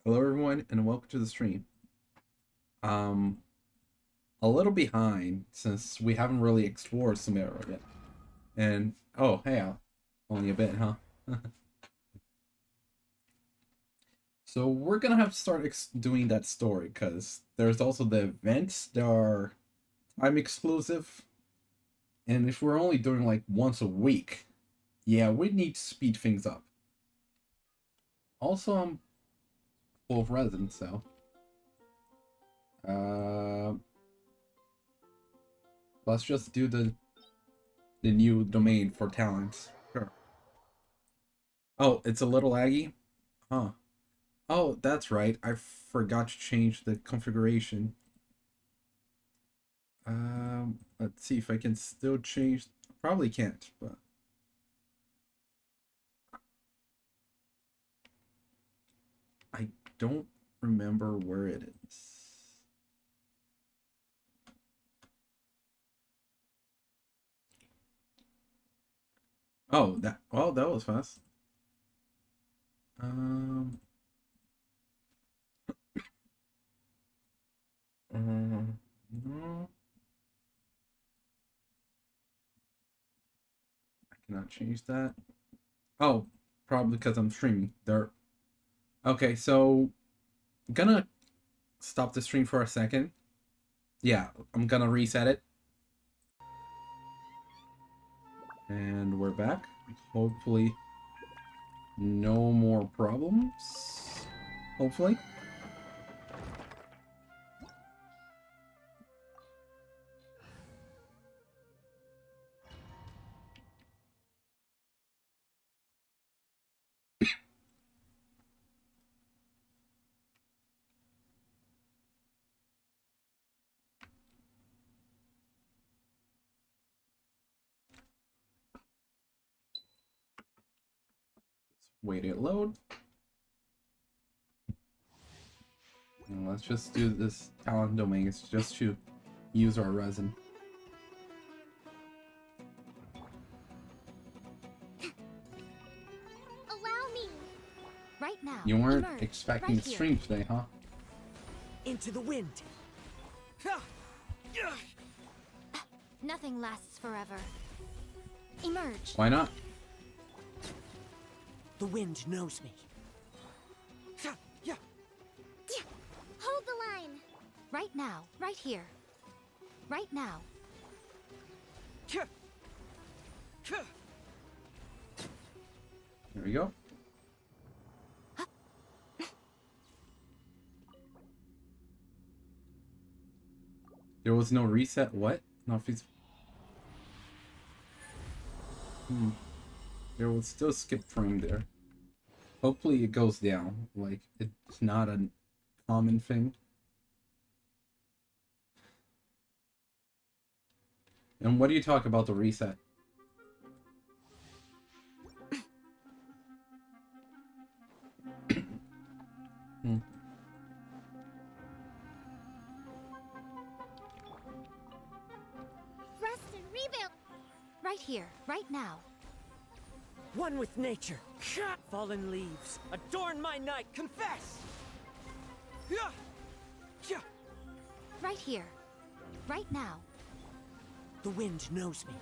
Hello everyone and welcome to the stream. Um a little behind since we haven't really explored Sumeru yet. And oh hey, only a bit, huh? So we're gonna have to start doing that story because there's also the events that are time exclusive. And if we're only doing like once a week, yeah, we need to speed things up. Also, I'm full of resin, so uh let's just do the new domain for talents. Sure. Oh, it's a little laggy? Huh. Oh, that's right. I forgot to change the configuration. Let's see if I can still change. Probably can't, but I don't remember where it is. Oh, that was fast. Um, no, I cannot change that. Oh, probably because I'm streaming. There. Okay, so I'm gonna stop the stream for a second. Yeah, I'm gonna reset it. And we're back. Hopefully, no more problems. Hopefully. Wait it load. And let's just do this talent domain. It's just to use our resin. Allow me. Right now. You weren't emerge. expecting right the stream today, huh? Into the wind. Nothing lasts forever. Emerge. Why not? The wind knows me. Hold the line. Right now. Right here. Right now. There we go. There was no reset. What? Not feasible. There was still skip frame there. Hopefully it goes down. Like, it's not a common thing. And what do you talk about the reset? Rest and rebuild. Right here. Right now. One with nature. Fallen leaves. Adorn my night. Confess! Right here. Right now. The wind knows me.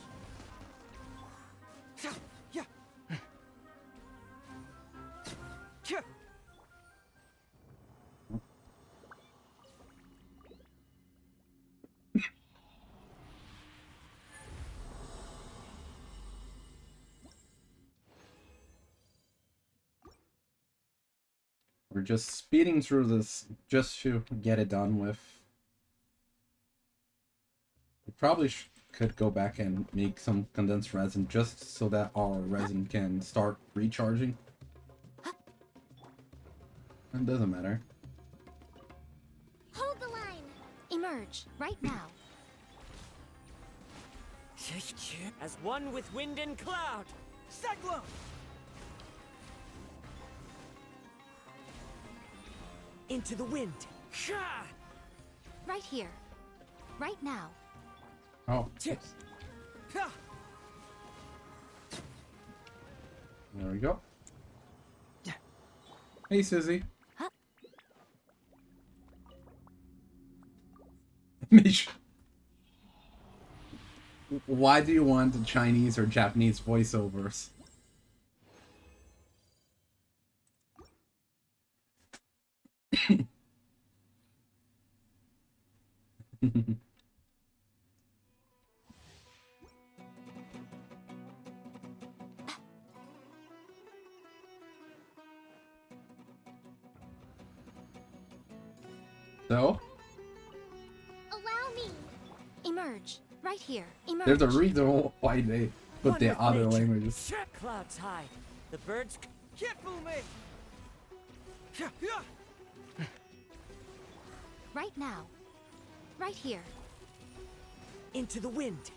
We're just speeding through this just to get it done with. We probably could go back and make some condensed resin just so that our resin can start recharging. It doesn't matter. Hold the line. Emerge. Right now. As one with wind and cloud. Cyclone! Into the wind. Right here. Right now. Oh. There we go. Hey, Susie. Why do you want the Chinese or Japanese voiceovers? So, Allow me. Emerge. Right here. Emerge. there's a reason why they put One the with other nature. languages. Clouds high. The birds can't fool me. Right now. Right here. Into the wind.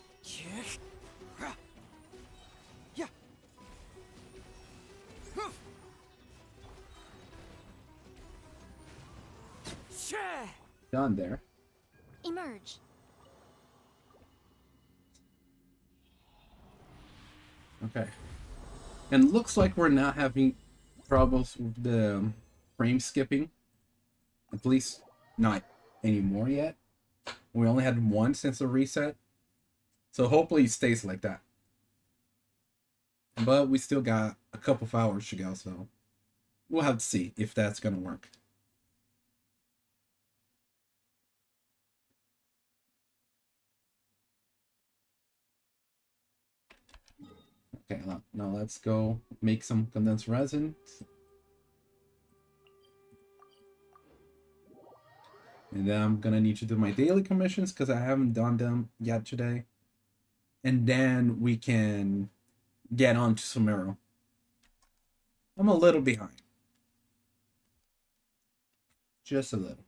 Done there. Emerge. Okay. And looks like we're not having troubles with the frame skipping. At least not anymore yet. We only had one since the reset. So hopefully it stays like that. But we still got a couple of hours to go, so we'll have to see if that's gonna work. Okay, now let's go make some condensed resin. And then I'm gonna need to do my daily commissions because I haven't done them yet today. And then we can get on to Sumeru. I'm a little behind. Just a little.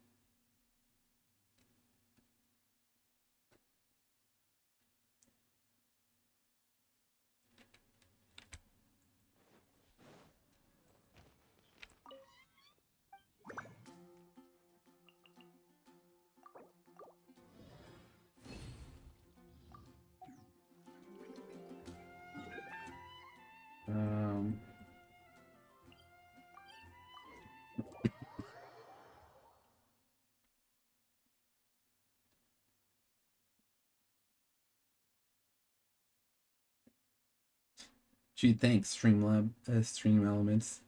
Um, Gee, thanks, Streamlab, Stream Elements.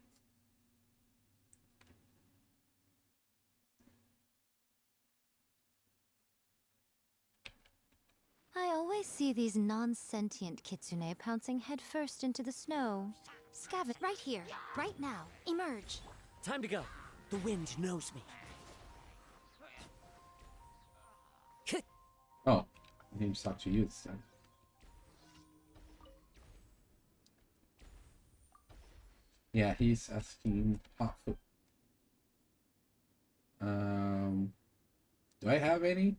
I always see these non-sentient kitsune pouncing headfirst into the snow. Scavenge right here, right now. Emerge. Time to go. The wind knows me. Oh, he just talked to you this time. Yeah, he's asking hotfoot. Do I have any?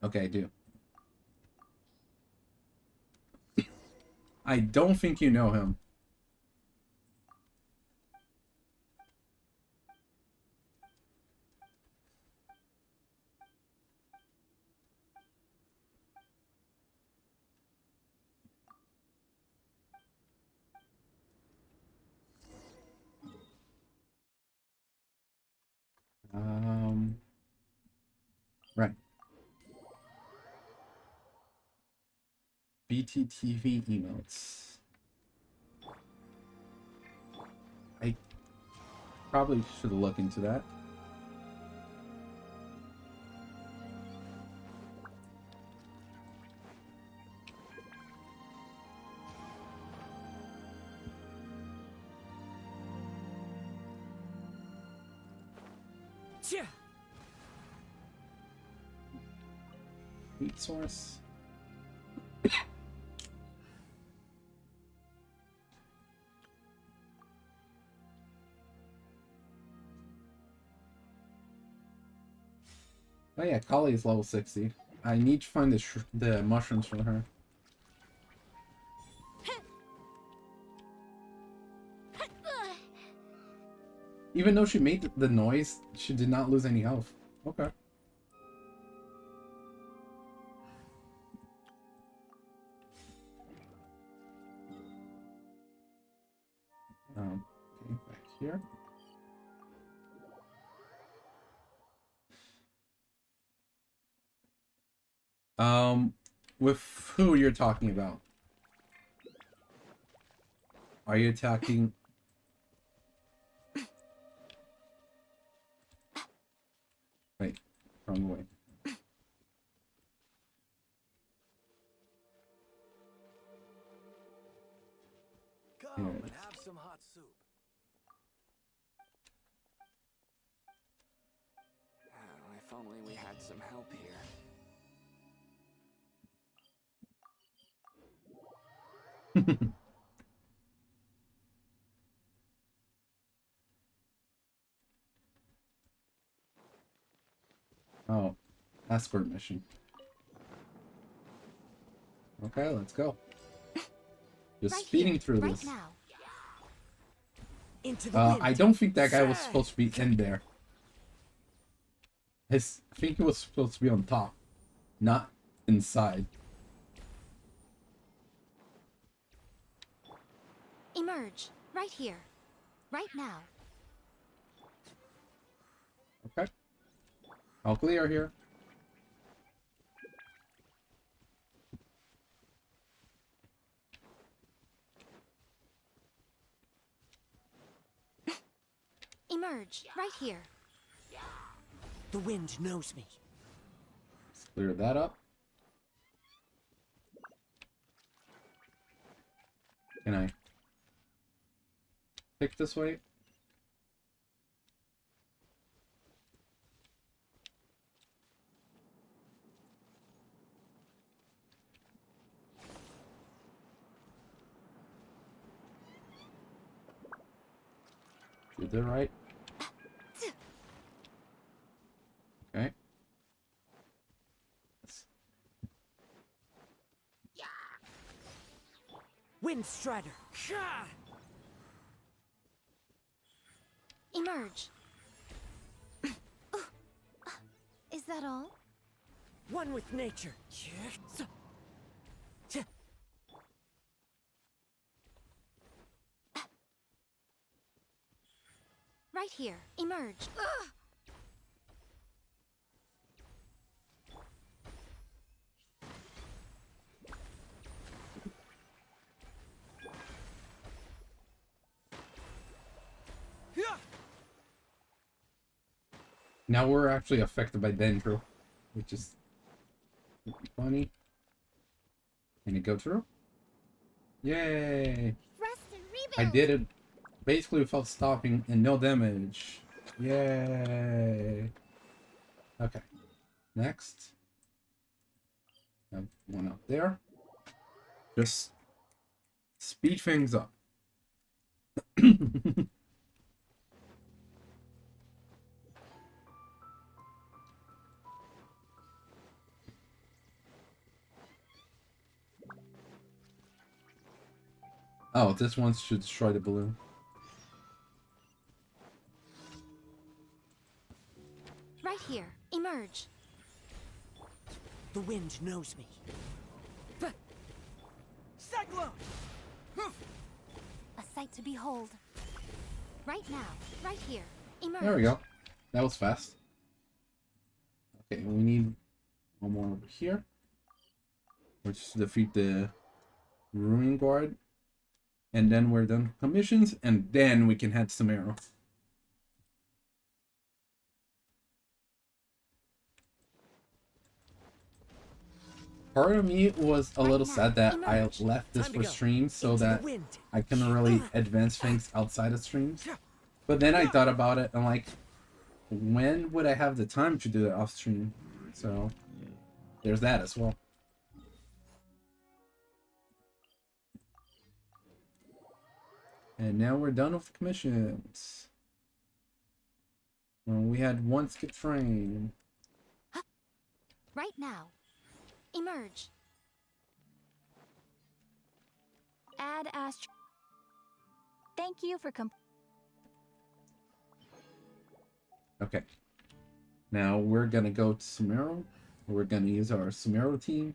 Okay, I do. I don't think you know him. Right. BTTV emotes. I probably should look into that. Heat source. Oh yeah, Collei is level 60. I need to find the mushrooms for her. Even though she made the noise, she did not lose any health. Okay. here. With who you're talking about? Are you attacking? Wait, wrong way. Come and have some hot soup. Oh, if only we had some help here. Oh, escort mission. Okay, let's go. Just Right speeding here, through right this. now. Into the wind. I don't think that guy was supposed to be in there. I think he was supposed to be on top, not inside. Emerge. Right here. Right now. Okay. All clear here. Emerge. Right here. The wind knows me. Let's clear that up. Can I pick this way? Did that right? Okay. Wind Strider. Emerge. Is that all? One with nature. Right here. Emerge. Now we're actually affected by Dendro, which is funny. Can it go through? Yay! Rest and I rebuild. did it basically without stopping and no damage. Yay! Okay. Next. Have one up there. Just speed things up. Oh, this one should destroy the balloon. Right here. Emerge. The wind knows me. Cyclone! A sight to behold. Right now. Right here. Emerge. There we go. That was fast. Okay, we need one more over here. Let's defeat the Ruin Guard. And then we're done with commissions, and then we can head to Sumeru. Part of me was a little sad that I left this for streams so that I can really advance things outside of streams. But then I thought about it, and like, when would I have the time to do it off stream? So there's that as well. And now we're done with the commissions. Well, we had one skip train. Right now. Emerge. Add Astro. Thank you for Okay. Now we're gonna go to Sumeru. We're gonna use our Sumeru team.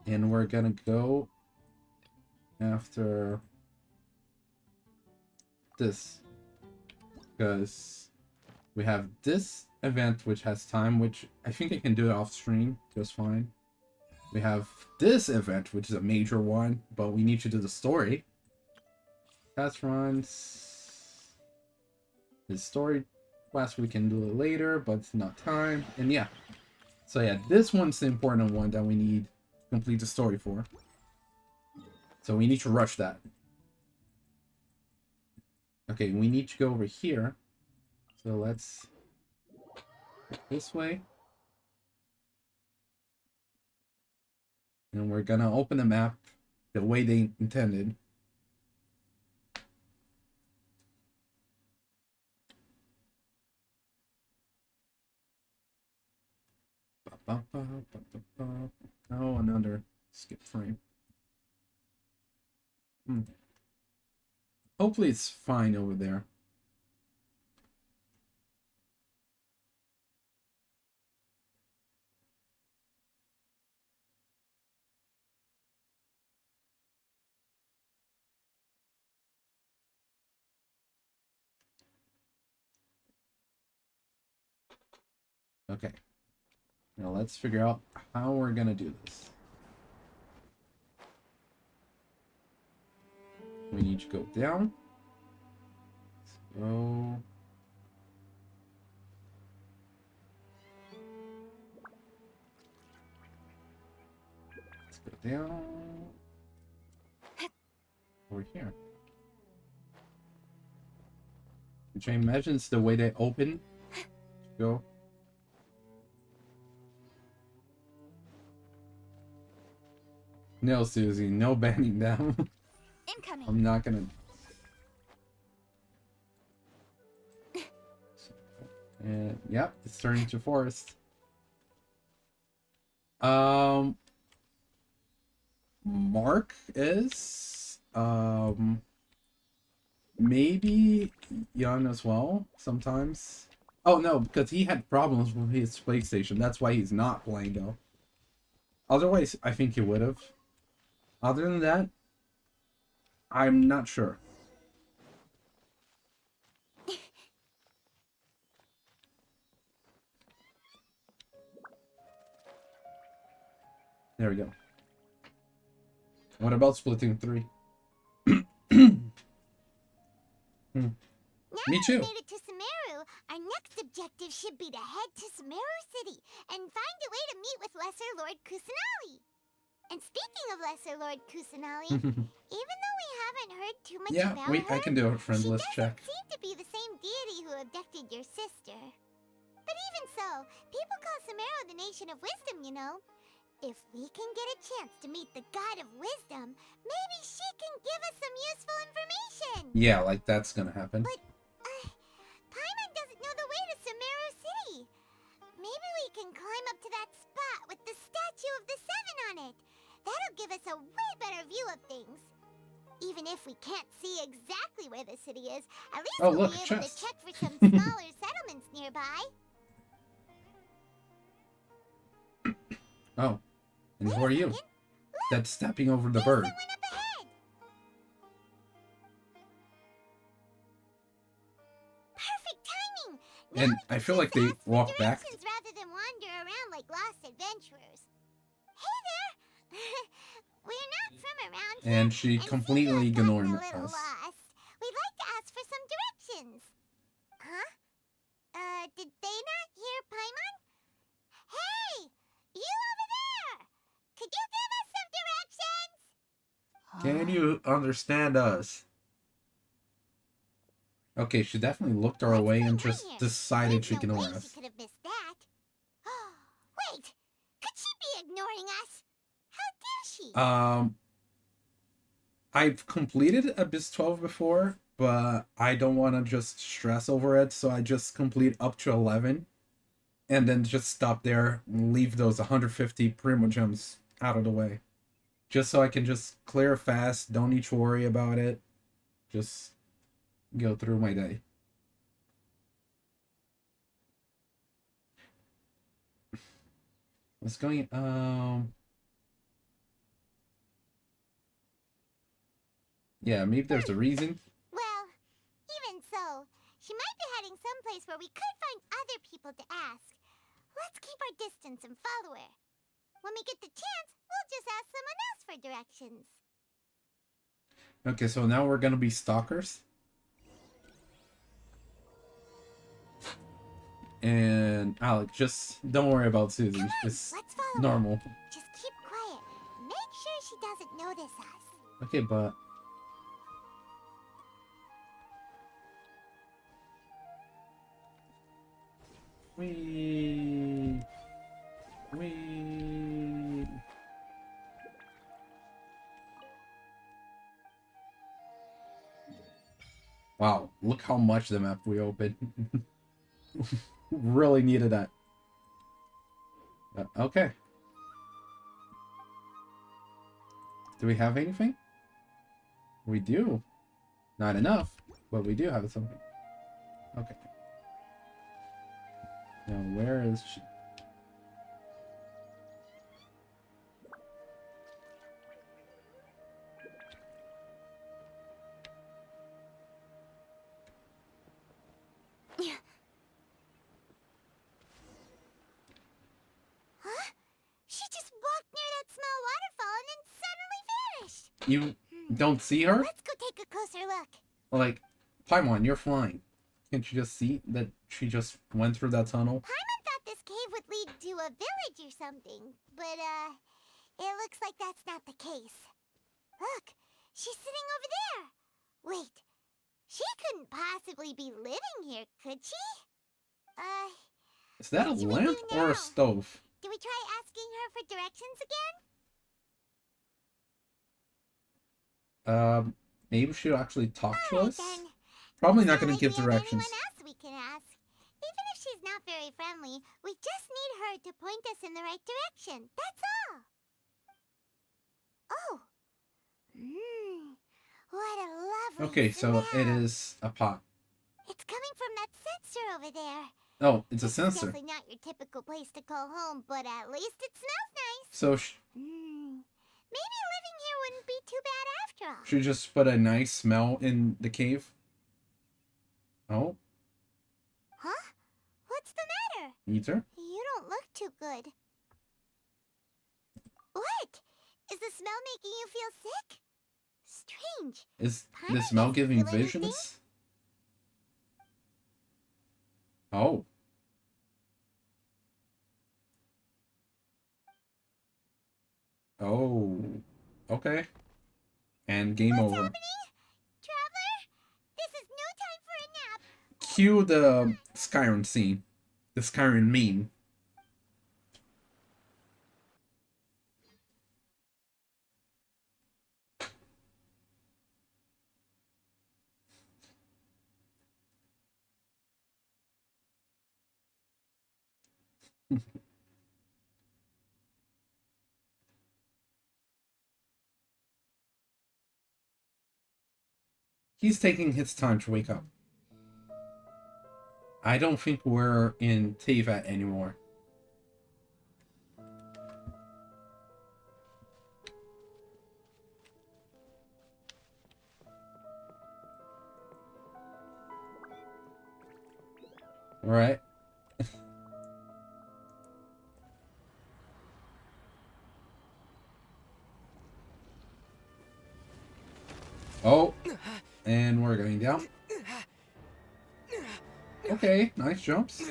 And we're gonna go after this. Because we have this event which has time, which I think I can do it off stream just fine. We have this event, which is a major one, but we need to do the story. Test runs. The story quest we can do it later, but it's not time. And yeah. So yeah, this one's the important one that we need to complete the story for. So we need to rush that. Okay, we need to go over here. So let's go this way. And we're gonna open the map the way they intended. Oh, another skip frame. Hopefully it's fine over there. Okay. Now let's figure out how we're gonna do this. We need to go down. So let's go down. Over here. Which I imagine is the way they open. Go. No, Susie, no bending down. Incoming. I'm not gonna. And yep, it's turning to forest. Mark is maybe Young as well sometimes. Oh no, because he had problems with his PlayStation. That's why he's not playing though. Otherwise, I think he would have. Other than that, I'm not sure. There we go. What about splitting 3? Now Me too. we made it to Sumeru, our next objective should be to head to Sumeru City and find a way to meet with Lesser Lord Kusanali. And speaking of Lesser Lord Kusanali, even though we haven't heard too much Yeah, about wait, her, I can do a she friendless doesn't check. seem to be the same deity who abducted your sister. But even so, people call Sumeru the Nation of Wisdom, you know. If we can get a chance to meet the God of Wisdom, maybe she can give us some useful information. Yeah, like that's gonna happen. But, Paimon doesn't know the way to Sumeru City. Maybe we can climb up to that spot with the statue of the Seven on it. That'll give us a way better view of things. Even if we can't see exactly where the city is, at least we'll look, be a able to chest. check for some smaller settlements nearby. Oh, and Wait who a are you? second. Look, That's stepping over the there's bird. someone up ahead. Perfect timing. Now And we I can feel just like they ask for walk back. directions rather than wander around like lost adventurers. Hey there. We're not from around here. And she seem to completely have gotten ignored a little us. lost. We'd like to ask for some directions. Huh? Did they not hear Paimon? Hey! You over there! Could you give us some directions? Can you understand us? Okay, she definitely looked our What's way going and on just here? decided There's she no can ignore way us. She could have missed that. Wait! Could she be ignoring us? How dare she? I've completed Abyss 12 before, but I don't want to just stress over it, so I just complete up to 11, and then just stop there and leave those 150 Primogems out of the way. Just so I can just clear fast, don't need to worry about it. Just go through my day. What's going yeah, maybe there's a reason. Well, where we could find other people to ask. Let's keep our distance and follow her. When we get the chance, we'll just ask someone else for directions. Okay, so now we're gonna be stalkers. And Alec, just don't worry about Susie. Come on, It's let's follow her. normal. Just keep quiet. Make sure she doesn't notice us. Okay, but we wow, look how much the map we opened. Really needed that. Okay. Do we have anything? We do. Not enough, but we do have something. Okay. Now, where is she? Huh? She just walked near that small waterfall and then suddenly vanished. You don't see her? Let's go take a closer look. Like, Paimon, you're flying. Can't you just see that she just went through that tunnel? Paimon thought this cave would lead to a village or something, but it looks like that's not the case. Look, she's sitting over there. Wait, she couldn't possibly be living here, could she? Is that a what should we lamp do or now? a stove? Do we try asking her for directions again? Maybe she'll actually talk to Alright us? then. Probably not So gonna give we have directions. Anyone else we can ask? Even if she's not very friendly, we just need her to point us in the right direction. That's all. Oh. What a lovely Okay, so it smell. is a pot. It's coming from that sensor over there. Oh, it's a This is sensor. definitely not your typical place to call home, but at least it smells nice. So Maybe living here wouldn't be too bad after all. she just put a nice smell in the cave. Oh, Huh? What's the matter? either. You don't look too good. What? Is the smell making you feel sick? Strange. Is Paimon the smell doesn't giving feel anything? visions? Oh. Oh. Okay. And game What's over. happening? Traveler? This is no time for a nap. Cue the Skyrim scene. The Skyrim meme. He's taking his time to wake up. I don't think we're in Teyvat anymore. Alright. Oh. And we're going down. Okay, nice jumps.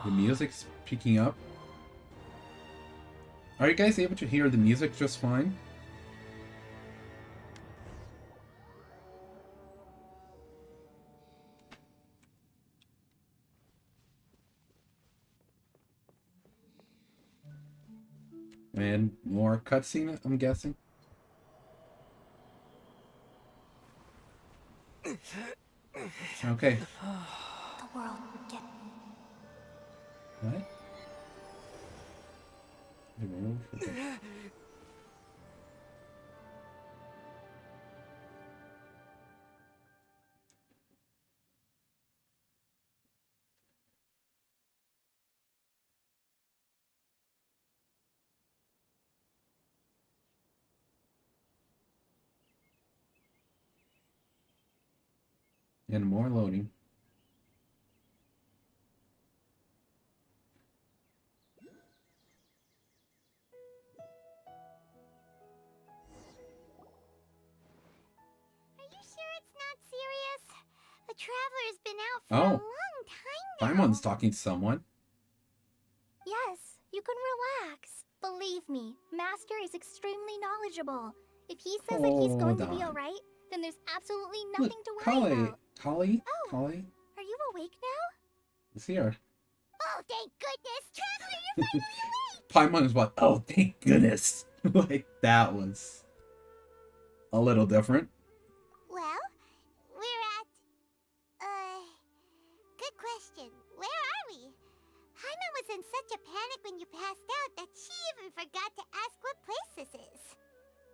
The music's picking up. Are you guys able to hear the music just fine? And more cutscene, I'm guessing. Okay. The world would get me. What? Okay. And more loading. Are you sure it's not serious? A traveler's been out for a Oh. long time now. Paimon's talking to someone. Yes, you can relax. Believe me, Master is extremely knowledgeable. If he says that he's going to be Hold on. alright, then there's absolutely Look, nothing to worry about. Collei, Oh. Collei Are you awake now? is here. Oh, thank goodness! Traveler, you're finally awake! Paimon is like, oh, thank goodness. Like, that was a little different. Well, we're at... Good question. Where are we? Paimon was in such a panic when you passed out that she even forgot to ask what place this is.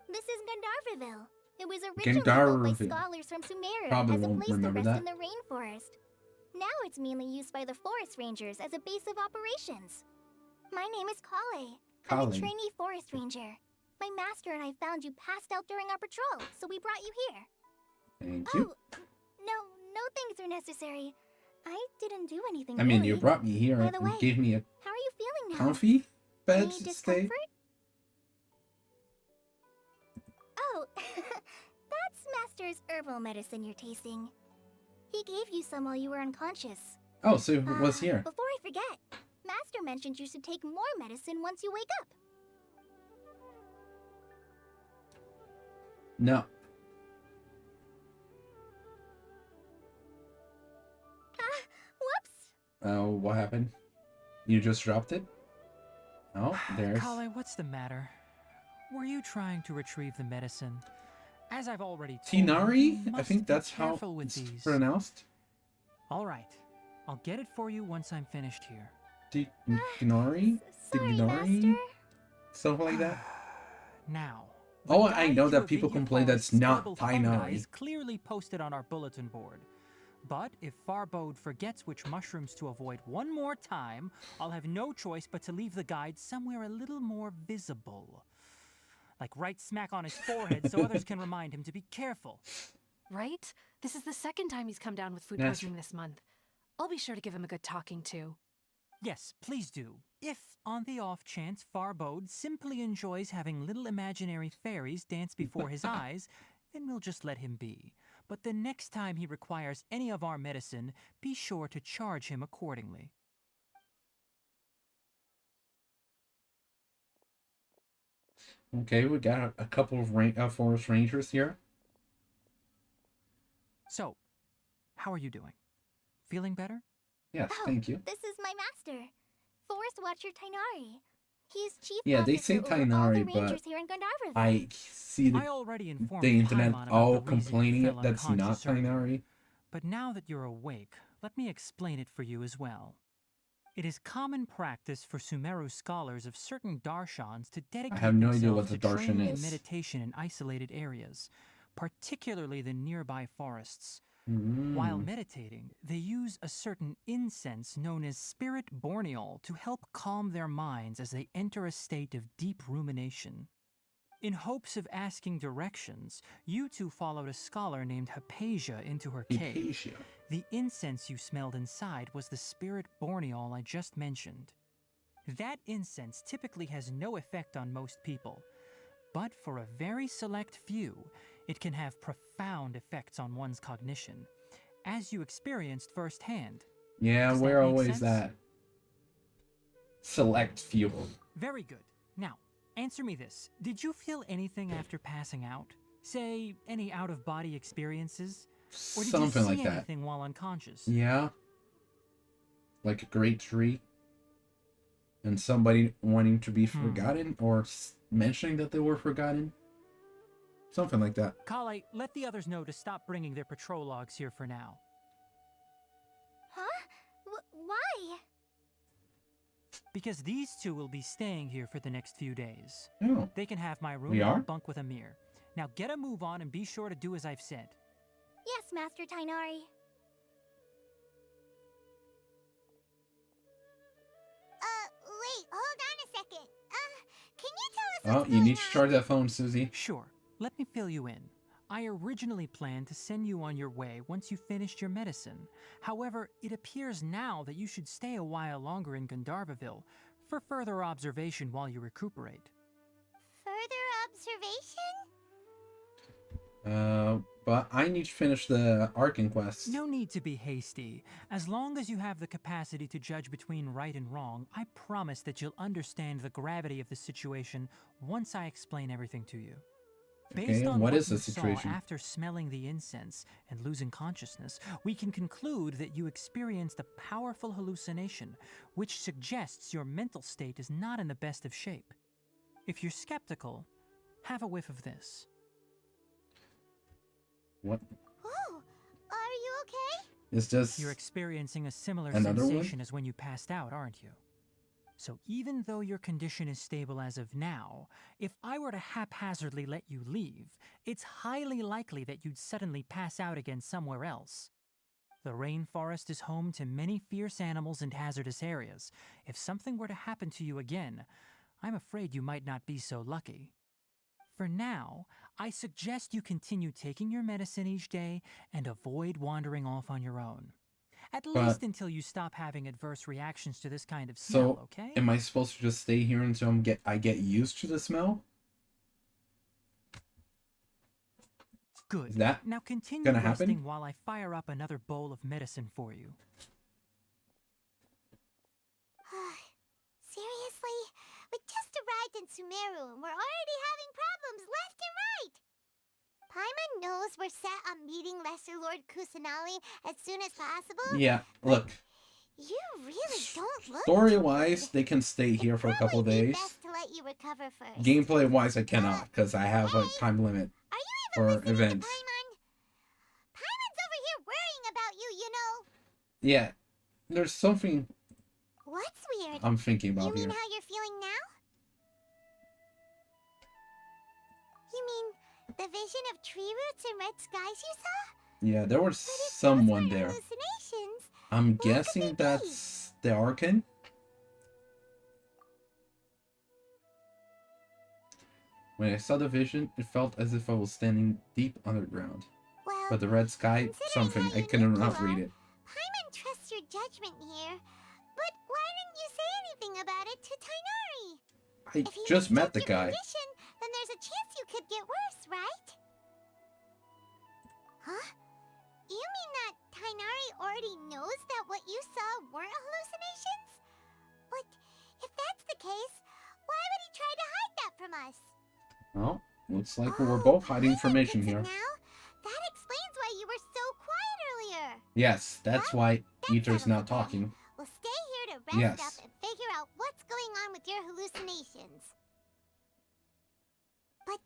This is Gandharville. It was originally built by Gandharville. scholars from Sumeru Probably as a won't place to remember rest that. in the rainforest. Now it's mainly used by the forest rangers as a base of operations. My name is Collei. I'm a Collei. trainee forest ranger. My master and I found you passed out during our patrol, so we brought you here. Thank you. Oh, no thanks are necessary. I didn't do anything I mean, really. you brought me here By the and way, gave me a How are you feeling now? comfy bed Any to stay. discomfort? Oh, that's Master's herbal medicine you're tasting. He gave you some while you were unconscious. Oh, so it was here. Before I forget, Master mentioned you should take more medicine once you wake up. No. Whoops! Oh, what happened? You just dropped it? Oh, there's... Collei, what's the matter? Were you trying to retrieve the medicine? As I've already told you, Tighnari? you I must think be that's how careful with it's these. pronounced. All right, I'll get it for you once I'm finished here. Tighnari? Sorry, Tighnari? Master. Something like that? Now. the Oh, I guide know to that people Avidya complain that's Forest's not edible fungi Tighnari. is clearly posted on our bulletin board. But if Farbode forgets which mushrooms to avoid one more time, I'll have no choice but to leave the guide somewhere a little more visible. Like right smack on his forehead so others can remind him to be careful. Right? This is the second time he's come down with food That's- poisoning this month. I'll be sure to give him a good talking to. Yes, please do. If, on the off chance, Farbode simply enjoys having little imaginary fairies dance before his eyes, then we'll just let him be. But the next time he requires any of our medicine, be sure to charge him accordingly. Okay, we got a couple of forest rangers here. So, how are you doing? Feeling better? Yes, Oh, thank you. This is my master, Forest Watcher Tighnari. He's chief Yeah, they officer say over all the Tighnari, but rangers here in Gandharville. I see I already informed the internet Paimon about all the reason you complaining fell that's not unconscious earlier. Tighnari. But now that you're awake, let me explain it for you as well. It is common practice for Sumeru scholars of certain darshans to dedicate have no idea what themselves the to darshan training is. and meditation in isolated areas, particularly the nearby forests. Mm. While meditating, they use a certain incense known as spirit borneol to help calm their minds as they enter a state of deep rumination. In hopes of asking directions, you two followed a scholar named Hypatia into her cave. Hypatia. The incense you smelled inside was the spirit borneol I just mentioned. That incense typically has no effect on most people, but for a very select few, it can have profound effects on one's cognition, as you experienced firsthand. Yeah, Does that we're make always sense? that. Select fuel. Very good. Now, answer me this. Did you feel anything after passing out? Say, any out-of-body experiences? Or did Something you see like that. anything while unconscious? Yeah. Like a great tree. And somebody wanting to be forgotten or mentioning that they were forgotten. Something like that. Collei, let the others know to stop bringing their patrol logs here for now. Huh? Why? Because these two will be staying here for the next few days. Oh. They can have my room We and I'll are? bunk with Amir. Now get a move on and be sure to do as I've said. Yes, Master Tighnari. Wait, hold on a second. Can you tell us Oh, what's you need going to on? charge that phone, Susie. Sure, let me fill you in. I originally planned to send you on your way once you finished your medicine. However, it appears now that you should stay a while longer in Gandharvaville for further observation while you recuperate. Further observation? But I need to finish the Arcan quest. No need to be hasty. As long as you have the capacity to judge between right and wrong, I promise that you'll understand the gravity of the situation once I explain everything to you. Based on what is you the situation? saw after smelling the incense and losing consciousness, we can conclude that you experienced a powerful hallucination, which suggests your mental state is not in the best of shape. If you're skeptical, have a whiff of this. What? Oh, are you okay? It's just You're experiencing a similar another sensation one? as when you passed out, aren't you? So even though your condition is stable as of now, if I were to haphazardly let you leave, it's highly likely that you'd suddenly pass out again somewhere else. The rainforest is home to many fierce animals and hazardous areas. If something were to happen to you again, I'm afraid you might not be so lucky. For now, I suggest you continue taking your medicine each day and avoid wandering off on your own. At least until you stop having adverse reactions to this kind of smell, okay? Am I supposed to just stay here until I get used to the smell? Good. Is that now continue gonna resting happen? while I fire up another bowl of medicine for you. Seriously? We just arrived in Sumeru and we're already having problems left and right! Paimon knows we're set on meeting Lesser Lord Kusanali as soon as possible. Yeah, look. You really don't look Story-wise, good. they can stay here for a couple Probably be days. best to let you recover first. Gameplay-wise, I cannot, because I have a Hey, time limit are you even for listening events. to Paimon? Paimon's over here worrying about you, you know. Yeah, there's something What's weird? I'm thinking You about mean here. how you're feeling now? You mean the vision of tree roots and red skies you saw? Yeah, there was But if someone those were there. hallucinations, I'm what could guessing they be? that's the Arcan. When I saw the vision, it felt as if I was standing deep underground. Well, But the red sky, considering something, how I unique cannot you read are, it. Paimon trusts your judgment here. But why didn't you say anything about it to Tighnari? I If he just met misjudged the your guy. condition, then there's a chance you could get worse, right? Huh? You mean that Tighnari already knows that what you saw weren't hallucinations? But if that's the case, why would he try to hide that from us? Well, looks like we're both hiding information here. Now, that explains why you were so quiet earlier. Yes, that's why Ether's not talking. We'll stay here to rest Yes. up and figure out what's going on with your hallucinations. But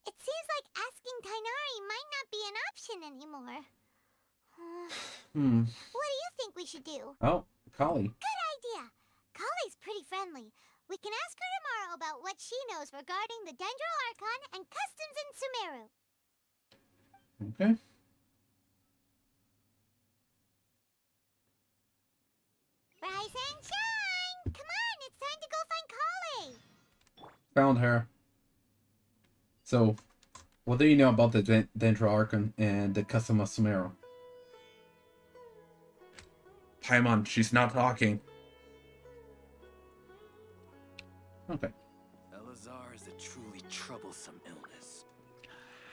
it seems like asking Tighnari might not be an option anymore. What do you think we should do? Oh, Collei. Good idea. Collei's pretty friendly. We can ask her tomorrow about what she knows regarding the Dendro Archon and customs in Sumeru. Okay. Rise and shine! Come on, it's time to go find Collei! Found her. So, what do you know about the Dendro Archon and the custom of Sumeru? Paimon, she's not talking. Okay. Elazar is a truly troublesome illness.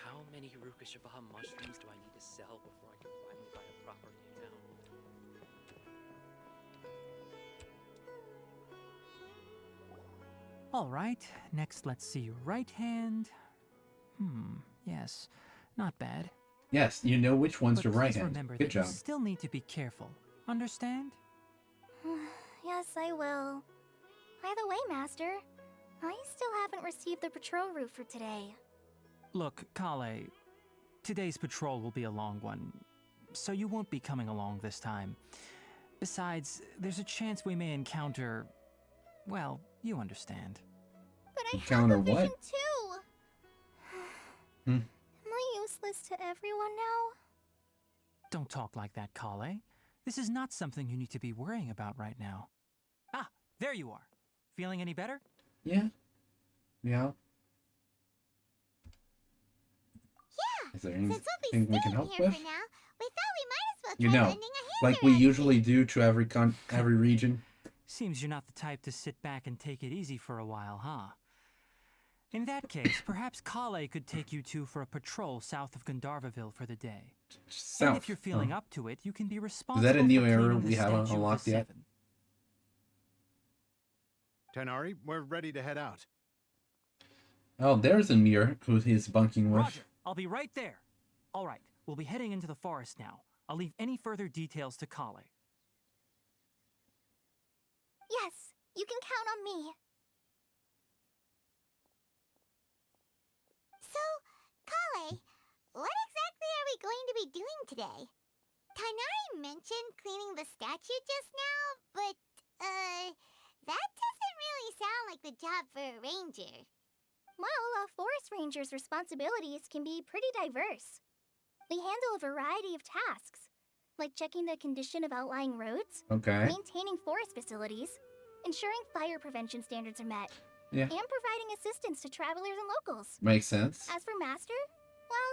How many Rukashabaha mushrooms do I need to sell before I can finally buy a property now? All right, next let's see. Right hand. Yes, not bad. Yes, you know which one's But your right please hand. remember Good that job. you still need to be careful. Understand? Yes, I will. By the way, Master, I still haven't received the patrol route for today. Look, Collei, today's patrol will be a long one, so you won't be coming along this time. Besides, there's a chance we may encounter... well, you understand. But I Encounter have a what? vision too. Hmm. Am I useless to everyone now? Don't talk like that, Collei. This is not something you need to be worrying about right now. Ah, there you are. Feeling any better? Yeah. Yeah. Is there Since we'll be anything we can staying help here with? for now, we thought we might as well You try know, lending a hand like we around usually here. do to every region. Seems you're not the type to sit back and take it easy for a while, huh? In that case, perhaps Collei could take you two for a patrol south of Gandharvaville for the day. South. And if you're feeling huh? up to it, you can be Is responsible that a new for area cleaning the we haven't statue of the unlocked yet? Seven. Tighnari, we're ready to head out. Oh, there's Amir, who he's bunking with. Roger, I'll be right there. All right, we'll be heading into the forest now. I'll leave any further details to Collei. Yes, you can count on me. So, Collei, what exactly are we going to be doing today? Tighnari mentioned cleaning the statue just now, but, that doesn't really sound like the job for a ranger. Well, a forest ranger's responsibilities can be pretty diverse. They handle a variety of tasks, like checking the condition of outlying roads, Okay. maintaining forest facilities, ensuring fire prevention standards are met, Yeah. and providing assistance to travelers and locals. Makes sense. As for Master, well,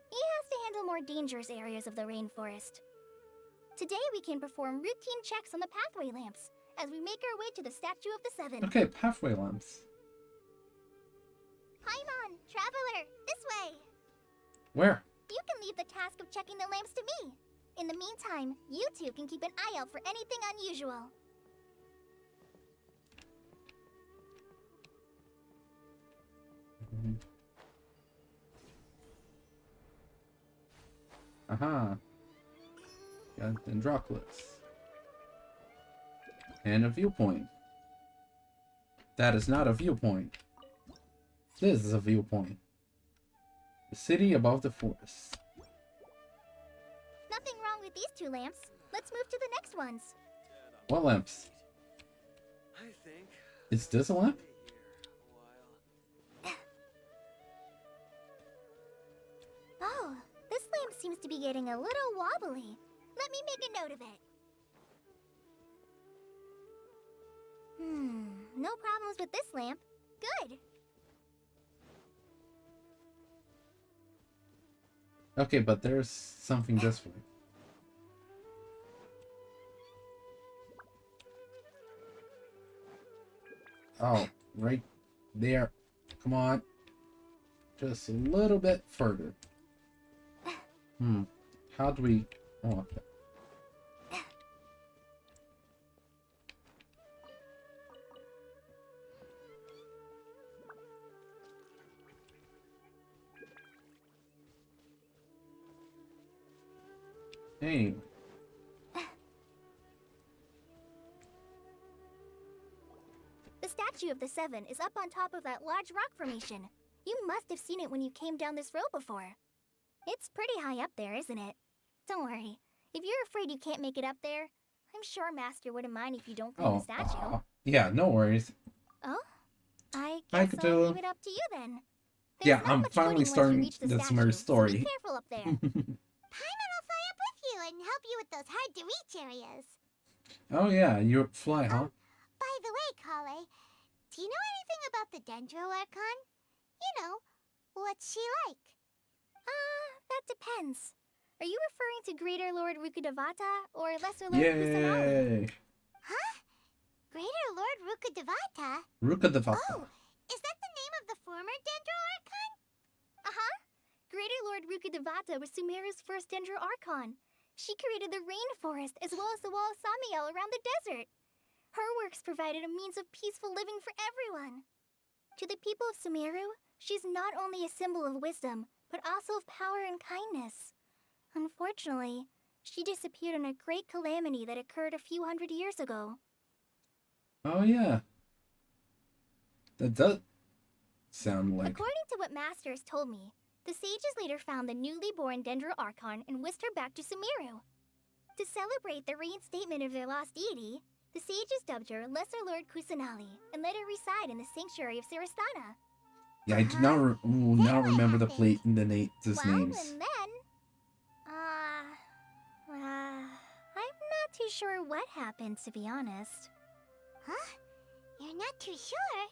he has to handle more dangerous areas of the rainforest. Today we can perform routine checks on the pathway lamps as we make our way to the Statue of the Seven. Okay, pathway lamps. Paimon, traveler, this way! Where? You can leave the task of checking the lamps to me. In the meantime, you two can keep an eye out for anything unusual. Aha. Got Dendroculus. And a viewpoint. That is not a viewpoint. This is a viewpoint. The city above the forest. Nothing wrong with these two lamps. Let's move to the next ones. What lamps? I think Is this a lamp? a while. Oh, this lamp seems to be getting a little wobbly. Let me make a note of it. No problems with this lamp. Good. Okay, but there's something this way. Oh, right there. Come on. Just a little bit further. How do we... Oh, okay. Hey. The Statue of the Seven is up on top of that large rock formation. You must have seen it when you came down this road before. It's pretty high up there, isn't it? Don't worry. If you're afraid you can't make it up there, I'm sure Master wouldn't mind if you don't clean the statue. Yeah, no worries. Oh? I Hi, guess I'll Cthulhu. leave it up to you then. There's Yeah, not I'm much finally footing once you starting reach the the statue, Sumeru so story. be careful up there. Paimon will fly up with you and help you with those hard-to-reach areas. Oh yeah, you fly, huh? By the way, Collei, do you know anything about the Dendro Archon? You know, what's she like? That depends. Are you referring to Greater Lord Rukkhadevata or Lesser Lord Kusanali? Yay! Huh? Greater Lord Rukkhadevata? Rukkhadevata. Oh, is that the name of the former Dendro Archon? Uh-huh. Greater Lord Rukkhadevata was Sumeru's first Dendro Archon. She created the rainforest as well as the wall of Samiel around the desert. Her works provided a means of peaceful living for everyone. To the people of Sumeru, she's not only a symbol of wisdom, but also of power and kindness. Unfortunately, she disappeared in a great calamity that occurred a few hundred years ago. Oh yeah. That does sound like... According to what Master has told me, the sages later found the newly born Dendro Archon and whisked her back to Sumeru. To celebrate the reinstatement of their lost deity, the sages dubbed her Lesser Lord Kusanali and let her reside in the sanctuary of Sarastana. Yeah, I do not, now remember the plate and the names. And then... I'm not too sure what happened, to be honest. Huh? You're not too sure?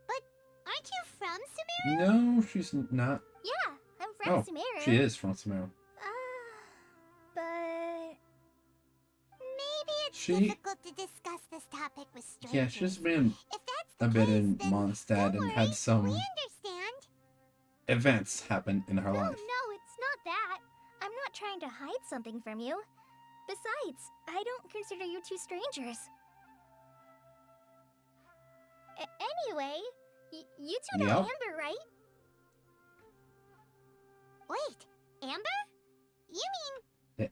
But aren't you from Sumeru? No, she's not. Yeah, I'm from Oh, Sumeru. she is from Sumeru. But Maybe it's She- difficult to discuss this topic with strangers. Yeah, she's been If that's the a bit case, in then Mondstadt don't and worry, had we some understand. events happen in her no, life. it's not that. I'm not trying to hide something from you. Besides, I don't consider you two strangers. Anyway, you two know Yep. Amber, right? Wait, Amber? You mean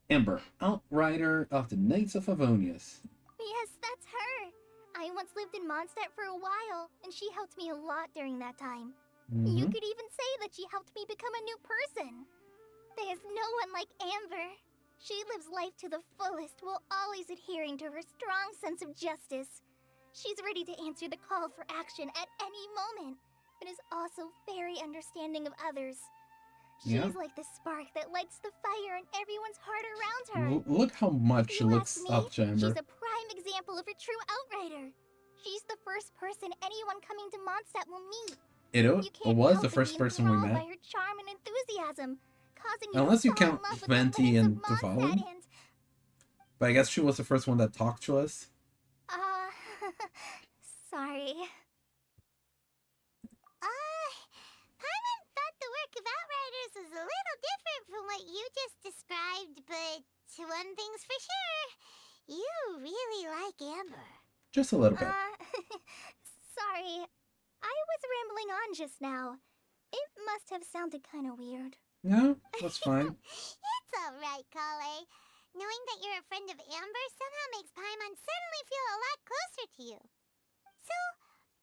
Ember, outrider of the Knights of Favonius. Yes, that's her. I once lived in Mondstadt for a while, and she helped me a lot during that time. You Mhm. could even say that she helped me become a new person. There's no one like Amber. She lives life to the fullest while always adhering to her strong sense of justice. She's ready to answer the call for action at any moment, but is also very understanding of others. She's Yeah. like the spark that lights the fire in everyone's heart around her. Look how much she You looks ask me, up to Ember. she's a prime example of a true outrider. She's the first person anyone coming to Mondstadt will meet. It You can't was help the but first be person we enthralled met. by her charm and enthusiasm, causing you Unless to you fall in count love with Venti the and lands of Diwali. Mondstadt and, But I guess she was the first one that talked to us. sorry. Paimon thought the work of Outriders was a little different from what you just described, but one thing's for sure, you really like Amber. Just a little bit. Sorry. I was rambling on just now. It must have sounded kind of weird. No, that's fine. It's alright, Collei. Knowing that you're a friend of Amber somehow makes Paimon suddenly feel a lot closer to you. So,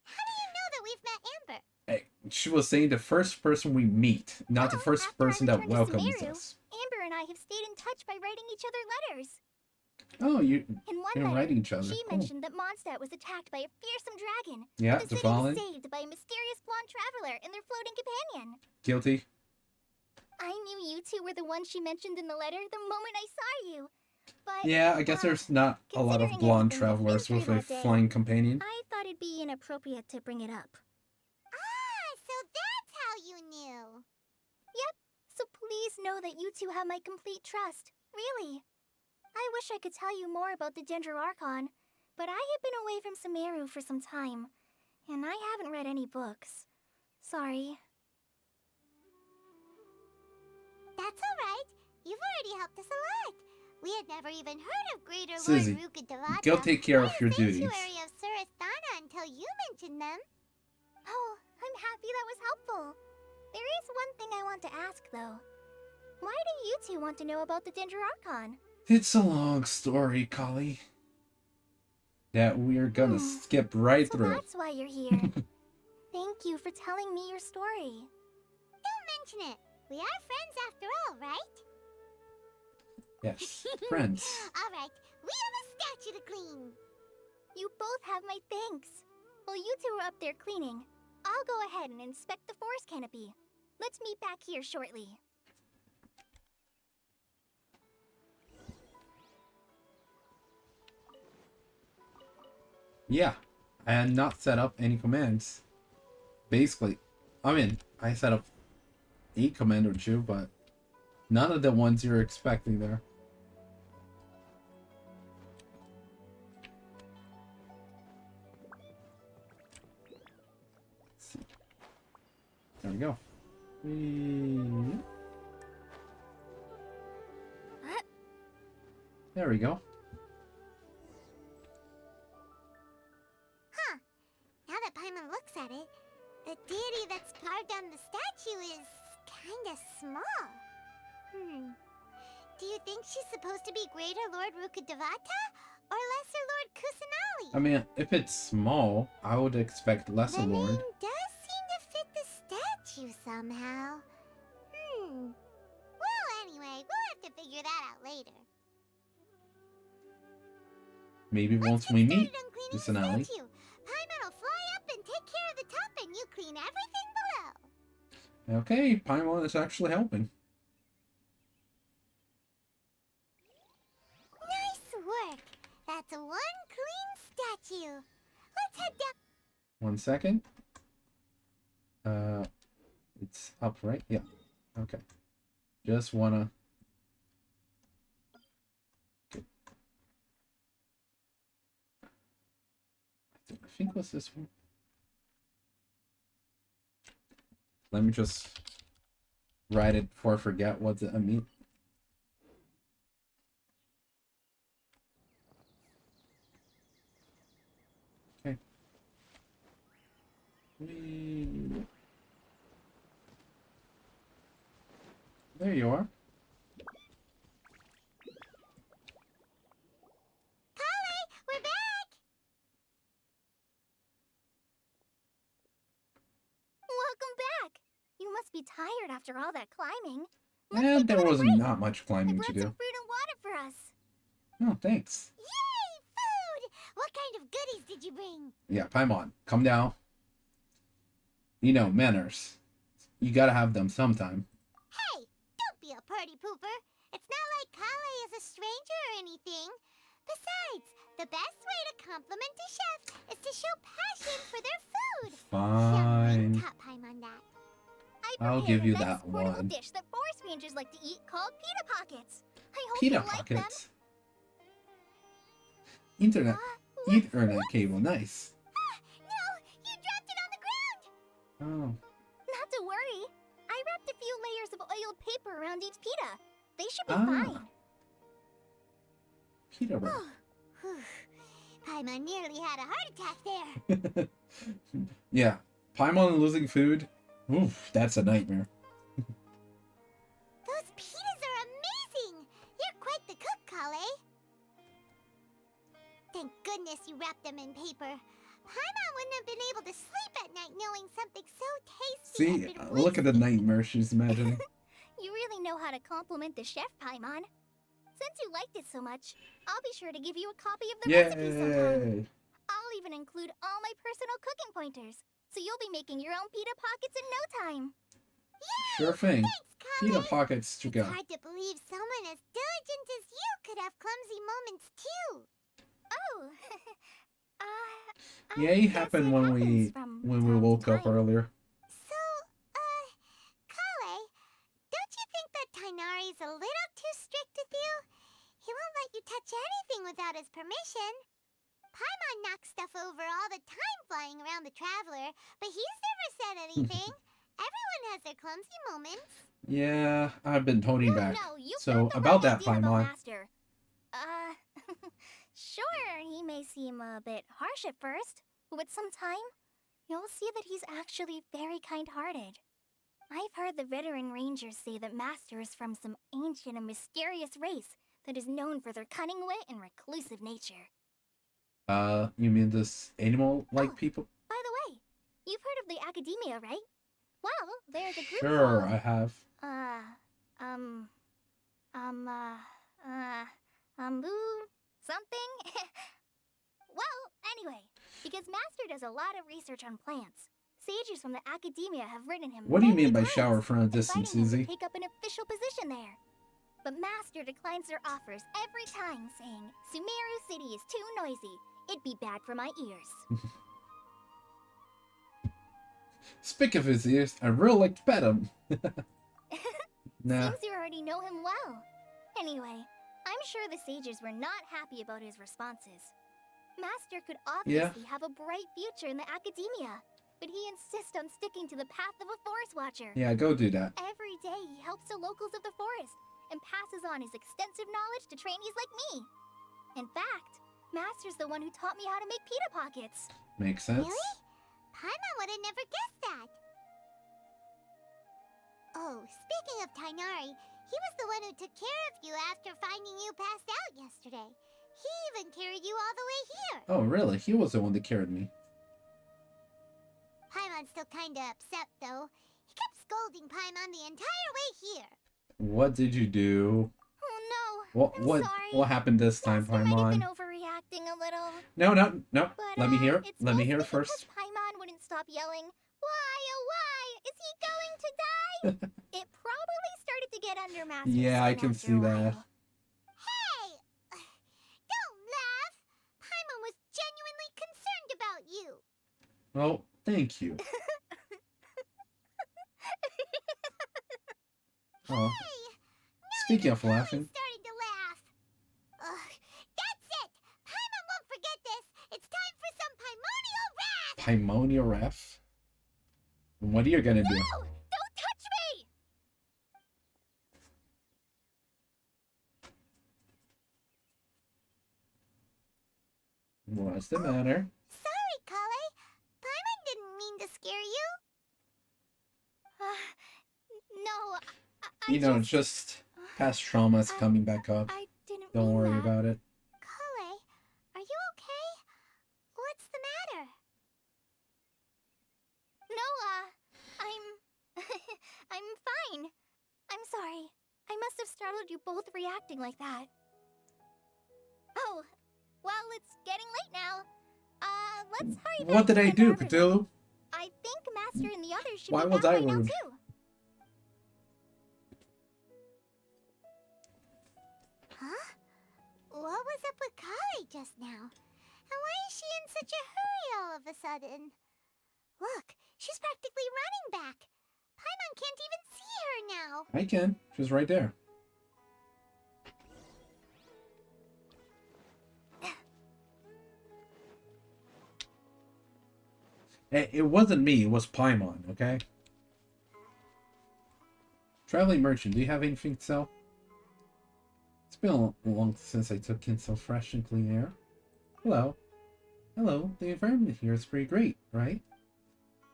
how do you know that we've met Amber? Hey, she was saying the first person we meet, not the Well, first after I person that returned to welcomes Sumeru, us. Amber and I have stayed in touch by writing each other letters. Oh, In one you're letter, writing each other. she Cool. mentioned that Mondstadt was attacked by a fearsome dragon. Yeah, and the city Diwali. was saved by a mysterious blonde traveler and their floating companion. Guilty. I knew you two were the ones she mentioned in the letter the moment I saw you. But Yeah, I guess there's not a lot of considering blonde everything we've been travelers with through a that day, flying companion. I thought it'd be inappropriate to bring it up. So that's how you knew. So please know that you two have my complete trust. Really. I wish I could tell you more about the Dendro Archon, but I have been away from Sumeru for some time, and I haven't read any books. Sorry. That's alright. You've already helped us a lot. We had never even heard of Greater Susie, Lord Rukkhadevata go take care or of the your duties. Sanctuary of Surasthana until you mentioned them. Oh, I'm happy that was helpful. There is one thing I want to ask, though. Why do you two want to know about the Dendro Archon? It's a long story, Collei. That we're gonna skip right So through. that's why you're here. Thank you for telling me your story. Don't mention it. We are friends after all, right? Yes, friends. Alright, we have a statue to clean. You both have my thanks. While you two are up there cleaning, I'll go ahead and inspect the forest canopy. Let's meet back here shortly. Yeah, I had not set up any commands. Basically, I mean, I set up a command or two, but none of the ones you're expecting there. Let's see. There we go. There we go. Huh. Now that Paimon looks at it, the deity that's carved on the statue is kinda small. Do you think she's supposed to be Greater Lord Rukkhadevata or Lesser Lord Kusanali? I mean, if it's small, I would expect Lesser The Lord. name does seem to fit the statue somehow. Well, anyway, we'll have to figure that out later. Maybe Let's once get we started meet on cleaning Kusanali. the statue. Paimon will fly up and take care of the top, and you clean everything below. Okay, Paimon is actually helping. Nice work. That's one clean statue. Let's head down. 1 second. It's up, right? Yeah. Okay. Just wanna... Okay. I think it was this one. Let me just write it before I forget what I mean. Okay. There you are. Collei, we're back! Welcome back! You must be tired after all that climbing. And there was not much I climbing brought to do. some fruit and water for us. Oh, thanks. Yay, food! What kind of goodies did you bring? Yeah, Paimon, come down. You know, manners. You gotta have them sometime. Hey, don't be a party pooper. It's not like Collei is a stranger or anything. Besides, the best way to compliment a chef is to show passion for their food. Fine. Now, top Paimon that. I'll prepared give a you nice that portable one. dish that forest rangers like to eat called pita pockets. I hope Pita you like them. pockets. Internet. Ethernet cable. Nice. No, you dropped it on the ground. Oh. Not to worry. I wrapped a few layers of oiled paper around each pita. They should be fine. Pita wrap. Whew. Paimon nearly had a heart attack there. Yeah. Paimon losing food. Oof, that's a nightmare. Those pitas are amazing. You're quite the cook, Collei. Thank goodness you wrapped them in paper. Paimon wouldn't have been able to sleep at night knowing something so tasty See, had been look at the wasted. nightmare she's imagining. You really know how to compliment the chef, Paimon. Since you liked it so much, I'll be sure to give you a copy of the recipe sometime. Yay! I'll even include all my personal cooking pointers, so you'll be making your own pita pockets in no time. Sure thing. Thanks, Pita Collei. pockets to It's go. hard to believe someone as diligent as you could have clumsy moments too. Oh, I Yeah, it guess happened it when happens from we time to woke up time. earlier. So, Collei, don't you think that Tighnari's a little too strict with you? He won't let you touch anything without his permission. Paimon knocks stuff over all the time flying around the Traveler, but he's never said anything. Everyone has their clumsy moments. Yeah, I've been holding back. No, you've So, got the about wrong that, idea about Paimon. Master. Sure, he may seem a bit harsh at first, but with some time, you'll see that he's actually very kind-hearted. I've heard the veteran rangers say that Master is from some ancient and mysterious race that is known for their cunning wit and reclusive nature. You mean this animal-like Oh. people? By the way, you've heard of the Academia, right? Well, there's a group Sure, called... I have. Something? Well, anyway, because Master does a lot of research on plants, sages from the Academia have written him What do you many mean by times, shower from a distance, inviting him Susie? to take up an official position there. But Master declines their offers every time, saying, Sumeru City is too noisy. It'd be bad for my ears. Speak of his ears, I really like to pet him. Nah. Seems you already know him well. Anyway, I'm sure the sages were not happy about his responses. Master could obviously have a bright future in the Academia, but he insists on sticking to the path of a forest watcher. Yeah, go do that. Every day he helps the locals of the forest and passes on his extensive knowledge to trainees like me. In fact, Master's the one who taught me how to make pita pockets. Makes sense. Really? Paimon would have never guessed that. Oh, speaking of Tighnari, he was the one who took care of you after finding you passed out yesterday. He even carried you all the way here. Oh, really? He was the one that carried me. Paimon's still kinda upset, though. He kept scolding Paimon the entire way here. What did you do? Oh no, I'm sorry. What happened this time, Master might have been Paimon? overreacting a little. No. But, Let me hear it. it's Let me hear it mostly first. because Paimon wouldn't stop yelling, why, oh why, is he going to die? It probably started to get under Master's Yeah, I skin can after see a that. while. Hey! Don't laugh! Paimon was genuinely concerned about you. Well, thank you. Oh. Hey! Speaking of Now you're laughing. starting to laugh. Ugh, that's it! Paimon won't forget this! It's time for some Paimonial Wrath! Paimonial Wrath? What are you gonna do? No! Don't touch me! What's the matter? Sorry, Collei. Paimon didn't mean to scare you. No, You know, just past traumas coming back up. I didn't Don't mean worry that. about it. Collei, are you okay? What's the matter? No, I'm... I'm fine. I'm sorry. I must have startled you both reacting like that. Oh, well, it's getting late now. Let's hurry back What did to I the do, dorm. Cthulhu? I think Master and the others should Why be was back I by now, rude? too. Huh? What was up with Collei just now? And why is she in such a hurry all of a sudden? Look, she's practically running back. Paimon can't even see her now. I can. She's right there. It wasn't me, it was Paimon, okay? Traveling merchant, do you have anything to sell? It's been a long since I took in some fresh and clean air. Hello. Hello, the environment here is pretty great, right?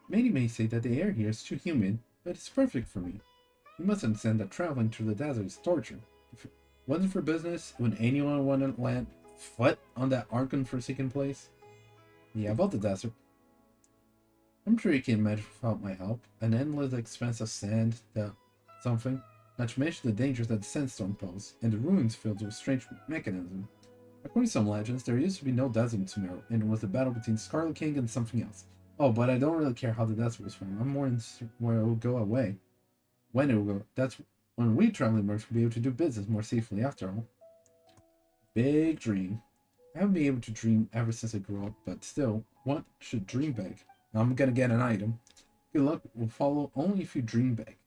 Many may say that the air here is too humid, but it's perfect for me. You must understand that traveling through the desert is torture. If it wasn't for business, would anyone want to land foot on that Archon-forsaken place? Yeah, about the desert. I'm sure you can imagine without my help. An endless expanse of sand, something. Not to mention the dangers that the sandstorm pose, and the ruins filled with strange mechanisms. According to some legends, there used to be no desert in Sumeru, and it was a battle between Scarlet King and something else. Oh, but I don't really care how the desert was formed. I'm more in where it will go away. When it will go. That's when we traveling merchants will be able to do business more safely after all. Big dream. I haven't been able to dream ever since I grew up, but still, one should dream big. I'm gonna get an item. Good luck will follow only if you dream big.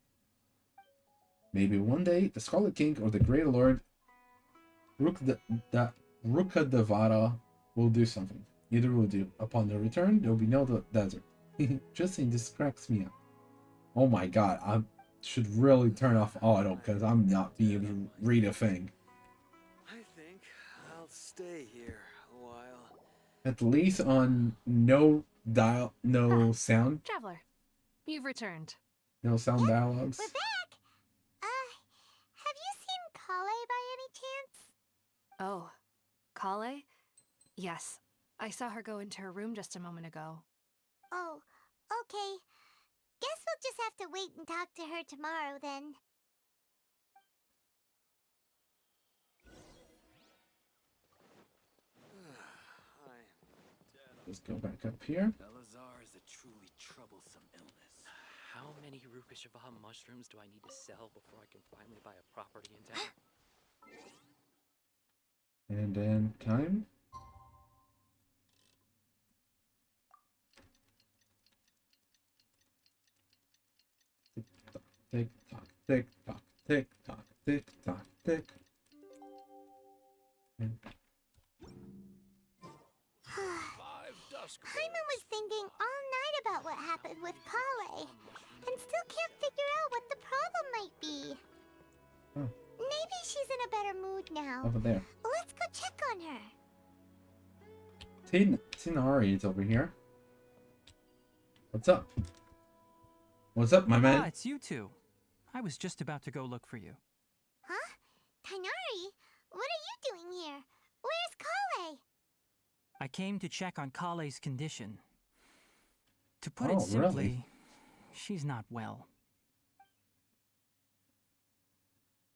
Maybe one day, the Scarlet King or the Great Lord Rukkhadevata will do something. Either will do. Upon their return, there will be no desert. Just saying, this cracks me up. Oh my god, I should really turn off auto, because I'm not being able to read a thing. I think I'll stay here a while. At least on no sound. Traveler, you've returned. No sound dialogues. We're back! Have you seen Collei by any chance? Oh, Collei? Yes, I saw her go into her room just a moment ago. Oh, okay. Guess we'll just have to wait and talk to her tomorrow then. Let's go back up here. Elazar is a truly troublesome illness. How many Rukashava mushrooms do I need to sell before I can finally buy a property in town? And then time. Tick tock, tick tock, tick tock, tick tock, tick. Paimon was thinking all night about what happened with Collei, and still can't figure out what the problem might be. Oh. Maybe she's in a better mood now. Over there. Let's go check on her. Tighnari is over here. What's up? What's up, my man? Ah, it's you two. I was just about to go look for you. Huh? Tighnari? What are you doing here? Where's Collei? I came to check on Collei's condition. To put Oh, it simply, really? she's not well.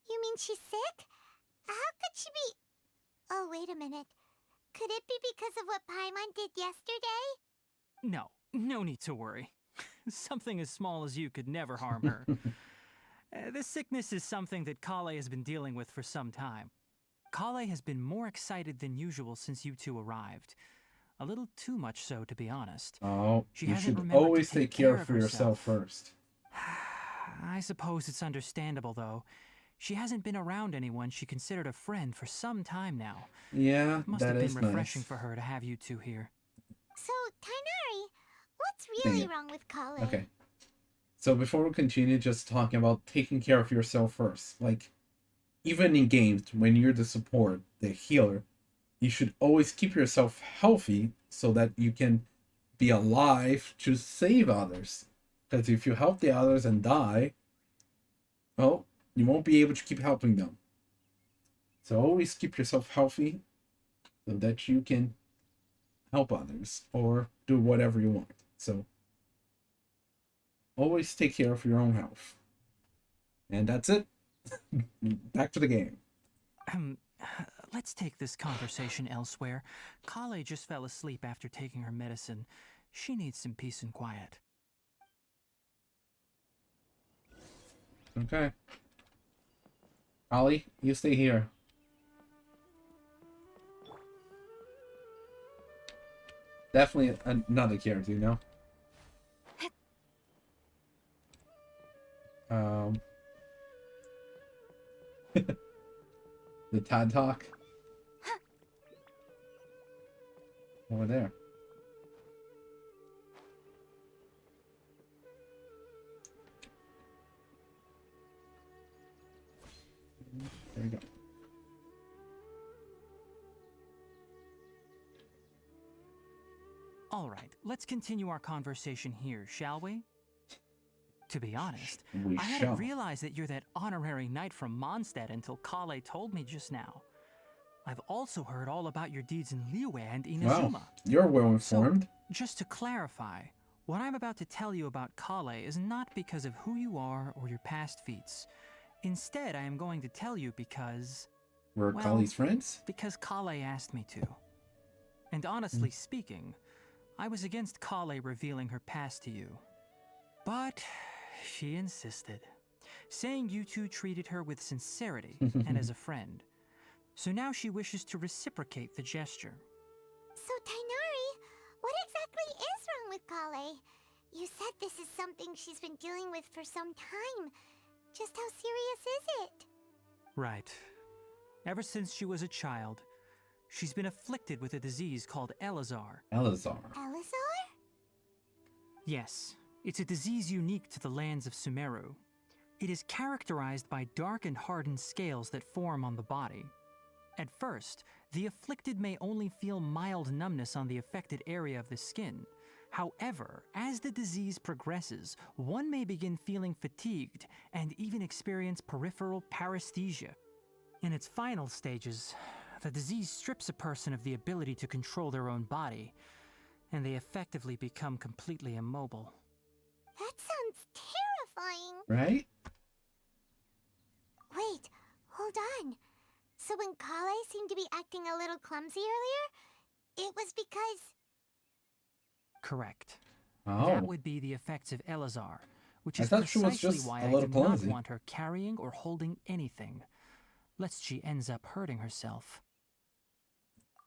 You mean she's sick? How could she be... Oh, wait a minute. Could it be because of what Paimon did yesterday? No need to worry. Something as small as you could never harm her. This sickness is something that Collei has been dealing with for some time. Collei has been more excited than usual since you two arrived. A little too much so, to be honest. Oh, She you hasn't should remembered to always take take care care of of yourself first. I suppose it's understandable, though. She hasn't been around anyone she considered a friend for some time now. Yeah, Must that have is been refreshing nice. for her to have you two here. So, Tighnari, what's Dang really it. wrong with Collei? Okay. So before we continue, just talking about taking care of yourself first. Like, even in games, when you're the support, the healer, you should always keep yourself healthy so that you can be alive to save others. Because if you help the others and die, well, you won't be able to keep helping them. So always keep yourself healthy so that you can help others or do whatever you want. So always take care of your own health. And that's it. Back to the game. Let's take this conversation elsewhere. Collei just fell asleep after taking her medicine. She needs some peace and quiet. Okay. Ollie, you stay here. Definitely another character, you know? The Tad Talk. Over there. There we go. All right, let's continue our conversation here, shall we? To be honest, We I shall. hadn't realized that you're that honorary knight from Mondstadt until Collei told me just now. I've also heard all about your deeds in Liyue and Inazuma. Wow, you're well informed. So, just to clarify, what I'm about to tell you about Collei is not because of who you are or your past feats. Instead, I am going to tell you because... We're well, Collei's friends? because Collei asked me to. And honestly speaking, I was against Collei revealing her past to you. But she insisted, saying you two treated her with sincerity and as a friend. So now she wishes to reciprocate the gesture. So, Tighnari, what exactly is wrong with Collei? You said this is something she's been dealing with for some time. Just how serious is it? Right. Ever since she was a child, she's been afflicted with a disease called Elazar. Elazar. Elazar? Yes, it's a disease unique to the lands of Sumeru. It is characterized by dark and hardened scales that form on the body. At first, the afflicted may only feel mild numbness on the affected area of the skin. However, as the disease progresses, one may begin feeling fatigued and even experience peripheral paresthesia. In its final stages, the disease strips a person of the ability to control their own body, and they effectively become completely immobile. That sounds terrifying. Right? Wait, hold on. So when Collei seemed to be acting a little clumsy earlier, it was because... Correct. Oh. That would be the effects of Elazar, which I is thought she was precisely just why a I little do clumsy. not want her carrying or holding anything, lest she ends up hurting herself.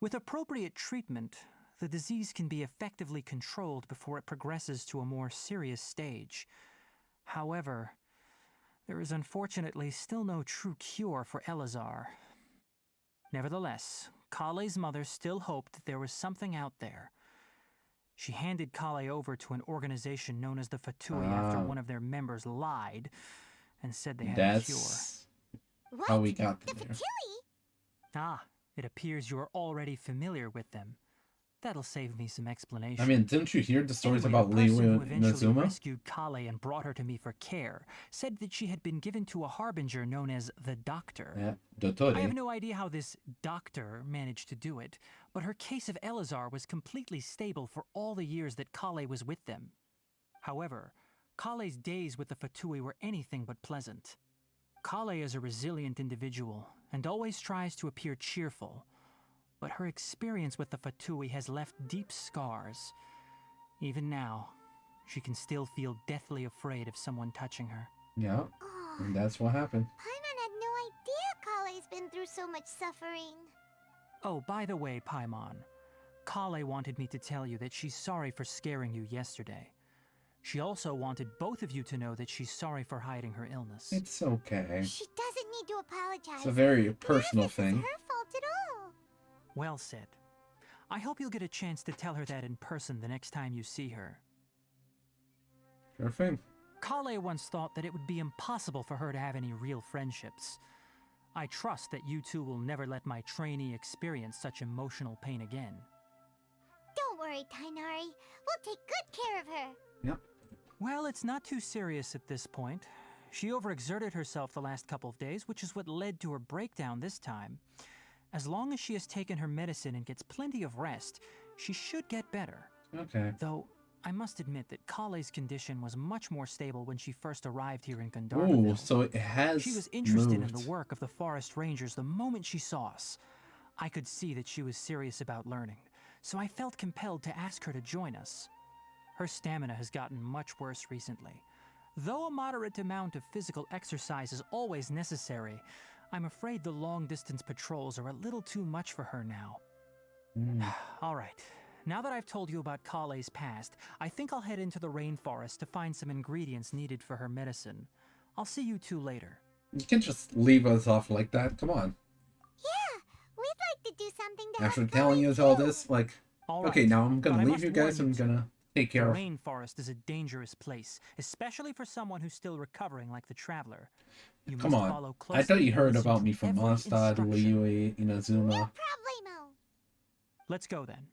With appropriate treatment, the disease can be effectively controlled before it progresses to a more serious stage. However, there is unfortunately still no true cure for Elazar. Nevertheless, Collei's mother still hoped that there was something out there. She handed Collei over to an organization known as the Fatui after one of their members lied and said they had a cure. That's What? how we got The there. Fatui? Ah, it appears you're already familiar with them. That'll save me some explanation. I mean, didn't you hear the stories Anyway, about the person Liyue who and eventually Inazuma? rescued Collei and brought her to me for care said that she had been given to a harbinger known as the Doctor. Yeah, I have Dottore. no idea how this doctor managed to do it, but her case of Elazar was completely stable for all the years that Collei was with them. However, Collei's days with the Fatui were anything but pleasant. Collei is a resilient individual and always tries to appear cheerful, but her experience with the Fatui has left deep scars. Even now, she can still feel deathly afraid of someone touching her. Yeah, Oh, and that's what happened. Paimon had no idea Collei's been through so much suffering. Oh, by the way, Paimon, Collei wanted me to tell you that she's sorry for scaring you yesterday. She also wanted both of you to know that she's sorry for hiding her illness. It's okay. She doesn't need to apologize. It's a very personal None of thing. this is her fault at all. Well said. I hope you'll get a chance to tell her that in person the next time you see her. Sure thing. Collei once thought that it would be impossible for her to have any real friendships. I trust that you two will never let my trainee experience such emotional pain again. Don't worry, Tighnari. We'll take good care of her. Yep. Well, it's not too serious at this point. She overexerted herself the last couple of days, which is what led to her breakdown this time. As long as she has taken her medicine and gets plenty of rest, she should get better. Okay. Though, I must admit that Collei's condition was much more stable when she first arrived here in Ooh, Gandharville. so it has She was interested moved. in the work of the forest rangers the moment she saw us. I could see that she was serious about learning, so I felt compelled to ask her to join us. Her stamina has gotten much worse recently. Though a moderate amount of physical exercise is always necessary, I'm afraid the long-distance patrols are a little too much for her now. All right. Now that I've told you about Collei's past, I think I'll head into the rainforest to find some ingredients needed for her medicine. I'll see you two later. You can't just leave us off like that. Come on. Yeah, we'd like to do something to After help telling Collei us all too. this, like, All okay, right, now I'm but gonna I leave must you guys. warn I'm two. gonna take The care of. rainforest is a dangerous place, especially for someone who's still recovering like the traveler. You Come must on. follow I thought closely you and heard listen about to me from every Mondstadt, instruction. Liyue, Inazuma. No problemo. Let's go then.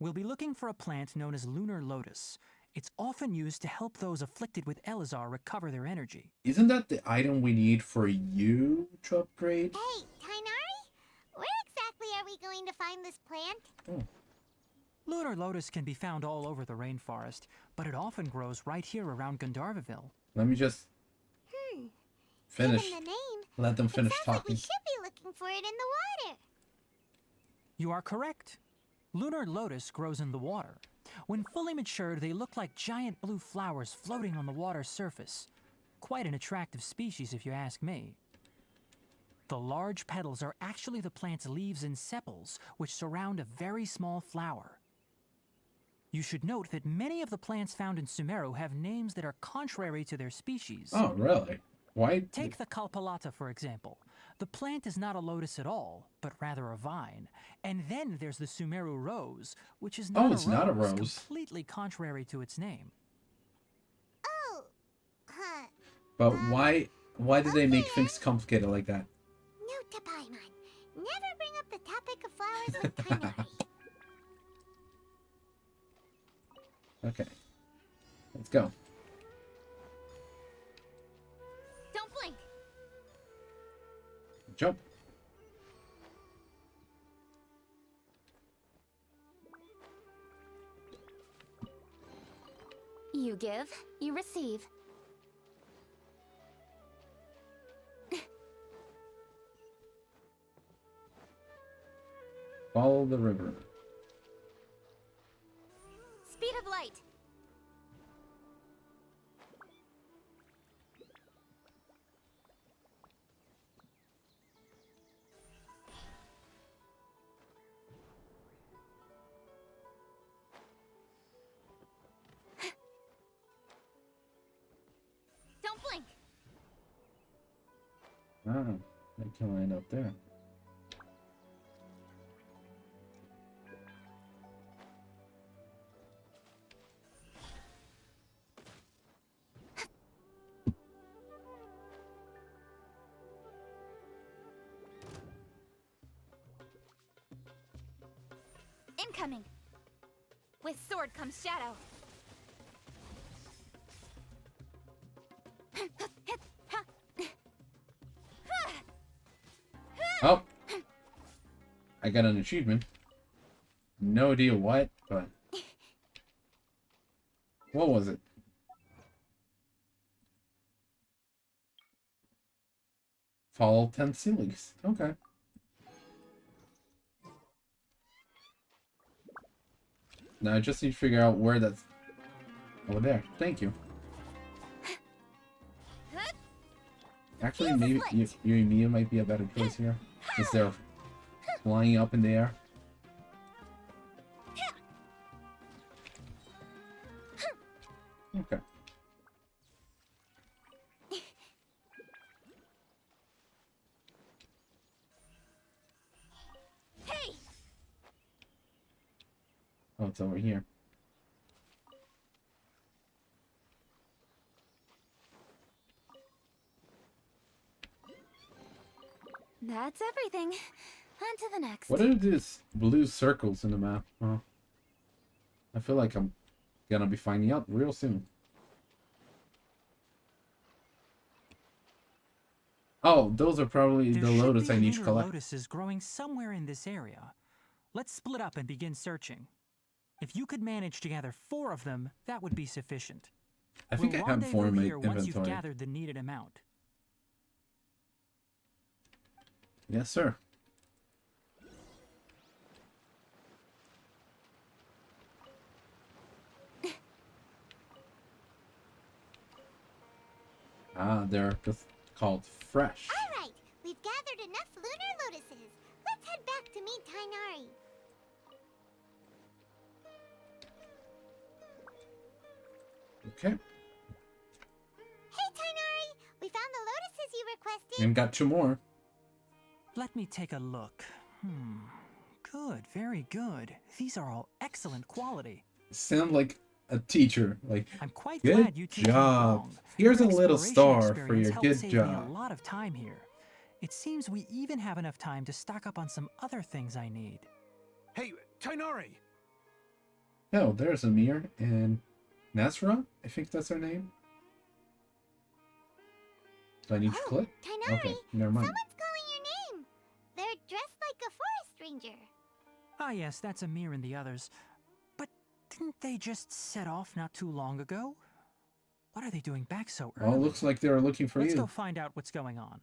We'll be looking for a plant known as Lunar Lotus. It's often used to help those afflicted with Elazar recover their energy. Isn't that the item we need for you to upgrade? Hey, Tighnari, where exactly are we going to find this plant? Lunar Lotus can be found all over the rainforest, but it often grows right here around Gandharville. Let me just finish. Given the name, Let them finish it sounds like we talking. should be looking for it in the water. You are correct. Lunar Lotus grows in the water. When fully matured, they look like giant blue flowers floating on the water's surface. Quite an attractive species, if you ask me. The large petals are actually the plant's leaves and sepals, which surround a very small flower. You should note that many of the plants found in Sumeru have names that are contrary to their species. Oh, really? Why? Take the Kalpalata, for example. The plant is not a lotus at all, but rather a vine. And then there's the Sumeru rose, which is not, it's not a rose. completely contrary to its name. Oh, huh. But why did they make things complicated like that? Note to Paimon. Never bring up the topic of flowers with Tighnari. Okay. Let's go. Don't blink. Jump. You give, you receive. Follow the river. Speed of light. Don't blink. Ah, I can land up there. Incoming. With sword comes shadow. Oh! I got an achievement. No idea what, but... What was it? Follow 10 ceilings. Okay. Now I just need to figure out where that's... Over there. Thank you. Actually, maybe Mia might be a better choice here. Since they're flying up in the air. Okay. it's over here. That's everything. On to the next. What are these blue circles in the map? Huh? I feel like I'm gonna be finding out real soon. Oh, those are probably There the should lotus be I need to lunar collect. lotuses growing somewhere in this area. Let's split up and begin searching. If you could manage to gather 4 of them, that would be sufficient. I think We'll I have 4 in rendezvous my here once you've inventory. gathered the needed amount. Yes, sir. Ah, they're just called fresh. Alright, we've gathered enough lunar lotuses. Let's head back to meet Tighnari. Okay. Hey Tighnari, we found the lotuses you requested. And got 2 more. Let me take a look. Good, very good. These are all excellent quality. Sound like a teacher. Like, I'm quite good glad you two came job. along. Here's a Your little exploration star for experience your helped good save me a job. lot of time here. It seems we even have enough time to stock up on some other things I need. Hey, Tighnari! Oh, there's Amir and Nasra. I think that's her name. Do I need to Oh, click? Tighnari, Okay, never mind. someone's calling your name. They're dressed like a forest ranger. Ah yes, that's Amir and the others. But didn't they just set off not too long ago? What are they doing back so early? Well, it looks like they're looking for Let's you. go find out what's going on.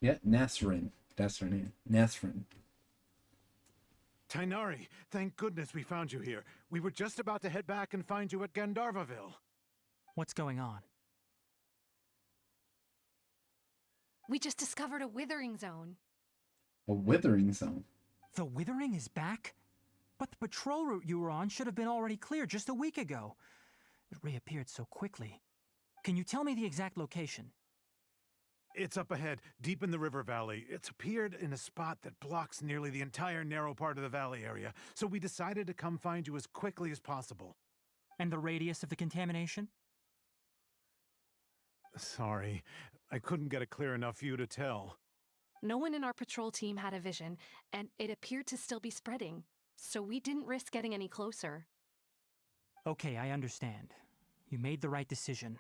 Yeah, Nasrin. That's her name. Nasrin. Tighnari, thank goodness we found you here. We were just about to head back and find you at Gandharvaville. What's going on? We just discovered a Withering Zone. A Withering Zone. The Withering is back? But the patrol route you were on should have been already cleared just a week ago. It reappeared so quickly. Can you tell me the exact location? It's up ahead, deep in the river valley. It's appeared in a spot that blocks nearly the entire narrow part of the valley area, so we decided to come find you as quickly as possible. And the radius of the contamination? Sorry, I couldn't get a clear enough view to tell. No one in our patrol team had a vision, and it appeared to still be spreading, so we didn't risk getting any closer. Okay, I understand. You made the right decision.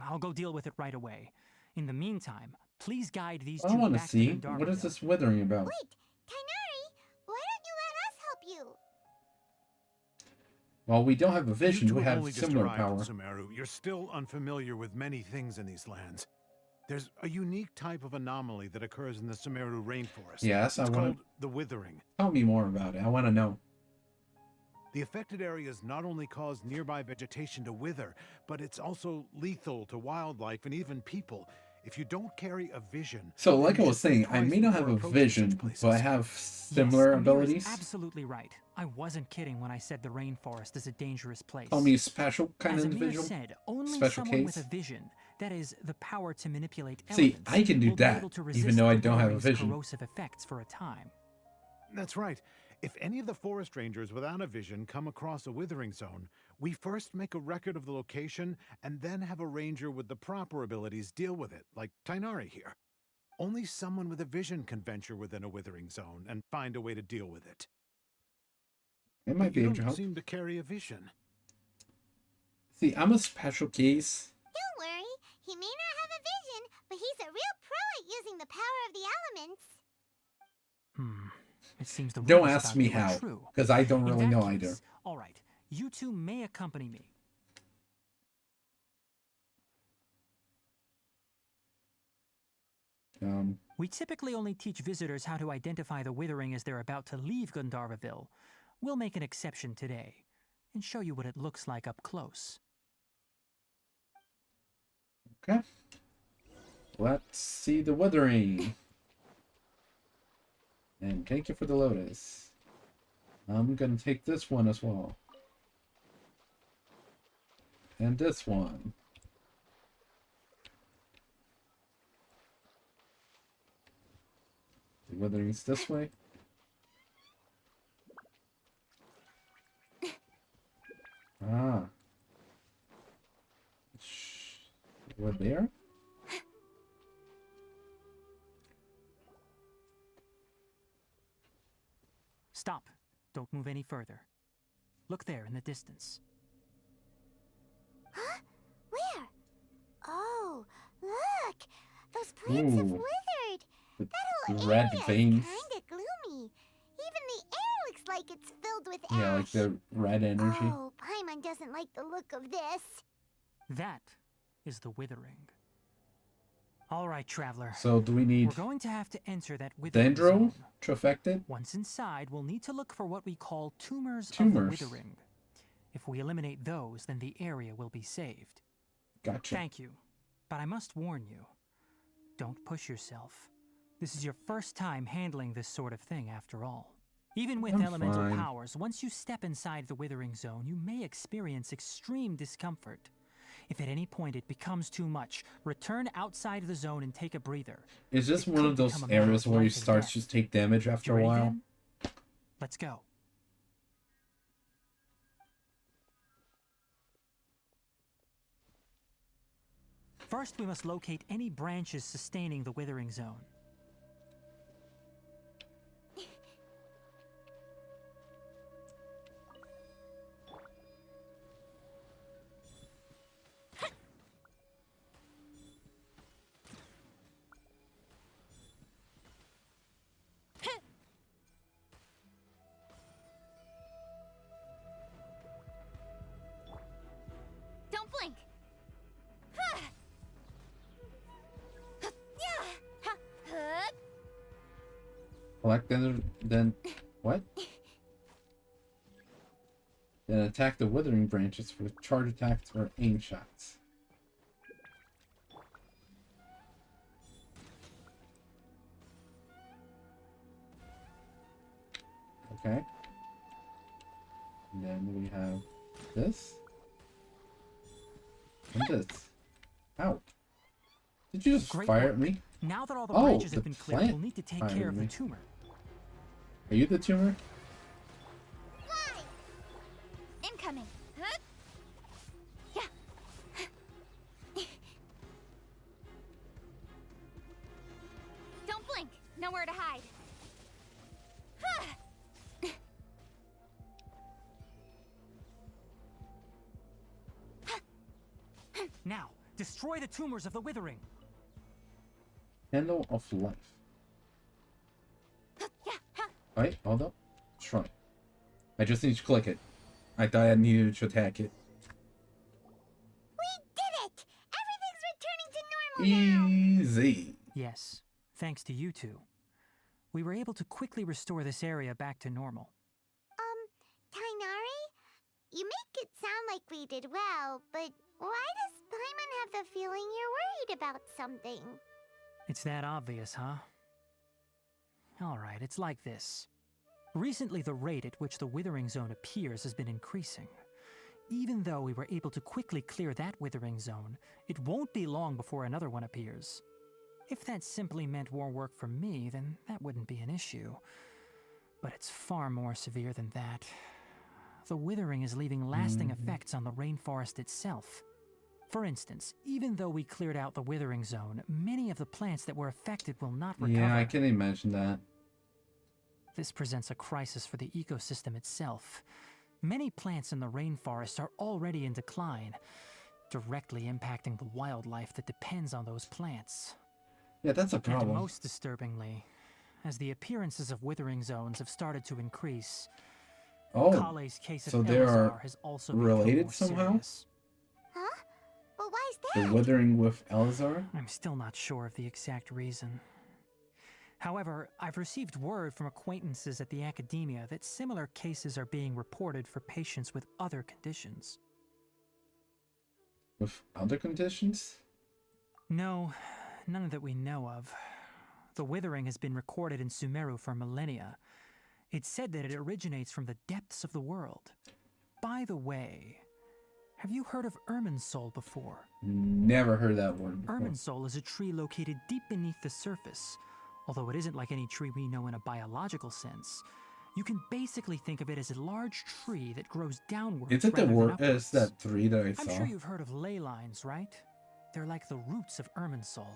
I'll go deal with it right away. In the meantime, please guide these I two want to back see. to What is Gandharvaville. this withering about? Wait, Tighnari, why don't you let us help you? Well, we don't have a vision. You two We have only just similar arrived power. in Sumeru. You're still unfamiliar with many things in these lands. There's a unique type of anomaly that occurs in the Sumeru rainforest. Yes, it's I want called the Withering. Tell me more about it. I want to know. The affected areas not only cause nearby vegetation to wither, but it's also lethal to wildlife and even people. If you don't carry a vision... So, like then I you was should think saying, I twice may not before have a approaching such vision, places. but I have Yes, similar Amir is abilities. absolutely right. I wasn't kidding when I said the rainforest is a dangerous place. Call me a special kind As of Amir individual. said, only Special someone case. with a vision, that is, the power to manipulate See, elements, I can do will be that, able to even resist though I the don't have a Withering's vision. corrosive effects for a time. That's right. If any of the forest rangers without a vision come across a Withering Zone, we first make a record of the location and then have a ranger with the proper abilities deal with it, like Tighnari here. Only someone with a vision can venture within a Withering Zone and find a way to deal with it. It might But be you able to don't help. seem to carry a vision. See, I'm a special case. Don't worry, he may not have a vision, but he's a real pro at using the power of the elements. It seems the Don't rumors ask about me you are how, true. because I don't In really that know case, either. all right, you two may accompany me. We typically only teach visitors how to identify the Withering as they're about to leave Gandharvaville. We'll make an exception today and show you what it looks like up close. Okay. Let's see the withering. And thank you for the lotus. I'm gonna take this one as well. And this one. The withering's this way. Ah. Over there? Stop. Don't move any further. Look there in the distance. Huh? Where? Oh, look! Those plants have Ooh. withered. The That whole red area veins. is kinda gloomy. Even the air looks like it's filled with Yeah, like ash. the red energy. Oh, Paimon doesn't like the look of this. That is the Withering. All right, traveler. So do we need We're going to have to enter that Withering Dendro Zone. to affect it? Once inside, we'll need to look for what we call tumors of the Tumors. Withering. If we eliminate those, then the area will be saved. Gotcha. Thank you. But I must warn you, don't push yourself. This is your first time handling this sort of thing, after all. Even with I'm elemental fine. powers, once you step inside the Withering Zone, you may experience extreme discomfort. If at any point it becomes too much, return outside the zone and take a breather. Is this It one could of those become a matter areas of where you life and start death. to take damage after You a ready, while? then? Let's go. First, we must locate any branches sustaining the Withering Zone. Don't blink. Collect then what? Then attack the withering branches with charge attacks or aim shots. Okay. And then we have this. And this. Ow. Did you just Great fire work. at me? Now that all the Oh, branches the have been cleared, plant we'll need to take fired care of me. the tumor. Are you the tumor? Fly! Incoming. Huh? Yeah. Don't blink. Nowhere to hide. Now, destroy the tumors of the Withering. Handle of life. Wait, hold up. Try. I just need to click it. I thought I needed to attack it. We did it! Everything's returning to normal now! Easy. Yes, thanks to you two. We were able to quickly restore this area back to normal. Tighnari? You make it sound like we did well, but why does Paimon have the feeling you're worried about something? It's that obvious, huh? Alright, it's like this. Recently, the rate at which the Withering Zone appears has been increasing. Even though we were able to quickly clear that Withering Zone, it won't be long before another one appears. If that simply meant more work for me, then that wouldn't be an issue. But it's far more severe than that. The Withering is leaving lasting effects on the rainforest itself. For instance, even though we cleared out the Withering Zone, many of the plants that were affected will not recover. Yeah, I can imagine that. This presents a crisis for the ecosystem itself. Many plants in the rainforest are already in decline, directly impacting the wildlife that depends on those plants. Yeah, that's a And problem. most disturbingly, as the appearances of Withering Zones have started to increase, Oh, Collei's case of so they are Elazar has also become related more somehow? serious. Huh? But why's the that? withering with Elazar? I'm still not sure of the exact reason. However, I've received word from acquaintances at the academia that similar cases are being reported for patients with other conditions. With other conditions? No, none that we know of. The Withering has been recorded in Sumeru for millennia. It's said that it originates from the depths of the world. By the way, Have you heard of Irminsul before? Never heard that word before. Irminsul is a tree located deep beneath the surface. Although it isn't like any tree we know in a biological sense. You can basically think of it as a large tree that grows downwards. Is it the rather than word? Is upwards. that tree that I saw? I'm sure you've heard of ley lines, right? They're like the roots of Irminsul,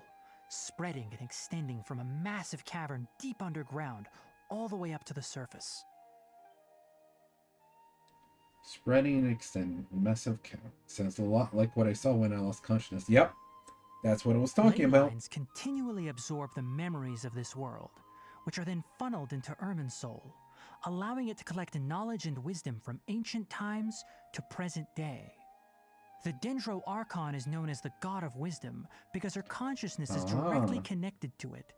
spreading and extending from a massive cavern deep underground, all the way up to the surface. Spreading and extending. Massive count. Sounds a lot like what I saw when I lost consciousness. Yep. That's what I was talking Ley about. lines continually absorb the memories of this world, which are then funneled into Irminsul, allowing it to collect knowledge and wisdom from ancient times to present day. The Dendro Archon is known as the God of Wisdom because her consciousness is directly connected to it.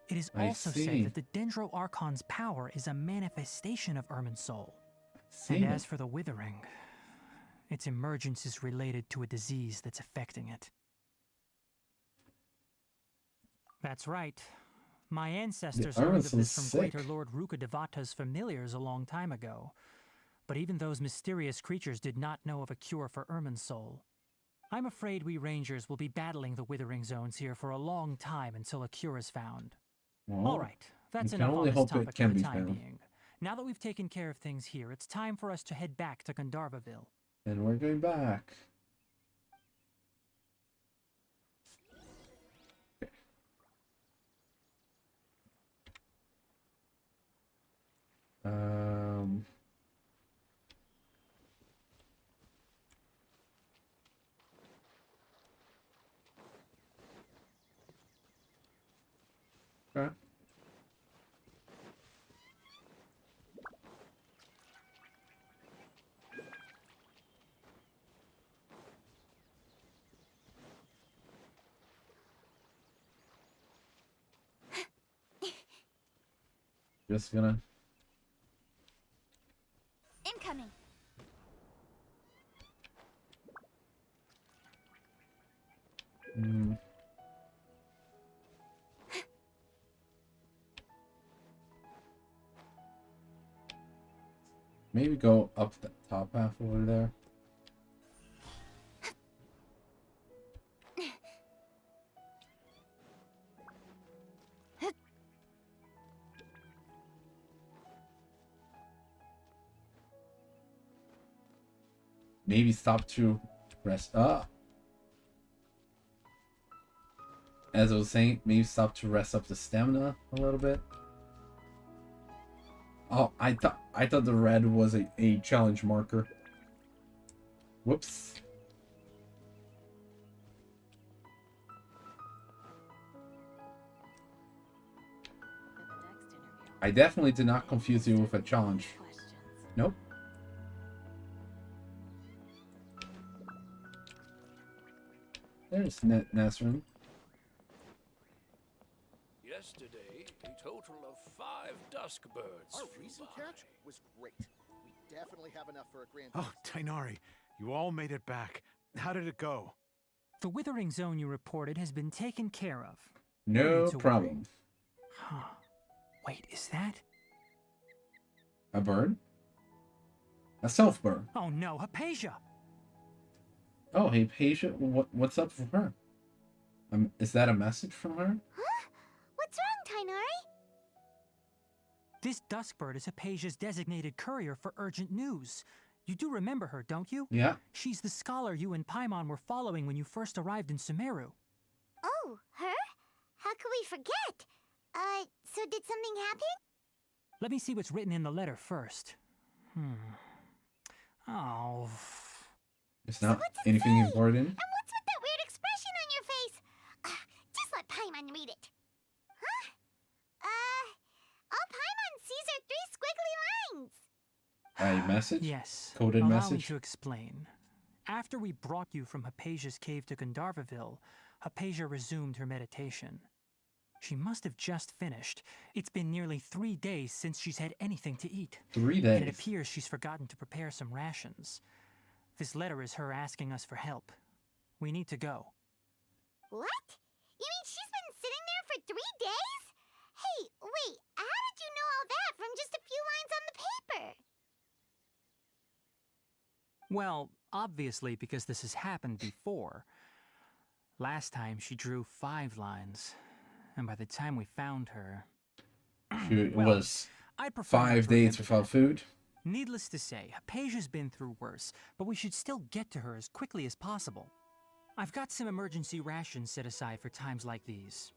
It is also said that the Dendro Archon's power is a manifestation of Irminsul. And as for the Withering, its emergence is related to a disease that's affecting it. That's right. My ancestors learned of this from Greater Lord Rukkhadevata's familiars a long time ago. But even those mysterious creatures did not know of a cure for Irminsul. I'm afraid we Rangers will be battling the Withering Zones here for a long time until a cure is found. Well, all right, that's enough on this topic for the time being. Now that we've taken care of things here, it's time for us to head back to Gandharvaville. And we're going back. Okay. Just gonna. Incoming. Maybe go up the top half over there. Maybe stop to rest up. As I was saying, maybe stop to rest up the stamina a little bit. Oh, I thought the red was a challenge marker. Whoops. I definitely did not confuse you with a challenge. Nope. There's Nasrin. Yesterday, a total of 5 dusk birds Our flew recent by. catch was great. We definitely have enough for a grand. Oh, Tighnari, you all made it back. How did it go? The Withering Zone you reported has been taken care of. No problem. Huh. Wait, is that? A bird? A self bird. Oh no, Hypatia! Oh, hey, Hypatia, what's up for her? Is that a message from her? Huh? What's wrong, Tighnari? This Duskbird is Hypatia's designated courier for urgent news. You do remember her, don't you? Yeah. She's the scholar you and Paimon were following when you first arrived in Sumeru. Oh, her? How could we forget? So did something happen? Let me see what's written in the letter first. Oh. It's not anything important. And what's with that weird expression on your face? Just let Paimon read it. Huh? All Paimon sees are 3 squiggly lines. A message? Yes. Coded Allow message? me to explain. After we brought you from Hypatia's cave to Gandharvaville, Hypatia resumed her meditation. She must have just finished. It's been nearly 3 days since she's had anything to eat. 3 days? And it appears she's forgotten to prepare some rations. This letter is her asking us for help. We need to go. What? You mean she's been sitting there for 3 days? Hey, wait, how did you know all that from just a few lines on the paper? Well, obviously because this has happened before. Last time she drew 5 lines, and by the time we found her... It well, was I'd prefer not 5 to days remember without that. food. Needless to say, Hypatia's been through worse, but we should still get to her as quickly as possible. I've got some emergency rations set aside for times like these.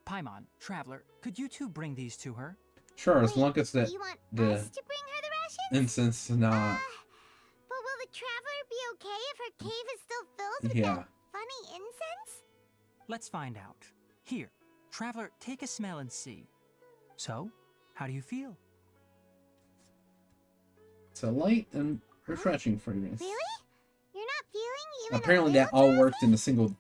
Paimon, Traveler, could you two bring these to her? Sure, as long as You want us to bring her the rations? incense is not. But will the traveler be okay if her cave is still filled with that funny incense? Let's find out. Here, Traveler, take a smell and see. So, how do you feel? It's a light and refreshing fragrance. Really? You're not feeling even Apparently a that little all worked in a single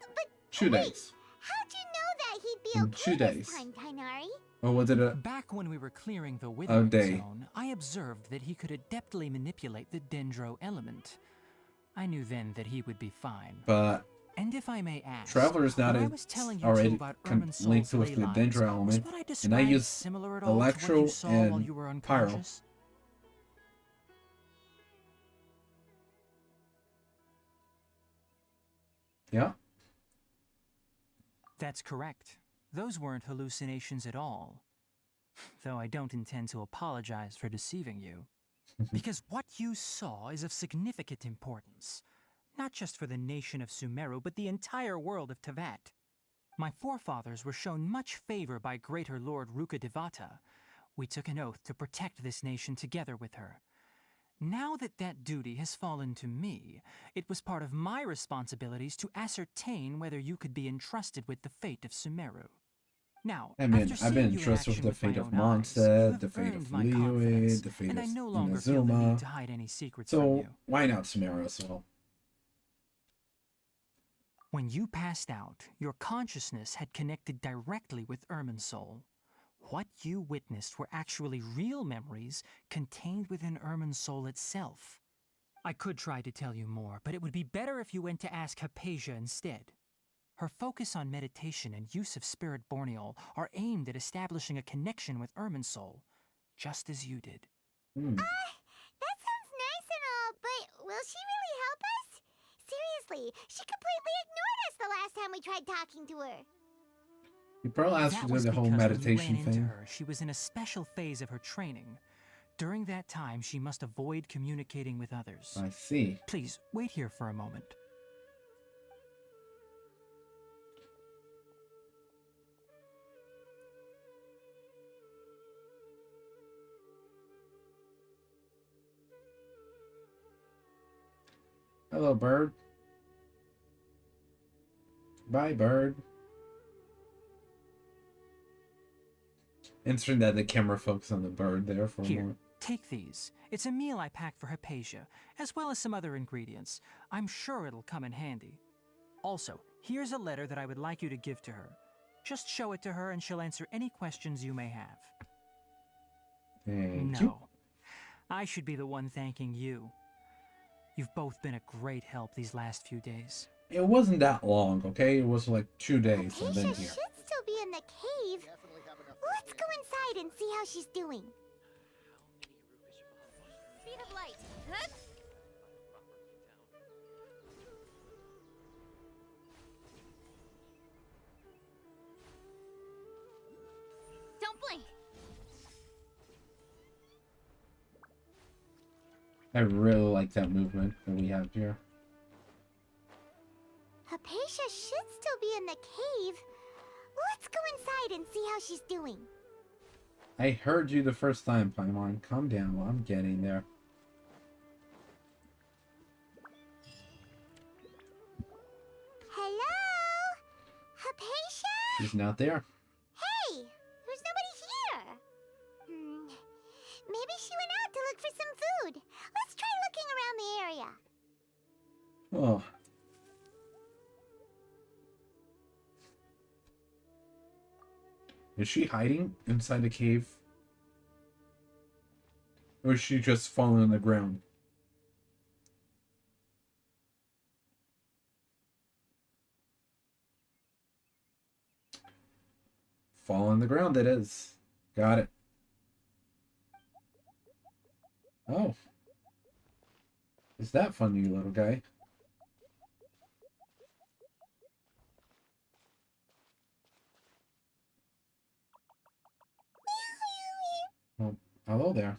But 2 days. how'd you know that he'd be In okay 2 this days. time, Tighnari? Or was it a Back when we were clearing the Withering day? Zone, I observed that he could adeptly manipulate the dendro element. I knew then that he would be fine. But And if I may ask, Traveler's not what I was telling you two already about linked Irminsul's with the ley lines, dendro was element, what I and I described use similar at all to what electro you saw while and you were pyro. unconscious? Yeah. That's correct. Those weren't hallucinations at all. Though I don't intend to apologize for deceiving you. Because what you saw is of significant importance. Not just for the nation of Sumeru, but the entire world of Tevat. My forefathers were shown much favor by Greater Lord Rukkhadevata. We took an oath to protect this nation together with her. Now that that duty has fallen to me, it was part of my responsibilities to ascertain whether you could be entrusted with the fate of Sumeru. Now, I mean, after I've seeing been you in entrusted with the action fate of my own eyes, you Mondstadt, have the fate earned of my confidence, Liyue, the fate and of I no longer feel the Inazuma. need to hide any secrets from So you. why not Sumeru as well? When you passed out, your consciousness had connected directly with Irminsul. What you witnessed were actually real memories contained within Irminsul itself. I could try to tell you more, but it would be better if you went to ask Hypatia instead. Her focus on meditation and use of Spirit Borneol are aimed at establishing a connection with Irminsul, just as you did. That sounds nice and all, but will she really help us? Seriously, she completely ignored us the last time we tried talking to her. You probably asked That to do was the whole because when you meditation ran into thing. her, she was in a special phase of her training. During that time, she must avoid communicating with others. I see. Please, wait here for a moment. Hello, bird. Bye, bird. Interesting that the camera focused on the bird there for a Here, moment. take these. It's a meal I packed for Hypatia, as well as some other ingredients. I'm sure it'll come in handy. Also, here's a letter that I would like you to give to her. Just show it to her and she'll answer any questions you may have. Thank No. you. I should be the one thanking you. You've both been a great help these last few days. It wasn't that long, okay? It was like 2 days I've Acacia been should here. still be in the cave. Let's go inside and see how she's doing. Speed of light. Huh? Don't blink. I really like that movement that we have here. Hypatia should still be in the cave. Let's go inside and see how she's doing. I heard you the first time, Paimon. Calm down, I'm getting there. Hello? Hypatia? She's not there. Hey! There's nobody here! Maybe she went out to look for some food. Let's try looking around the area. Oh. Is she hiding inside the cave? Or is she just falling on the ground? Fall on the ground, it is. Got it. Oh. Is that funny, little guy? Oh, hello there.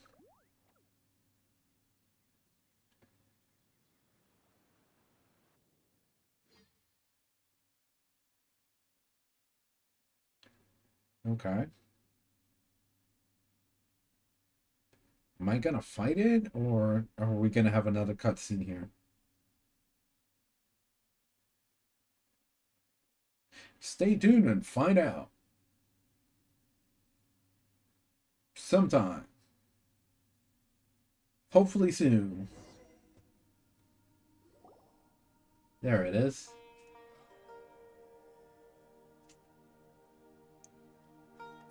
Okay. Am I gonna fight it, or are we gonna have another cutscene here? Stay tuned and find out. Sometime. Hopefully soon. There it is.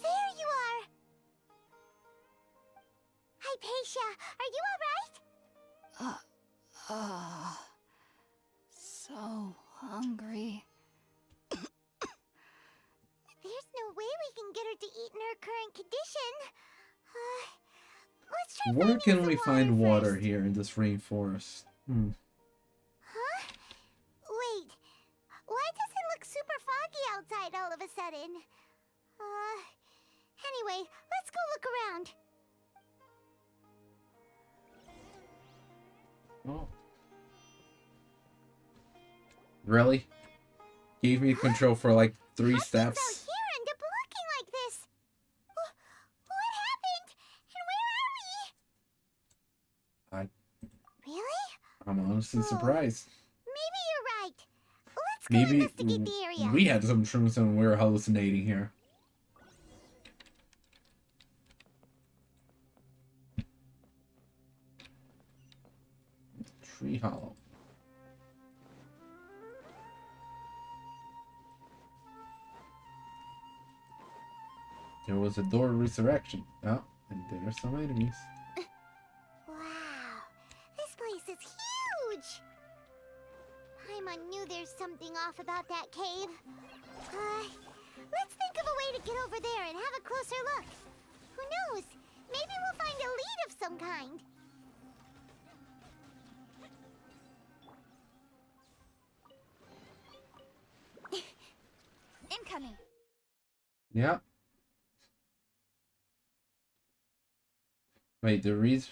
There you are! Hypatia, are you alright? So hungry. There's no way we can get her to eat in her current condition. Let's try Where finding can some we find water first. here in this rainforest? Huh? Wait. Why does it look super foggy outside all of a sudden? Anyway, let's go look around. Oh. Really? Gave me control for like 3 steps. Out here end up looking like this. What happened? And where are we? Really? I'm honestly surprised. Maybe you're right. Let's go Maybe investigate the area. we had some shrooms and we're hallucinating here. Tree Hollow. There was a door of resurrection. Oh, and there are some enemies. Wow, this place is huge. Paimon knew there's something off about that cave. Let's think of a way to get over there and have a closer look. Who knows? Maybe we'll find a lead of some kind. Incoming. Yeah. Wait, the reason.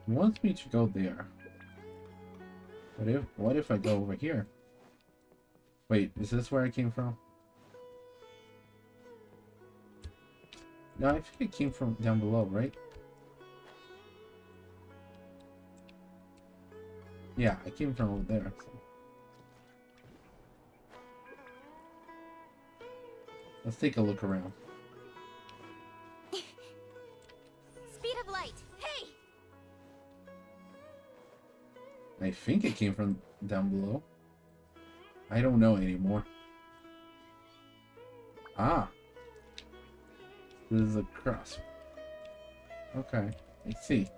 Wants me to go there. What if I go over here? Wait, is this where I came from? No, I think I came from down below, right? Yeah, I came from over there. So. Let's take a look around. Speed of light. Hey! I think it came from down below. I don't know anymore. Ah. This is a cross. Okay, I see.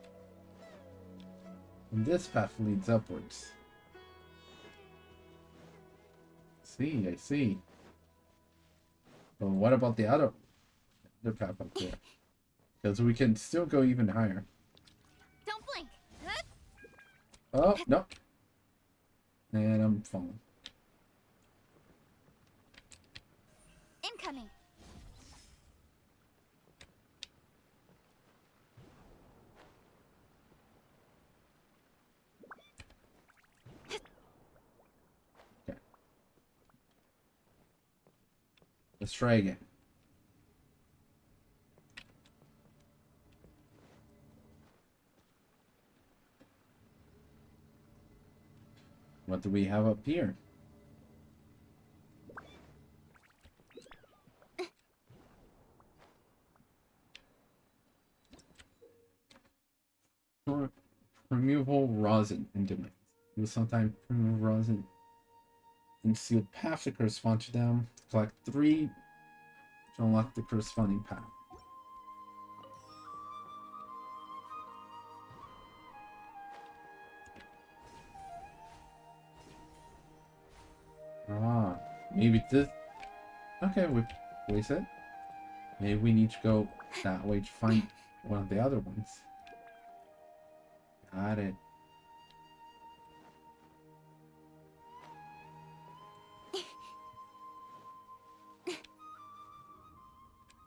And this path leads upwards. I see. But what about the other path up there? Because we can still go even higher. Don't blink. Oh, no. And I'm falling. Incoming. Okay. Let's try again. What do we have up here? Removal rosin and domains. You sometimes remove rosin. and sealed paths that correspond to them. Collect 3 to unlock the corresponding path. Ah, maybe this. Okay, we place it. Maybe we need to go that way to find one of the other ones. Got it.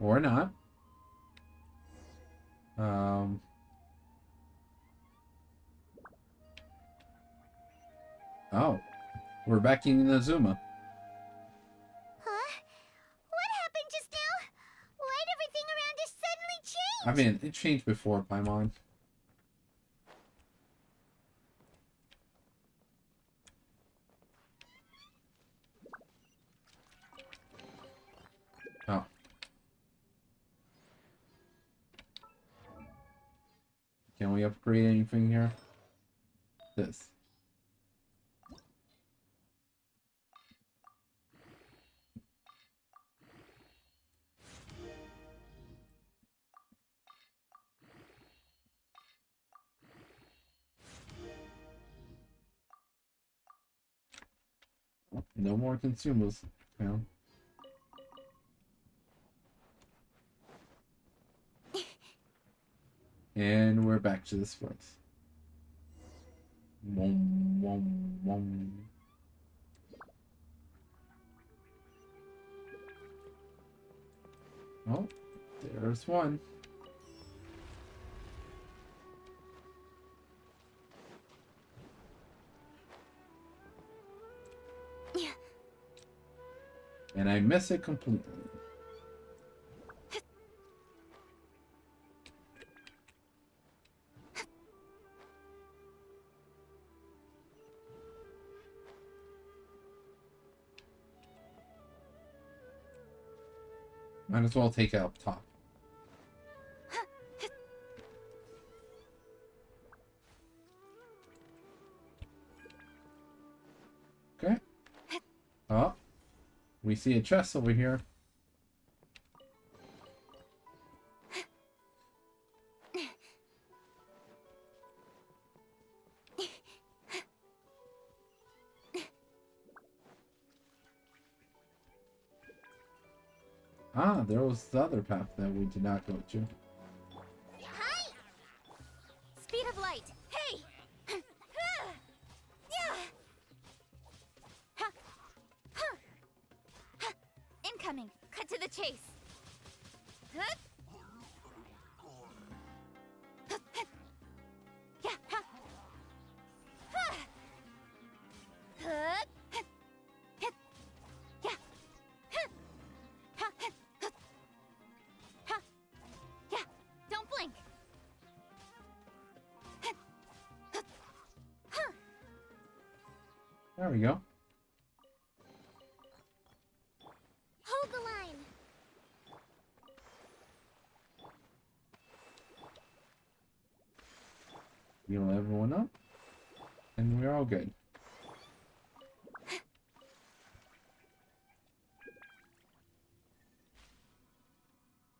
Or not. Oh, we're back in Inazuma. Huh? What happened just now? Why'd everything around us suddenly change? I mean, it changed before, Paimon. Oh. Can we upgrade anything here? This. No more consumables. You know. And we're back to this place. Wom, wom, wom. Oh, there's one. And I miss it completely. Might as well take it up top. Okay. Oh. We see a chest over here. Ah, there was the other path that we did not go to. Hi! Speed of light. Hey! Incoming. Cut to the chase. Don't blink. There we go. Hold the line. Heal everyone up. And we're all good.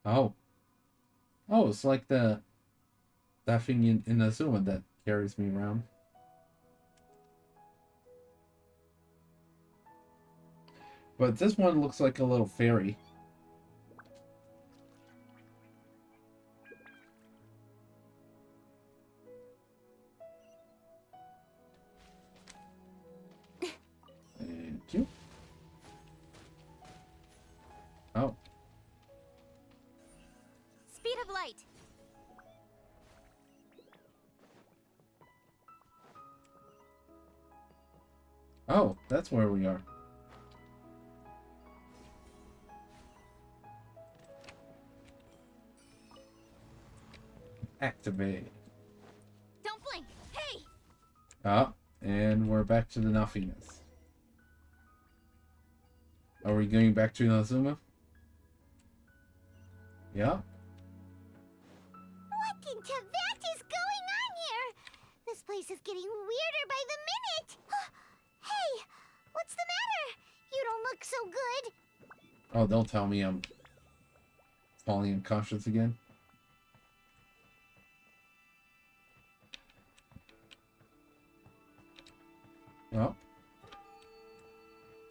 Oh. Oh, it's like that thing in Inazuma that carries me around. But this one looks like a little fairy. Thank you. Oh. Speed of light. Oh, that's where we are. Activate. Don't blink. Hey! Oh, and we're back to the nothingness. Are we going back to Inazuma? Yeah. What in Tibet is going on here? This place is getting weirder by the minute. Hey, What's the matter? You don't look so good. Oh, don't tell me I'm falling unconscious again. Oh.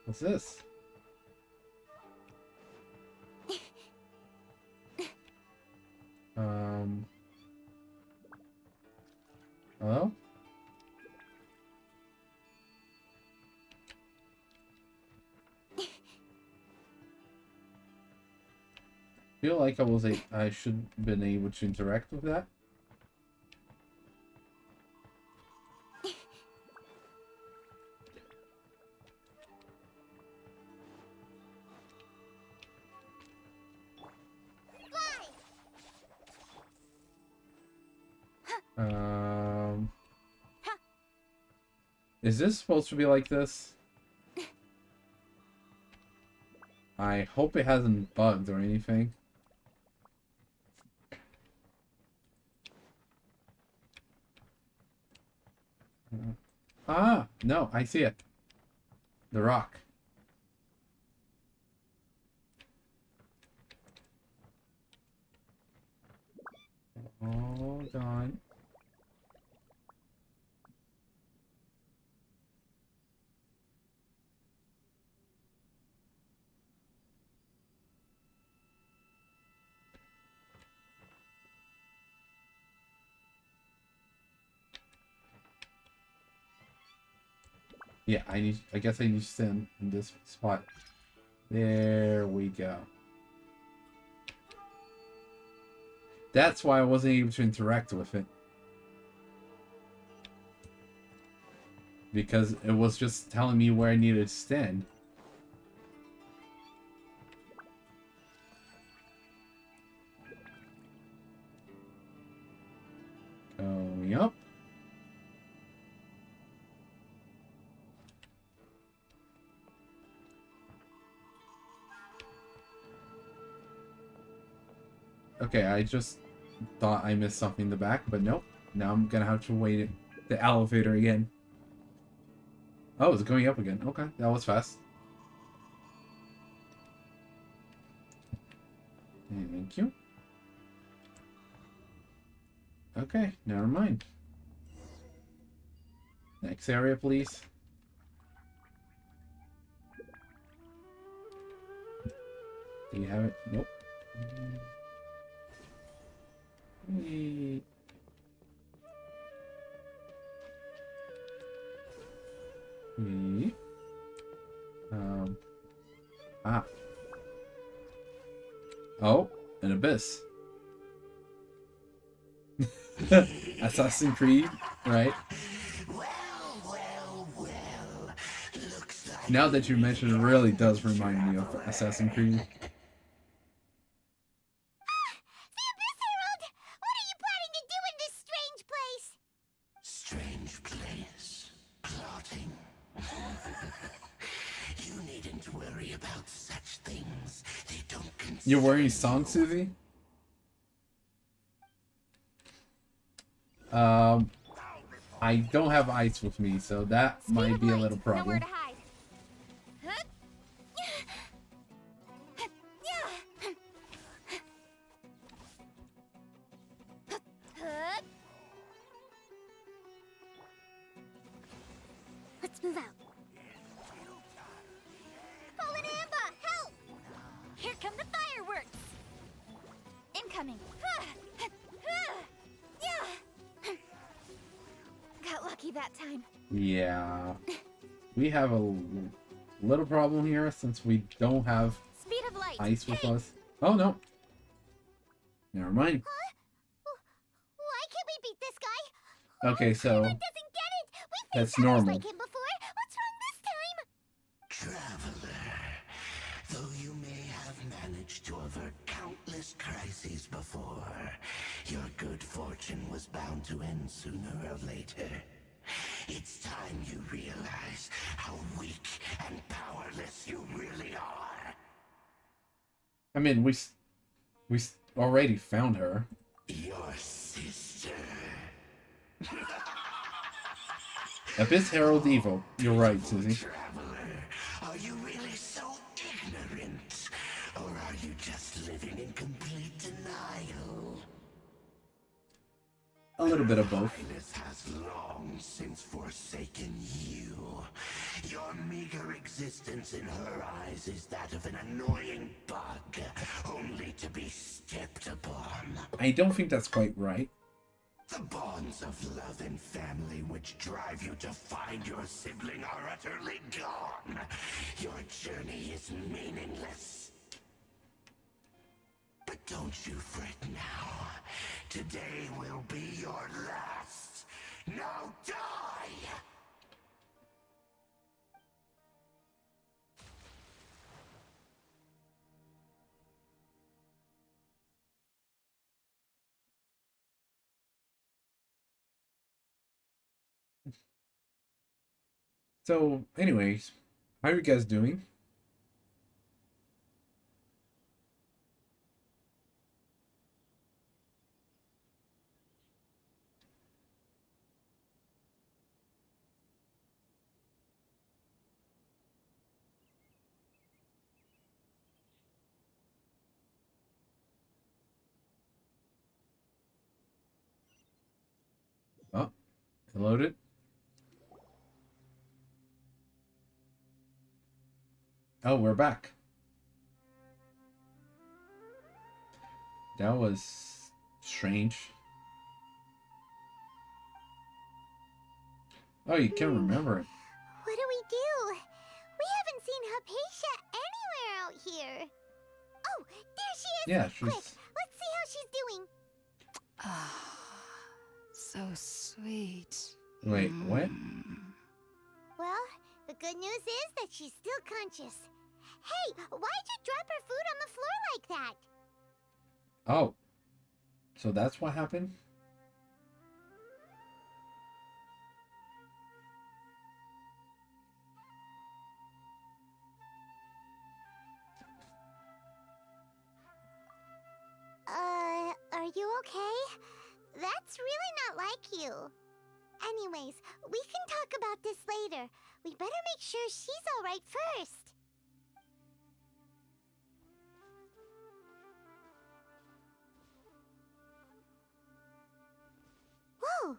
What's this? Hello? Feel like I should have been able to interact with that. Is this supposed to be like this? I hope it hasn't bugged or anything. Ah, no, I see it. The rock. Hold on. Yeah, I guess I need to stand in this spot. There we go. That's why I wasn't able to interact with it. Because it was just telling me where I needed to stand. Going up. Okay, I just thought I missed something in the back, but nope. Now I'm gonna have to wait in the elevator again. Oh, it's going up again. Okay, that was fast. Thank you. Okay, never mind. Next area, please. Do you have it? Nope. Oh, an abyss. Assassin's Creed, right? Now that you mention it, really does remind me of Assassin's Creed. You're wearing song, Susie? I don't have ice with me, so that might be a little problem. Nowhere to hide. Let's move out. Fallen Amber, help! Here come the fireworks. Incoming. Got lucky that time. Yeah. We have a little problem here since we don't have Speed of light. ice with us. Oh, no. Never mind. Why can't we beat this guy? Okay, so Doesn't get it. We that's faced others normal. like him before. What's wrong this time? Traveler, though you may have managed to avert countless crises before, your good fortune was bound to end sooner or later. It's time you realize how weak and powerless you really are. I mean, we already found her. Your sister. Abyss Herald Evil. You're right, Susie. Traveler, A little bit of both. Highness has long since forsaken you. Your meager existence in her eyes is that of an annoying bug, only to be stepped upon. I don't think that's quite right. The bonds of love and family which drive you to find your sibling are utterly gone. Your journey is meaningless. But don't you fret now. Today will be your last. Now die! So, anyways, how are you guys doing? Oh, it loaded. Oh, we're back. That was strange. Oh, you can't remember it. What do we do? We haven't seen Hypatia anywhere out here. Oh, there she is! Yeah, she's... Quick, let's see how she's doing. Ah, so sweet. Wait, what? Well, the good news is that she's still conscious. Hey, why'd you drop her food on the floor like that? Oh. So that's what happened? Are you okay? That's really not like you. Anyways, we can talk about this later. We better make sure she's alright first. Whoa!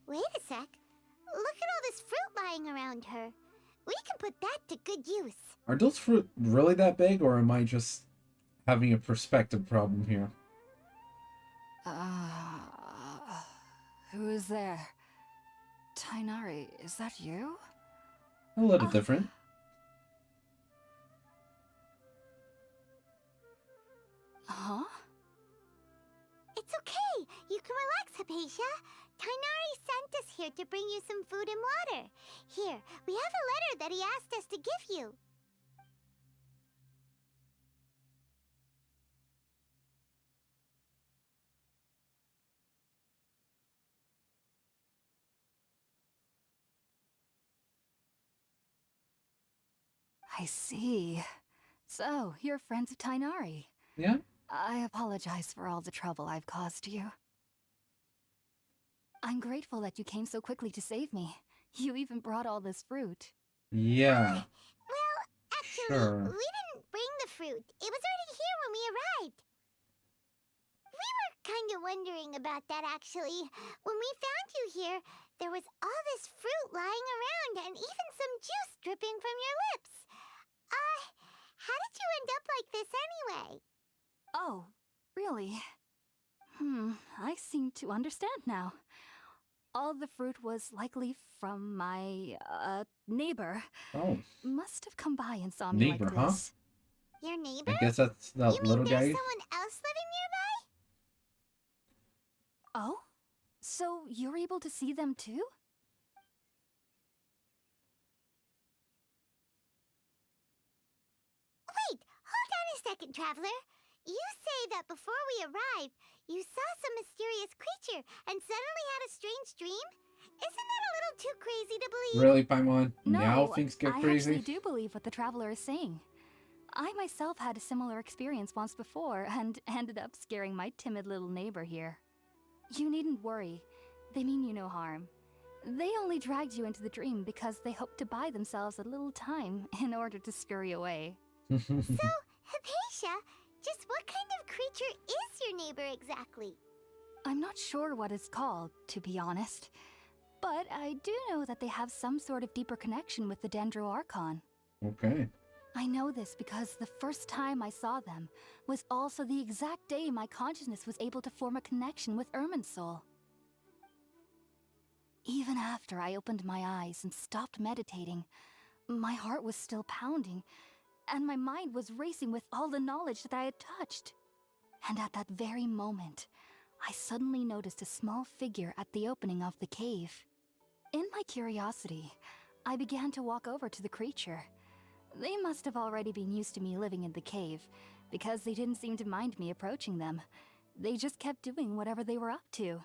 Wait a sec. Look at all this fruit lying around her. We can put that to good use. Are those fruit really that big, or am I just having a perspective problem here? Who is there? Tighnari, is that you? A little different. Huh? It's okay. You can relax, Hypatia. Tighnari sent us here to bring you some food and water. Here, we have a letter that he asked us to give you. I see. So, you're friends of Tighnari. Yeah? I apologize for all the trouble I've caused you. I'm grateful that you came so quickly to save me. You even brought all this fruit. Yeah. Well, actually, Sure. we didn't bring the fruit. It was already here when we arrived. We were kind of wondering about that, actually. When we found you here, there was all this fruit lying around and even some juice dripping from your lips. How did you end up like this anyway? Oh, really? I seem to understand now. All the fruit was likely from my, neighbor. Oh. Must have come by and saw me Neighbor, like huh? this. Your neighbor? I guess that's the You little mean there's guy. someone else living nearby? Oh? So you're able to see them too? Wait, hold on a second, Traveler. You say that before we arrived, you saw some mysterious creature and suddenly had a strange dream? Isn't that a little too crazy to believe? Really, Paimon? No, Now things get I crazy? actually do believe what the Traveler is saying. I myself had a similar experience once before and ended up scaring my timid little neighbor here. You needn't worry. They mean you no harm. They only dragged you into the dream because they hoped to buy themselves a little time in order to scurry away. So, Hypatia, just what kind of creature is your neighbor exactly? I'm not sure what it's called, to be honest. But I do know that they have some sort of deeper connection with the Dendro Archon. Okay. I know this because the first time I saw them was also the exact day my consciousness was able to form a connection with Irminsul. Even after I opened my eyes and stopped meditating, my heart was still pounding, and my mind was racing with all the knowledge that I had touched. And at that very moment, I suddenly noticed a small figure at the opening of the cave. In my curiosity, I began to walk over to the creature. They must have already been used to me living in the cave, because they didn't seem to mind me approaching them. They just kept doing whatever they were up to.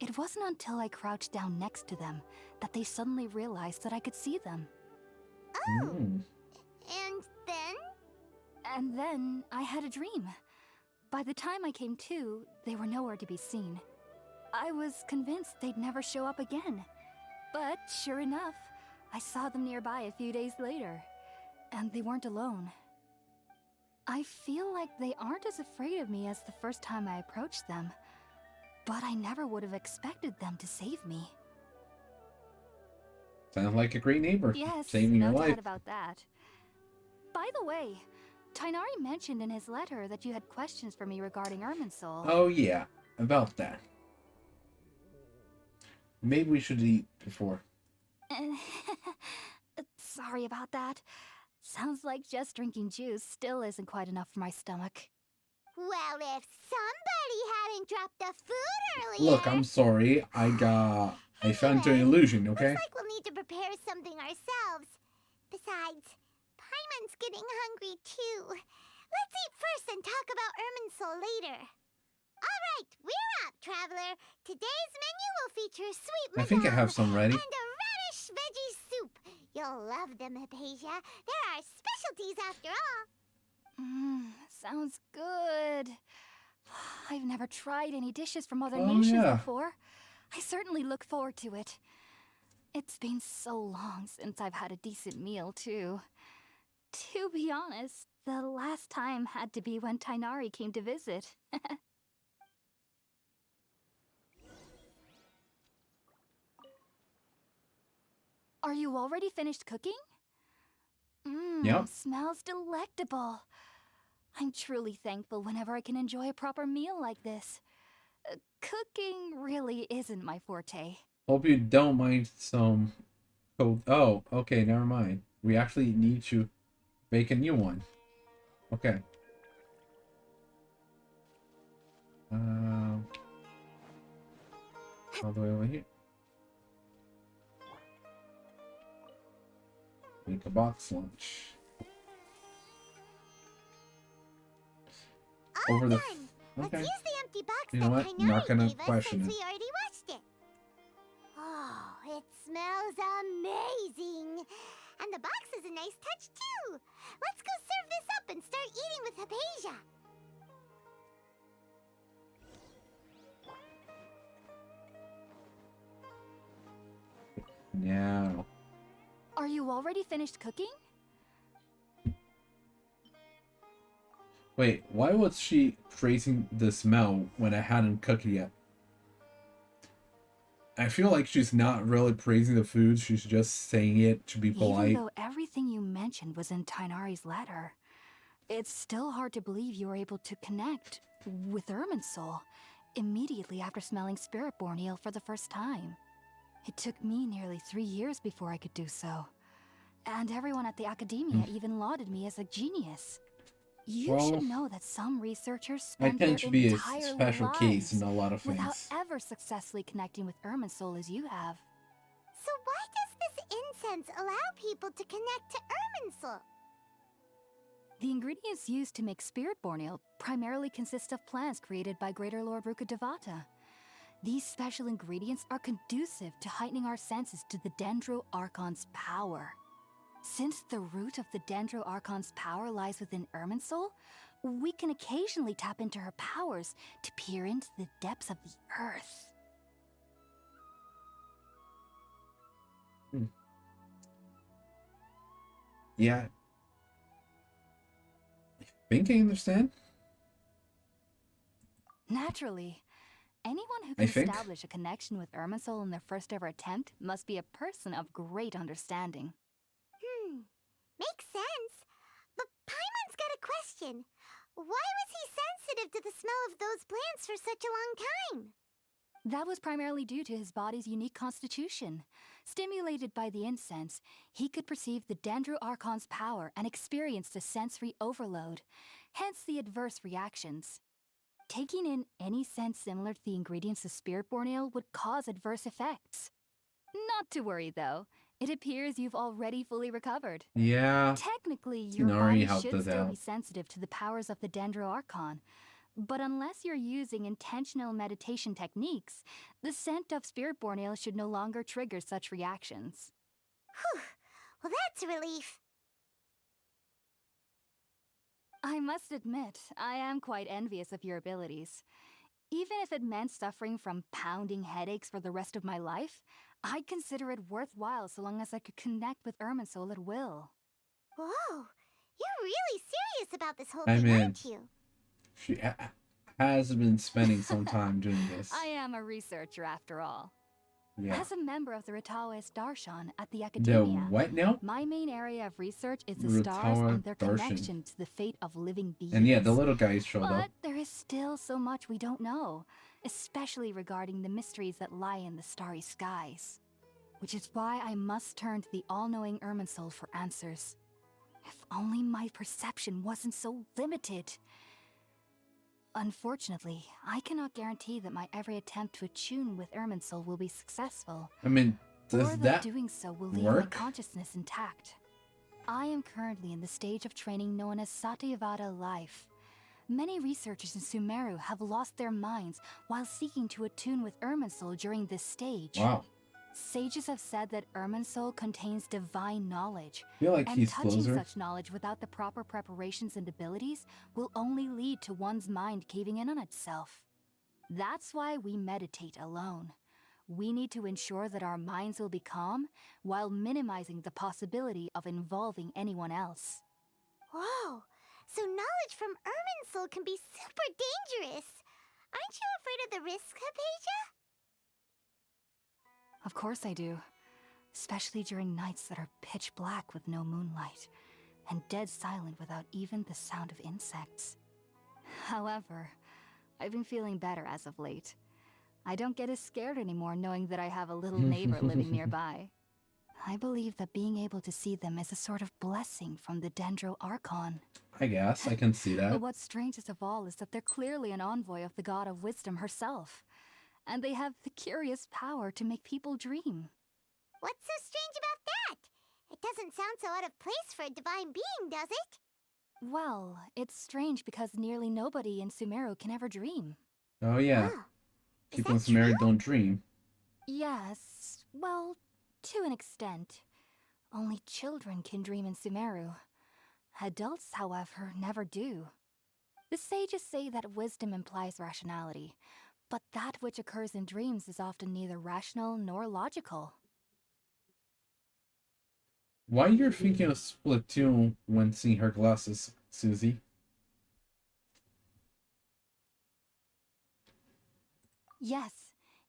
It wasn't until I crouched down next to them that they suddenly realized that I could see them. Oh! And then? And then I had a dream. By the time I came to, they were nowhere to be seen. I was convinced they'd never show up again. But sure enough, I saw them nearby a few days later. And they weren't alone. I feel like they aren't as afraid of me as the first time I approached them. But I never would have expected them to save me. Sounds like a great neighbor. Yes, saving your no life. doubt about that. By the way, Tighnari mentioned in his letter that you had questions for me regarding Irminsul. Oh yeah, about that. Maybe we should eat before. Sorry about that. Sounds like just drinking juice still isn't quite enough for my stomach. Well, if somebody hadn't dropped the food earlier... Look, I'm sorry. I fell into an illusion, okay? Looks like we'll need to prepare something ourselves. Besides, Paimon's getting hungry too. Let's eat first and talk about Irminsul later. Alright, we're up, traveler. Today's menu will feature sweet I think I have some ready. and a radish veggie soup. You'll love them, Hypatia. They're our specialties after all. Sounds good. I've never tried any dishes from other Oh, nations yeah. before. I certainly look forward to it. It's been so long since I've had a decent meal, too. To be honest, the last time had to be when Tighnari came to visit. Are you already finished cooking? Yep. Smells delectable. I'm truly thankful whenever I can enjoy a proper meal like this. Cooking really isn't my forte. Hope you don't mind some code. Oh, okay, never mind. We actually need to make a new one. Okay. All the way over here. Make a box lunch. Over the. Let's Okay. use the empty box You know that what? Tighnari Not gonna gave us question since it. we already watched it. Oh, it smells amazing. And the box is a nice touch too. Let's go serve this up and start eating with Hypatia. Now. Are you already finished cooking? Wait, why was she praising the smell when I hadn't cooked yet? I feel like she's not really praising the food, she's just saying it to be polite. Even though everything you mentioned was in Tighnari's letter, it's still hard to believe you were able to connect with Irminsul immediately after smelling Spiritborn eel for the first time. It took me nearly 3 years before I could do so. And everyone at the Academia even lauded me as a genius. You should know that some researchers I spend their tend to be a entire special case in lives a lot of without things. ever successfully connecting with Irminsul as you have. So why does this incense allow people to connect to Irminsul? The ingredients used to make Spiritborn ale primarily consist of plants created by Greater Lord Rukkhadevata. These special ingredients are conducive to heightening our senses to the Dendro Archon's power. Since the root of the Dendro Archon's power lies within Irminsul, we can occasionally tap into her powers to peer into the depths of the earth. Yeah. I think I understand. Naturally. Anyone who I can think. establish a connection with Irminsul in their first ever attempt must be a person of great understanding. Makes sense. But Paimon's got a question. Why was he sensitive to the smell of those plants for such a long time? That was primarily due to his body's unique constitution. Stimulated by the incense, he could perceive the Dendro Archon's power and experienced a sensory overload, hence the adverse reactions. Taking in any scent similar to the ingredients of Spiritborn Ale would cause adverse effects. Not to worry, though. It appears you've already fully recovered. Yeah. Technically, your Tighnari body helped should us still out. be sensitive to the powers of the Dendro Archon. But unless you're using intentional meditation techniques, the scent of Spiritborn Ale should no longer trigger such reactions. Whew. Well, that's a relief. I must admit, I am quite envious of your abilities. Even if it meant suffering from pounding headaches for the rest of my life, I'd consider it worthwhile so long as I could connect with Irminsul at will. Whoa, you're really serious about this whole I thing, mean, aren't you? She has been spending some time doing this. I am a researcher after all. Yeah. As a member of the Ratawas Darshan at the The Academia, what now? my main area of research is the stars Ratawa and their Darshan. connection to the fate of living beings. And yeah, the little guys showed But up. there is still so much we don't know, especially regarding the mysteries that lie in the starry skies. Which is why I must turn to the all-knowing Irminsul for answers. If only my perception wasn't so limited. Unfortunately, I cannot guarantee that my every attempt to attune with Irminsul will be successful. I mean, does or that doing so will leave work? my consciousness intact. I am currently in the stage of training known as Satyavada life. Many researchers in Sumeru have lost their minds while seeking to attune with Irminsul during this stage. Wow. Sages have said that Irminsul contains divine knowledge, I feel like and he's touching closer. such knowledge without the proper preparations and abilities will only lead to one's mind caving in on itself. That's why we meditate alone. We need to ensure that our minds will be calm while minimizing the possibility of involving anyone else. Whoa, so knowledge from Irminsul can be super dangerous. Aren't you afraid of the risks, Hypatia? Of course I do. Especially during nights that are pitch black with no moonlight, and dead silent without even the sound of insects. However, I've been feeling better as of late. I don't get as scared anymore knowing that I have a little neighbor living nearby. I believe that being able to see them is a sort of blessing from the Dendro Archon. I guess I can see that. But what's strangest of all is that they're clearly an envoy of the god of wisdom herself. And they have the curious power to make people dream. What's so strange about that? It doesn't sound so out of place for a divine being, does it? Well, it's strange because nearly nobody in Sumeru can ever dream. Oh yeah. Oh, People in Sumeru don't dream. Yes, well, to an extent. Only children can dream in Sumeru. Adults, however, never do. The sages say that wisdom implies rationality, but that which occurs in dreams is often neither rational nor logical. Why you're thinking of Splatoon when seeing her glasses, Susie? Yes,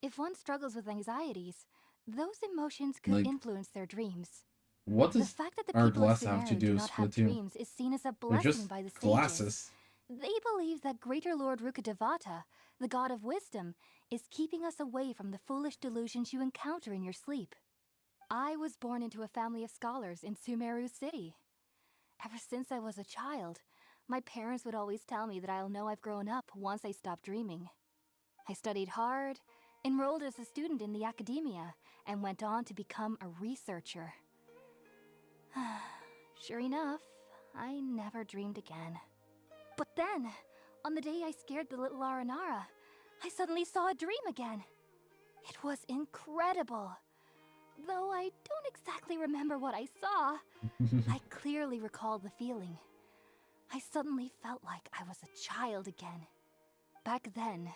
if one struggles with anxieties, those emotions could Like, influence their dreams. What The does fact that the our people of glasses have to Sumeru do do with not have Splatoon? dreams is seen as a They're blessing just by the sages. glasses. They believe that Greater Lord Rukkhadevata, the god of wisdom, is keeping us away from the foolish delusions you encounter in your sleep. I was born into a family of scholars in Sumeru City. Ever since I was a child, my parents would always tell me that I'll know I've grown up once I stop dreaming. I studied hard, enrolled as a student in the academia, and went on to become a researcher. Sure enough, I never dreamed again. But then, on the day I scared the little Aranara, I suddenly saw a dream again. It was incredible. Though I don't exactly remember what I saw, I clearly recall the feeling. I suddenly felt like I was a child again. Back then,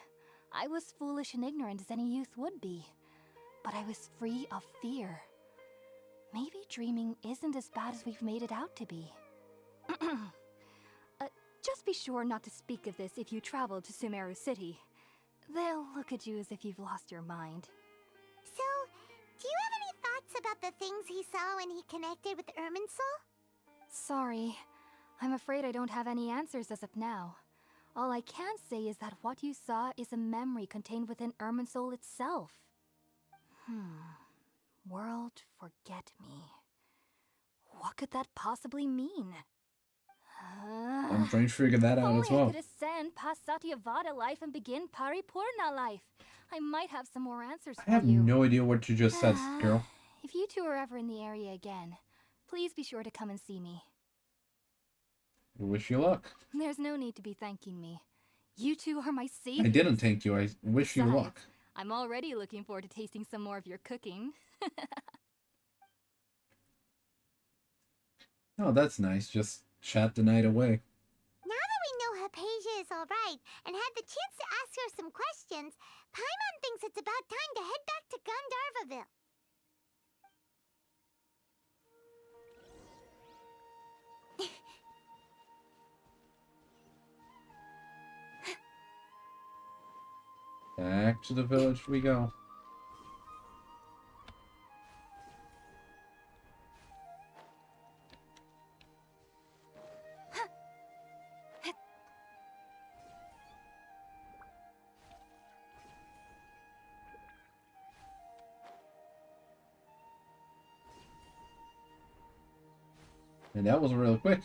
I was foolish and ignorant as any youth would be, but I was free of fear. Maybe dreaming isn't as bad as we've made it out to be. Just be sure not to speak of this if you travel to Sumeru City. They'll look at you as if you've lost your mind. So, do you have any thoughts about the things he saw when he connected with Irminsul? Sorry. I'm afraid I don't have any answers as of now. All I can say is that what you saw is a memory contained within Irminsul itself. World forget me. What could that possibly mean? I'm trying to figure that out as If only I well. could ascend past Satyavada life and begin Paripurna life. I might have some more answers for I have you. no idea what you just said, girl. If you two are ever in the area again, please be sure to come and see me. I wish you luck. There's no need to be thanking me. You two are my saviors. I didn't thank you. I wish you Besides, luck. I'm already looking forward to tasting some more of your cooking. Oh, that's nice. Just chat the night away. Now that we know Hypatia is alright and had the chance to ask her some questions, Paimon thinks it's about time to head back to Gandharvaville. Back to the village we go. And that was real quick.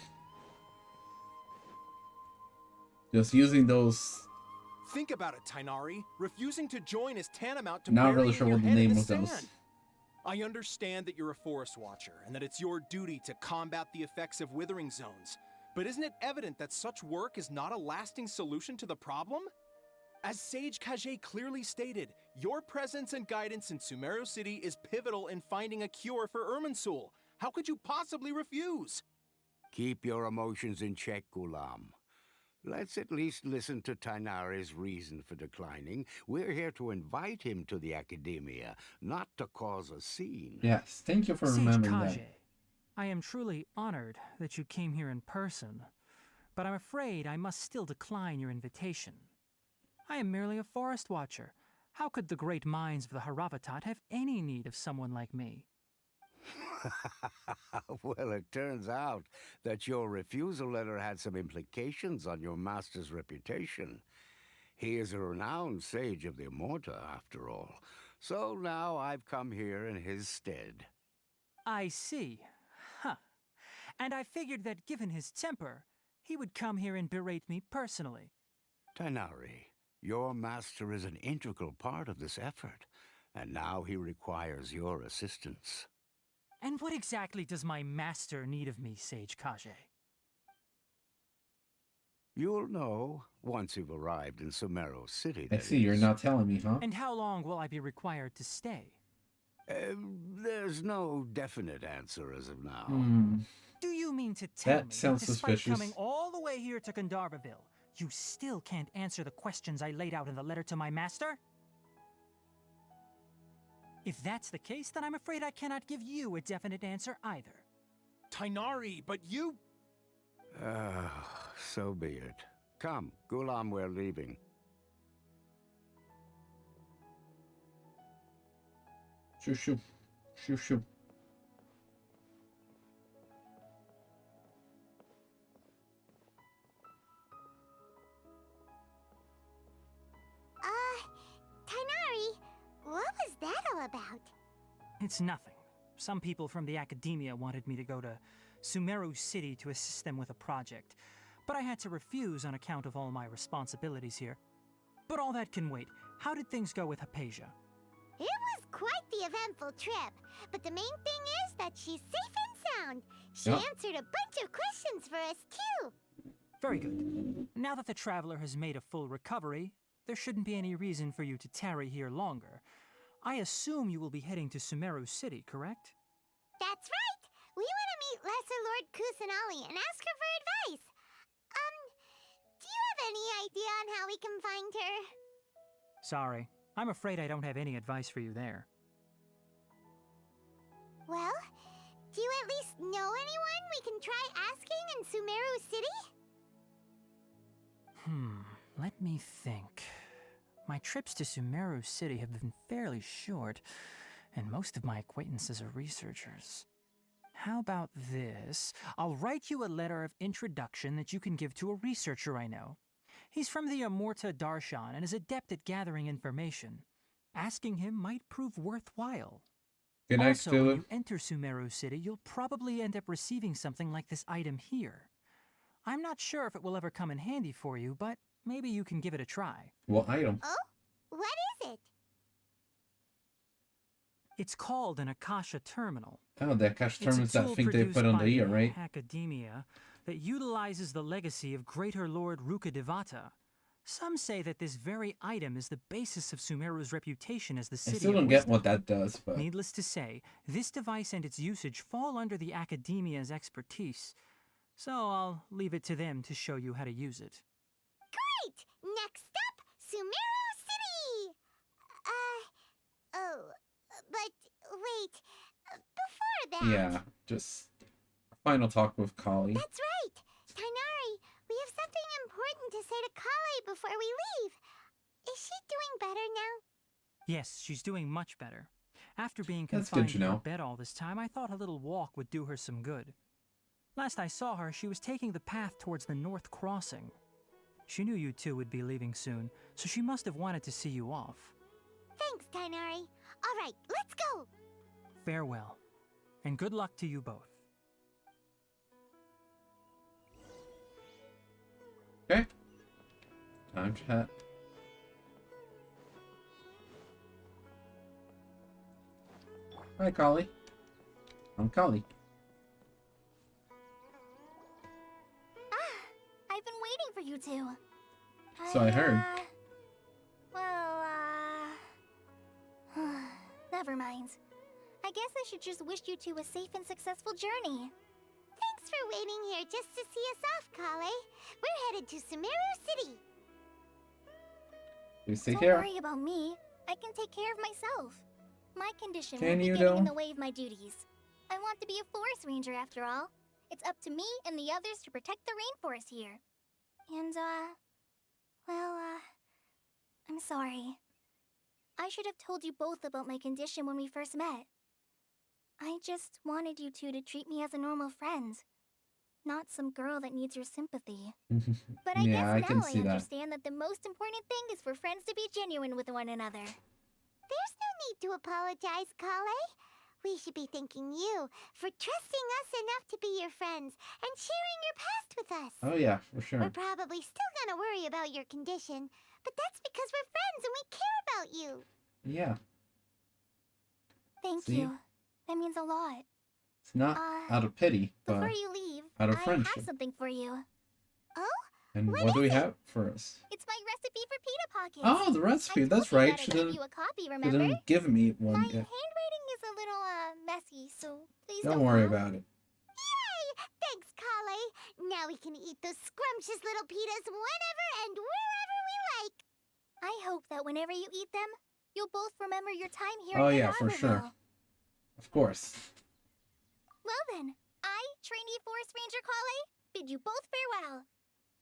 Just using those. Think about it, Tighnari. Refusing to join is tantamount to Not really burying sure your what the head in name the of those. sand. I understand that you're a forest watcher and that it's your duty to combat the effects of withering zones. But isn't it evident that such work is not a lasting solution to the problem? As Sage Kage clearly stated, your presence and guidance in Sumeru City is pivotal in finding a cure for Irminsul. How could you possibly refuse? Keep your emotions in check, Ghulam. Let's at least listen to Tighnari's reason for declining. We're here to invite him to the Academia, not to cause a scene. Yes, thank you for Sage remembering Kage, that. I am truly honored that you came here in person, but I'm afraid I must still decline your invitation. I am merely a forest watcher. How could the great minds of the Haravatat have any need of someone like me? Well, it turns out that your refusal letter had some implications on your master's reputation. He is a renowned sage of the Immorta, after all. So now I've come here in his stead. I see. Huh. And I figured that given his temper, he would come here and berate me personally. Tighnari, your master is an integral part of this effort, and now he requires your assistance. And what exactly does my master need of me, Sage Kage? You'll know once you've arrived in Sumeru City. I see, you're not telling me, huh? And how long will I be required to stay? There's no definite answer as of now. Do you mean to tell That me sounds that despite suspicious. coming all the way here to Gandharvaville, you still can't answer the questions I laid out in the letter to my master? If that's the case, then I'm afraid I cannot give you a definite answer either. Tighnari, but you... So be it. Come, Ghulam, we're leaving. Shoo shoo. Shoo shoo. Tighnari, what was that all about? It's nothing. Some people from the academia wanted me to go to Sumeru City to assist them with a project, but I had to refuse on account of all my responsibilities here. But all that can wait. How did things go with Hypatia? It was quite the eventful trip, but the main thing is that she's safe and sound. She Yeah. answered a bunch of questions for us, too. Very good. Now that the traveler has made a full recovery, there shouldn't be any reason for you to tarry here longer. I assume you will be heading to Sumeru City, correct? That's right. We want to meet Lesser Lord Kusanali and ask her for advice. Do you have any idea on how we can find her? Sorry. I'm afraid I don't have any advice for you there. Well, do you at least know anyone we can try asking in Sumeru City? Let me think. my trips to Sumeru City have been fairly short, and most of my acquaintances are researchers. How about this? I'll write you a letter of introduction that you can give to a researcher I know. He's from the Amorta Darshan and is adept at gathering information. Asking him might prove worthwhile. Good night, Also, when Cthulhu. you enter Sumeru City, you'll probably end up receiving something like this item here. I'm not sure if it will ever come in handy for you, but maybe you can give it a try. What item? Oh? What is it? It's called an Akasha Terminal. Oh, the Akasha It's a Terminal is that tool thing they produced put on by the ear, right? Academia that utilizes the legacy of Greater Lord Rukkhadevata. Some say that this very item is the basis of Sumeru's reputation as the I city still of don't get wisdom. what that does, but Needless to say, this device and its usage fall under the Academia's expertise, so I'll leave it to them to show you how to use it. Great! Next up, Sumeru City! Oh, but wait, before that... yeah, just final talk with Collei. That's right! Tighnari, we have something important to say to Collei before we leave. Is she doing better now? Yes, she's doing much better. After being That's confined good to to her know. bed all this time, I thought a little walk would do her some good. Last I saw her, she was taking the path towards the North Crossing. She knew you two would be leaving soon, so she must have wanted to see you off. Thanks, Tighnari. All right, let's go! Farewell, and good luck to you both. Okay. Time chat. Hi, Collei. I'm Collei. I've been waiting for you two. So I heard. Never mind. I guess I should just wish you two a safe and successful journey. Thanks for waiting here just to see us off, Collei. We're headed to Sumeru City. Please take Don't care. worry about me. I can take care of myself. My condition Can won't be you, getting in though? the way of my duties. I want to be a forest ranger after all. It's up to me and the others to protect the rainforest here. And, I'm sorry. I should have told you both about my condition when we first met. I just wanted you two to treat me as a normal friend. Not some girl that needs your sympathy. But I Yeah, I guess can now I see that. understand that the most important thing is for friends to be genuine with one another. There's no need to apologize, Collei. We should be thanking you for trusting us enough to be your friends and sharing your past with us. Oh yeah, for sure. We're probably still gonna worry about your condition, but that's because we're friends and we care about you. Yeah, Thank See? you. That means a lot. it's not out of pity, but Before you leave, out of I friendship. have something for you. Oh? And what what do we is it? have for us? It's my recipe for pita pockets. Oh, the recipe. I That's told you right. that She I gave didn't. you a copy, She remember? didn't give me My one yet. handwriting is a little, messy, so please Don't don't worry laugh. about it. Yay! Thanks, Collei. Now we can eat those scrumptious little pitas whenever and wherever we like. I hope that whenever you eat them, you'll both remember your time here Oh in yeah, for sure. Gandharville. Of course. Well then, I, Trainee Forest Ranger Collei, bid you both farewell.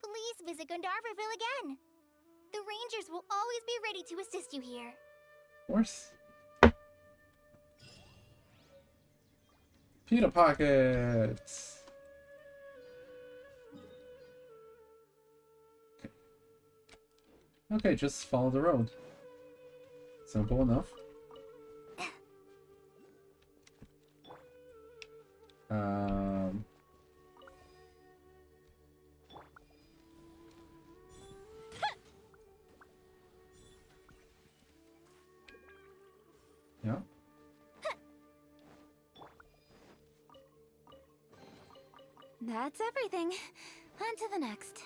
Please visit Gandharville again. The Rangers will always be ready to assist you here. Of course. Pita pockets. Okay. Okay, just follow the road. Simple enough. Um. Yeah. That's everything. On to the next.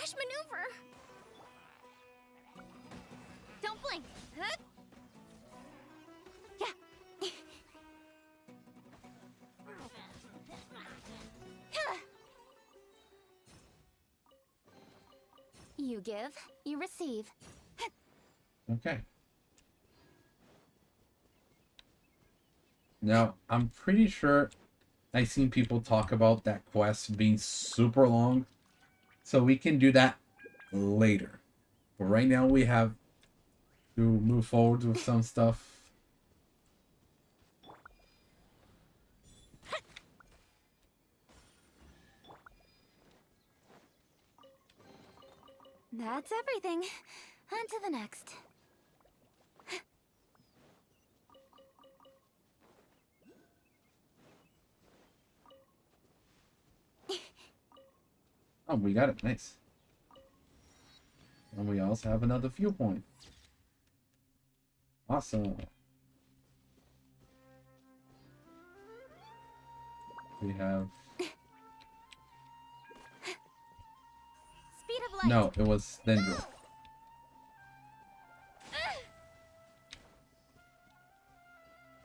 foolish maneuver! Don't blink! Huh? Yeah. You give, you receive. Okay. Now, I'm pretty sure I've seen people talk about that quest being super long. So we can do that later. But right now we have to move forward with some stuff. That's everything. On to the next. Oh, we got it. Nice. And we also have another viewpoint. Awesome. We have... Speed of light. No, it was Dendro.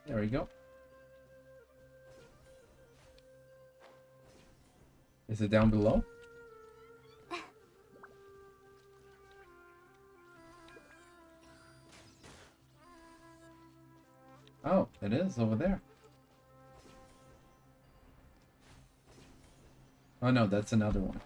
There we go. Is it down below? Oh, it is over there. Oh no, that's another one.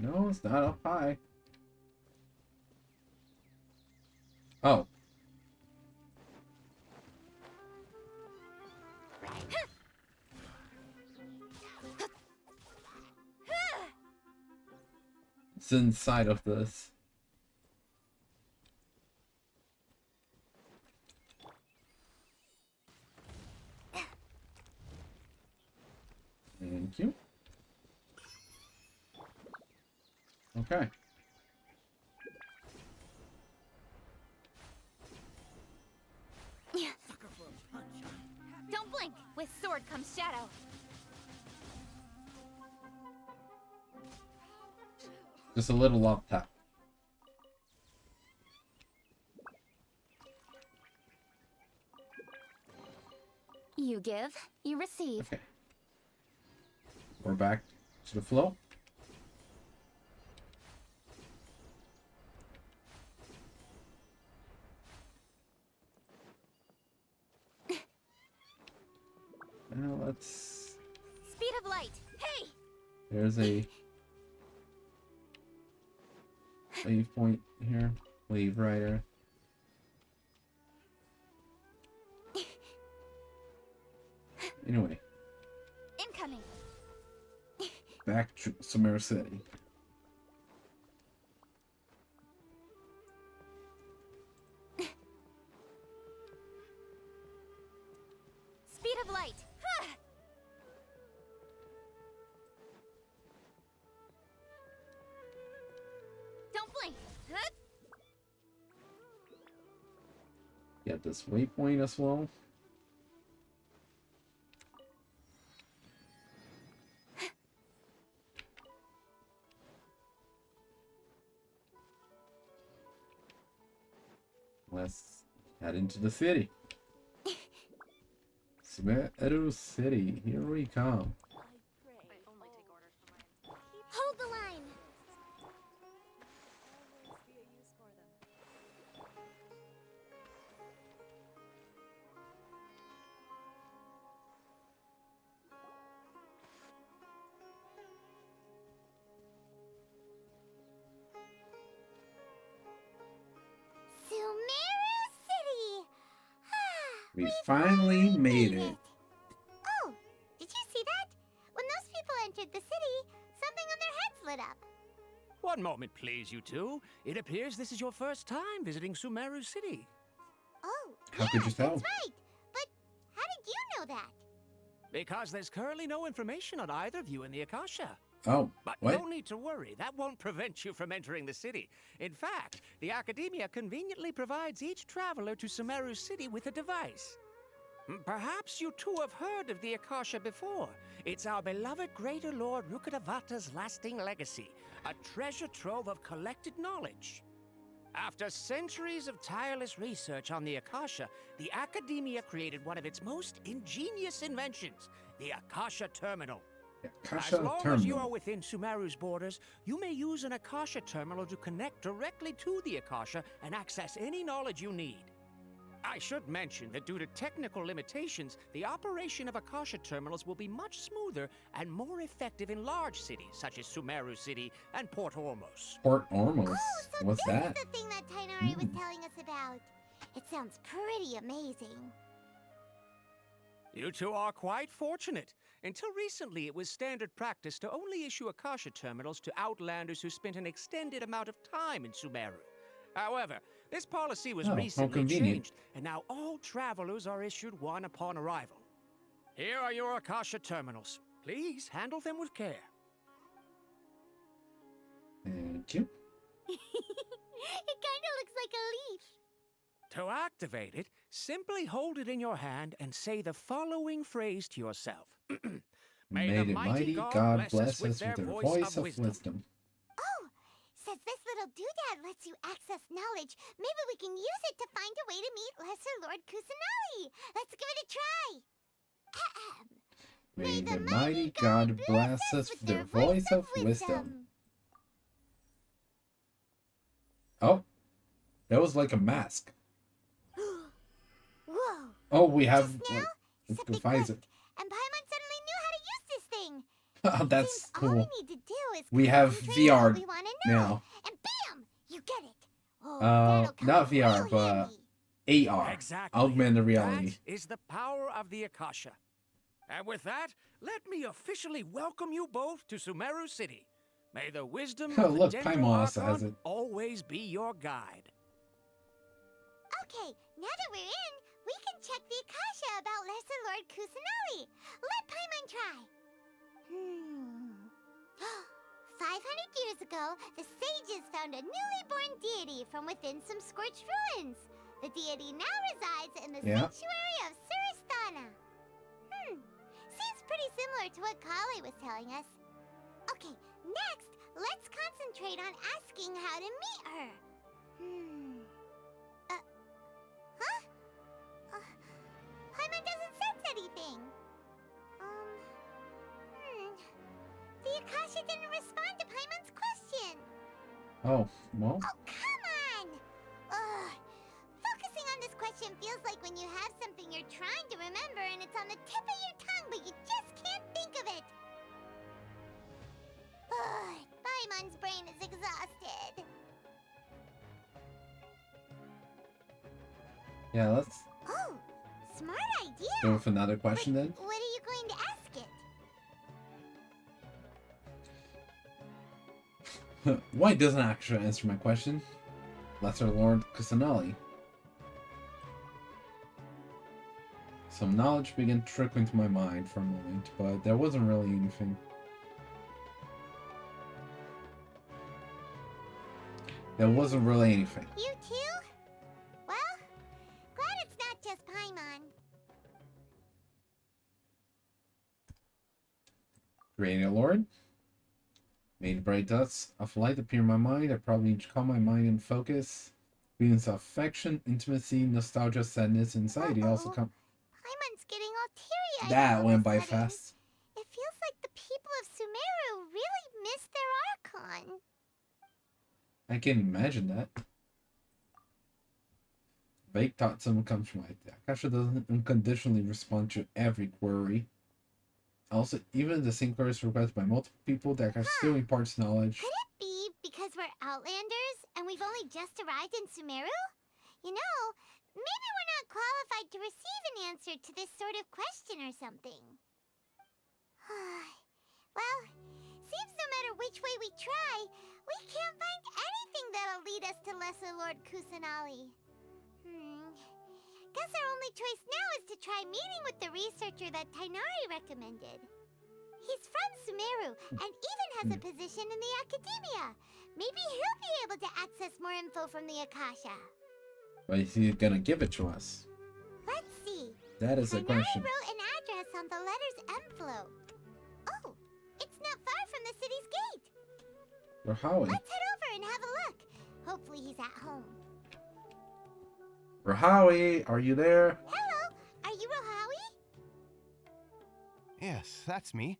No, it's not up high. Oh. It's inside of this. Thank you. Okay. Don't blink! With sword comes shadow. Just a little up top. You give, you receive. Okay. We're back to the flow. Now let's... Speed of light. Hey! There's a wave point here. Wave rider. Anyway. Incoming. Back to Sumeru City. Speed of light. Don't blink. Get this waypoint as well. Let's head into the city. Sumeru City, here we come. Hold the line. Sumeru City! We finally made it. Oh, did you see that? When those people entered the city, something on their heads lit up. One moment, please, you two. It appears this is your first time visiting Sumeru City. Oh, How could you tell? that's right. But how did you know that? Because there's currently no information on either of you in the Akasha. Oh, But what? no need to worry, that won't prevent you from entering the city. In fact, the Academia conveniently provides each traveler to Sumeru City with a device. Perhaps you too have heard of the Akasha before. It's our beloved Greater Lord Rukkhadevata's lasting legacy, a treasure trove of collected knowledge. After centuries of tireless research on the Akasha, the Academia created one of its most ingenious inventions, the Akasha Terminal. Akasha As long Terminal. as you are within Sumeru's borders, you may use an Akasha Terminal to connect directly to the Akasha and access any knowledge you need. I should mention that due to technical limitations, the operation of Akasha Terminals will be much smoother and more effective in large cities such as Sumeru City and Port Ormos. Port Ormos. Oh, so What's this that? is the thing that Tighnari was telling us about. It sounds pretty amazing. You two are quite fortunate. Until recently, it was standard practice to only issue Akasha Terminals to outlanders who spent an extended amount of time in Sumeru. However, this policy was Oh, how recently convenient. changed, and now all travelers are issued one upon arrival. Here are your Akasha Terminals. Please handle them with care. Thank you. It kind of looks like a leaf. To activate it, simply hold it in your hand and say the following phrase to yourself. May the mighty God bless us with their voice of wisdom. Oh, since this little doodad lets you access knowledge, maybe we can use it to find a way to meet Lesser Lord Kusanali. Let's give it a try. May the mighty God bless us with their voice of wisdom. Oh, that was like a mask. Whoa. Oh, we have. Just now, Like, let's go something find it. clicked, and Paimon suddenly knew how to use this thing. Oh, that's Seems all we cool. need to do is We have concentrate on what VR we wanna know, now. and bam, you get it. Oh, that'll come Not VR, real but handy. AR. Exactly. Augmented reality. That is the power of the Akasha. And with that, let me officially welcome you both to Sumeru City. May the wisdom Oh, of the look, Dendro Paimon also has Archon it. always be your guide. Okay, now that we're in, we can check the Akasha about Lesser Lord Kusanali. Let Paimon try. 500 years ago, the sages found a newly born deity from within some scorched ruins. The deity now resides in the sanctuary of Suristana. Seems pretty similar to what Collei was telling us. Okay, next, let's concentrate on asking how to meet her. Paimon doesn't sense anything. The Akasha didn't respond to Paimon's question. Oh, well. Oh, come on! Ugh. Focusing on this question feels like when you have something you're trying to remember and it's on the tip of your tongue, but you just can't think of it. Ugh. Paimon's brain is exhausted. Yeah, let's Oh, smart idea. go with another question then. What are you going to ask it? Why doesn't Akasha answer my question? Lesser Lord Kusanali. Some knowledge began trickling to my mind for a moment, but there wasn't really anything. There wasn't really anything. You too? Well, glad it's not just Paimon. Creator Lord? Made bright dots of light appear in my mind. I probably need to calm my mind and focus. Feelings of affection, intimacy, nostalgia, sadness, anxiety also come. Paimon's getting all teary-eyed. That all of went a by sudden. fast. It feels like the people of Sumeru really miss their Archon. I can imagine that. Vague thought someone comes from my Akasha doesn't unconditionally respond to every query. Also, even if the same query is requested by multiple people, the Akasha still imparts knowledge. Could it be because we're Outlanders and we've only just arrived in Sumeru? You know, maybe we're not qualified to receive an answer to this sort of question or something. Well, seems no matter which way we try, we can't find anything that'll lead us to Lesser Lord Kusanali. Guess our only choice now is to try meeting with the researcher that Tighnari recommended. He's from Sumeru and even has a position in the Academia. Maybe he'll be able to access more info from the Akasha. But is he gonna give it to us? Let's see. That is a Tighnari question. wrote an address on the letter's envelope. Oh, it's not far from the city's gate. Rahawi. Let's head over and have a look. Hopefully he's at home. Rahawi, are you there? Hello, are you Rahawi? Yes, that's me.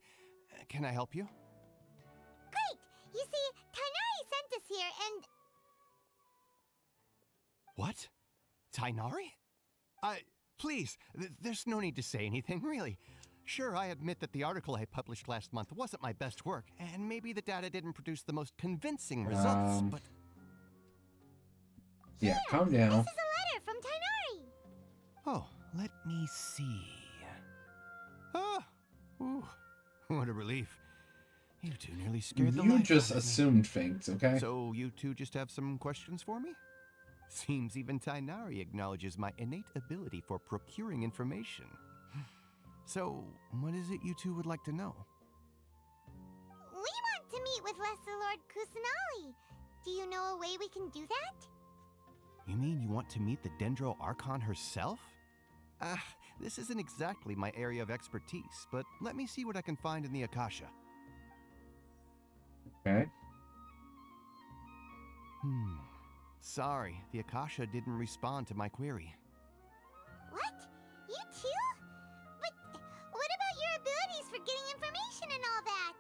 Can I help you? Great! You see, Tighnari sent us here and... What? Tighnari? Please, there's no need to say anything, really. Sure, I admit that the article I published last month wasn't my best work, and maybe the data didn't produce the most convincing results, but... Yeah, calm down. This is a letter from Tighnari. Oh, let me see. Ah! Ooh, what a relief. You two nearly scared the life out of me. You just assumed things, okay? So you two just have some questions for me? Seems even Tighnari acknowledges my innate ability for procuring information. So, what is it you two would like to know? We want to meet with Lesser Lord Kusanali. Do you know a way we can do that? You mean you want to meet the Dendro Archon herself? This isn't exactly my area of expertise, but let me see what I can find in the Akasha. Okay. Sorry, the Akasha didn't respond to my query. What? You too? But what about your abilities for getting information and all that?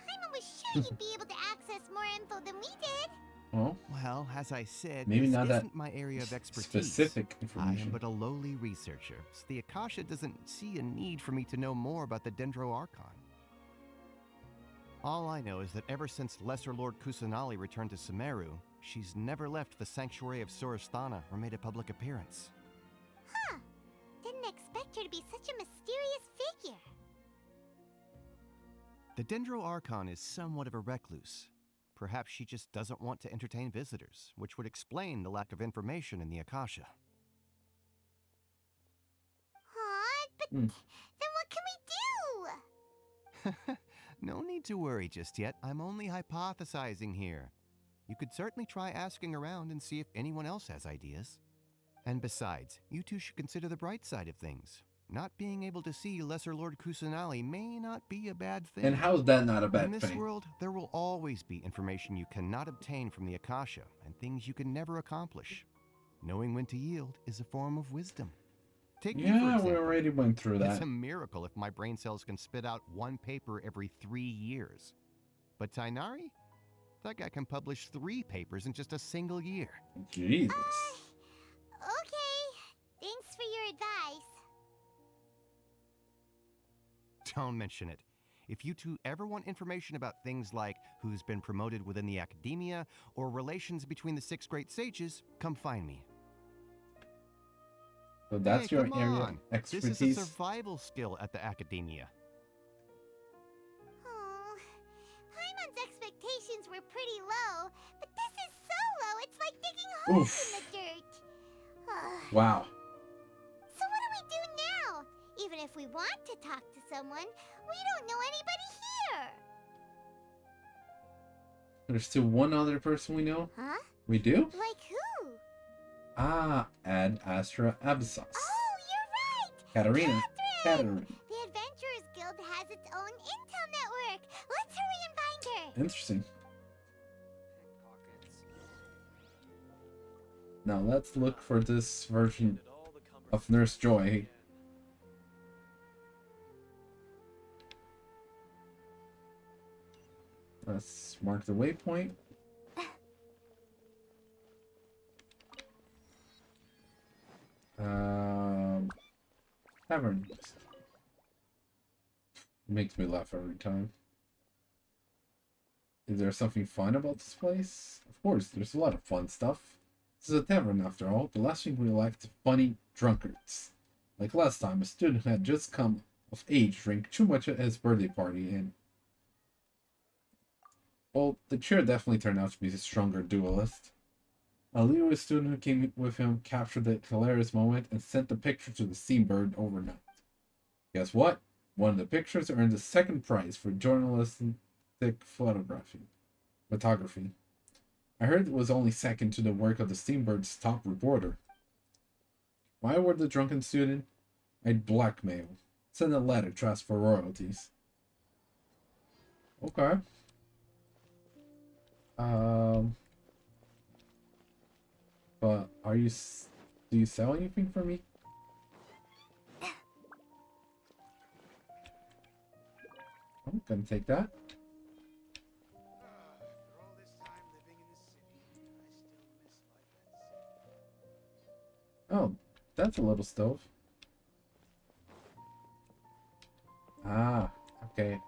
Paimon was sure he'd be able to access more info than we did. Well, as I said, maybe this not isn't that my area of expertise. Specific I information. am but a lowly researcher, so the Akasha doesn't see a need for me to know more about the Dendro Archon. All I know is that ever since Lesser Lord Kusanali returned to Sumeru, she's never left the Sanctuary of Sorasthana or made a public appearance. Huh. Didn't expect her to be such a mysterious figure. The Dendro Archon is somewhat of a recluse. Perhaps she just doesn't want to entertain visitors, which would explain the lack of information in the Akasha. But then what can we do? No need to worry just yet. I'm only hypothesizing here. You could certainly try asking around and see if anyone else has ideas. And besides, you two should consider the bright side of things. Not being able to see Lesser Lord Kusanali may not be a bad thing. And how's that not a bad thing? In this world, there will always be information you cannot obtain from the Akasha, and things you can never accomplish. Knowing when to yield is a form of wisdom. Take me, for example. We already went through that. It's a miracle if my brain cells can spit out one paper every 3 years. But Tighnari? That guy can publish 3 papers in just a single year. Jesus. Okay. Thanks for your advice. Don't mention it. If you two ever want information about things like who's been promoted within the Academia or relations between the 6 great sages, come find me. So that's your come area on. of expertise? This is a survival skill at the Academia. Paimon's expectations were pretty low, but this is so low, it's like digging holes in the dirt. Wow. So what do we do now? Even if we want to talk to someone, we don't know anybody here. There's still one other person we know? Huh? We do? Like who? Ad Astra Abyssos. Oh, you're right! Katarina. Katarina. The Adventurers Guild has its own intel network. Let's hurry and find her. Interesting. Now let's look for this version of Nurse Joy. Let's mark the waypoint. Tavern. Makes me laugh every time. Is there something fun about this place? Of course, there's a lot of fun stuff. This is a tavern after all. The last thing we liked is funny drunkards. Like last time, a student who had just come of age drank too much at his birthday party and... Well, the chair definitely turned out to be a stronger duelist. A Lewis student who came with him captured the hilarious moment and sent the picture to the Seabird overnight. Guess what? One of the pictures earned the second prize for journalistic photography. I heard it was only second to the work of the Steambird's top reporter. Why were the drunken student? I'd blackmail. Send a letter to ask for royalties. Okay. But are you... Do you sell anything for me? I'm gonna take that. Oh, that's a little stove. Ah, okay.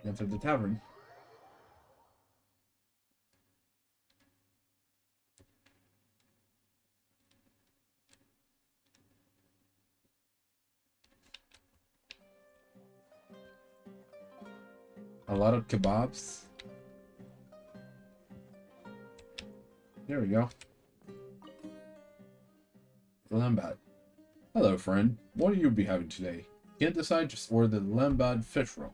Enter the tavern. A lot of kebabs. There we go. Lambad. Hello, friend. What will you be having today? Can't decide, just order the Lambad fish roll.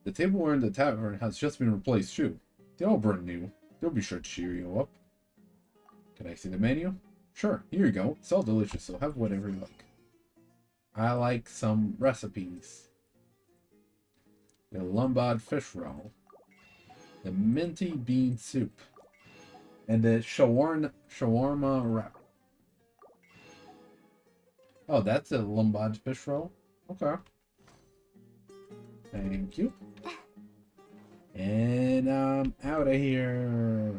The tableware in the tavern has just been replaced too. They're all brand new. They'll be sure to cheer you up. Can I see the menu? Sure, here you go. It's all delicious, so have whatever you like. I like some recipes. The Lambad fish roll. The minty bean soup. And the shawarma wrap. Oh, that's a Lambad fish roll? Okay. Thank you. And I'm out of here.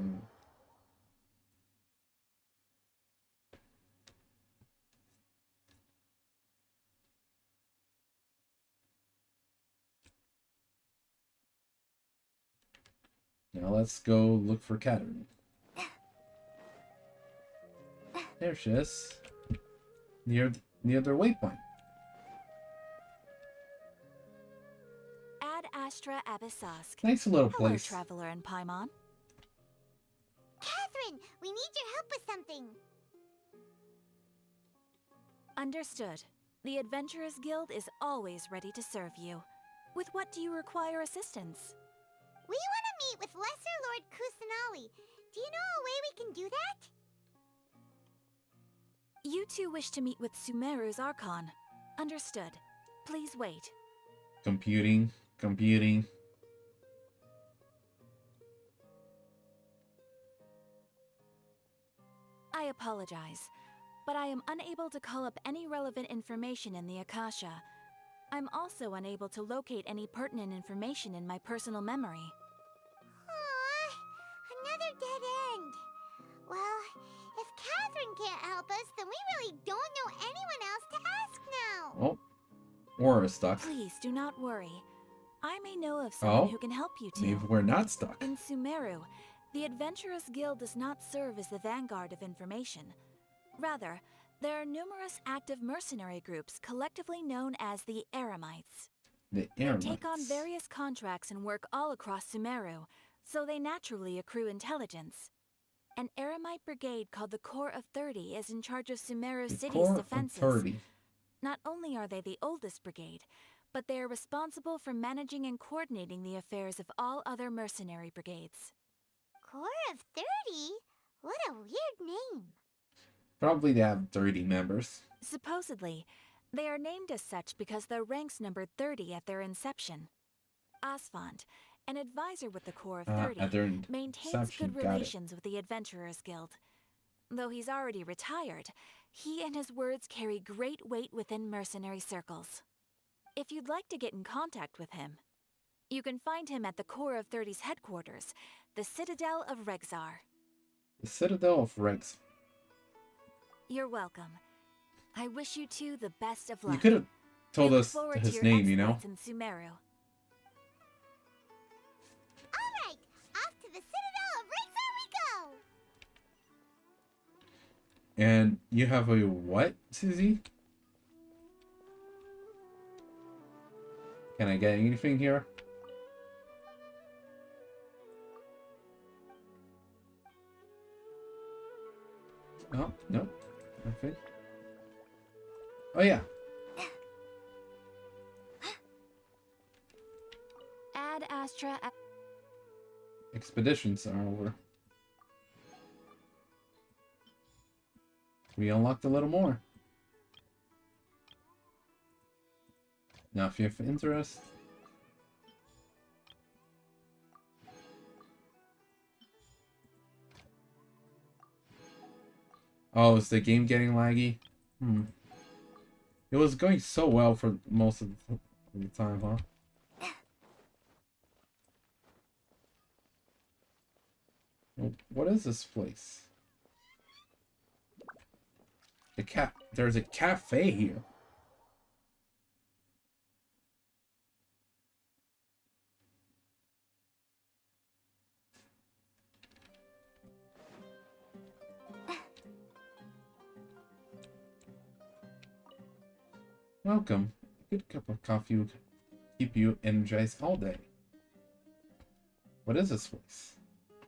Now let's go look for Catherine. There she is. Near their waypoint. Ad Astra Abyssosk. Nice little Hello, place. traveler in Paimon. Catherine, we need your help with something. Understood. The Adventurers Guild is always ready to serve you. With what do you require assistance? We want to meet with Lesser Lord Kusanali. Do you know a way we can do that? You two wish to meet with Sumeru's Archon. Understood. Please wait. Computing. I apologize, but I am unable to call up any relevant information in the Akasha. I'm also unable to locate any pertinent information in my personal memory. Aww, another dead end. Well, if Catherine can't help us, then we really don't know anyone else to ask now. Oh, we're stuck. Please do not worry. I may know of someone who can help you too. Maybe we're not stuck. In Sumeru, the Adventurers Guild does not serve as the vanguard of information. Rather, there are numerous active mercenary groups collectively known as the Eremites. The They Eremites. take on various contracts and work all across Sumeru, so they naturally accrue intelligence. An Eremite brigade called the Corps of 30 is in charge of Sumeru City's Corps of defenses. 30. Not only are they the oldest brigade, but they are responsible for managing and coordinating the affairs of all other mercenary brigades. Corps of 30? What a weird name. Probably they have 30 members. Supposedly, they are named as such because their ranks numbered 30 at their inception. Asfand, an advisor with the Corps of 30, at their maintains inception, good got it. relations with the Adventurers Guild. Though he's already retired, he and his words carry great weight within mercenary circles. If you'd like to get in contact with him, you can find him at the Corps of 30's headquarters, the Citadel of Rexar. The Citadel of Rex. You're welcome. I wish you two the best of luck. You could have told I look us forward to his your name, you know? exploits in Sumeru. Alright, off to the Citadel of Rexar we go! And you have a what, Susie? Can I get anything here? No, no, nothing. Oh yeah. Astra. Expeditions are over. We unlocked a little more. Now, if you have interest. Oh, is the game getting laggy? It was going so well for most of the time, huh? What is this place? There's a cafe here. Welcome. A good cup of coffee would keep you energized all day. What is this place?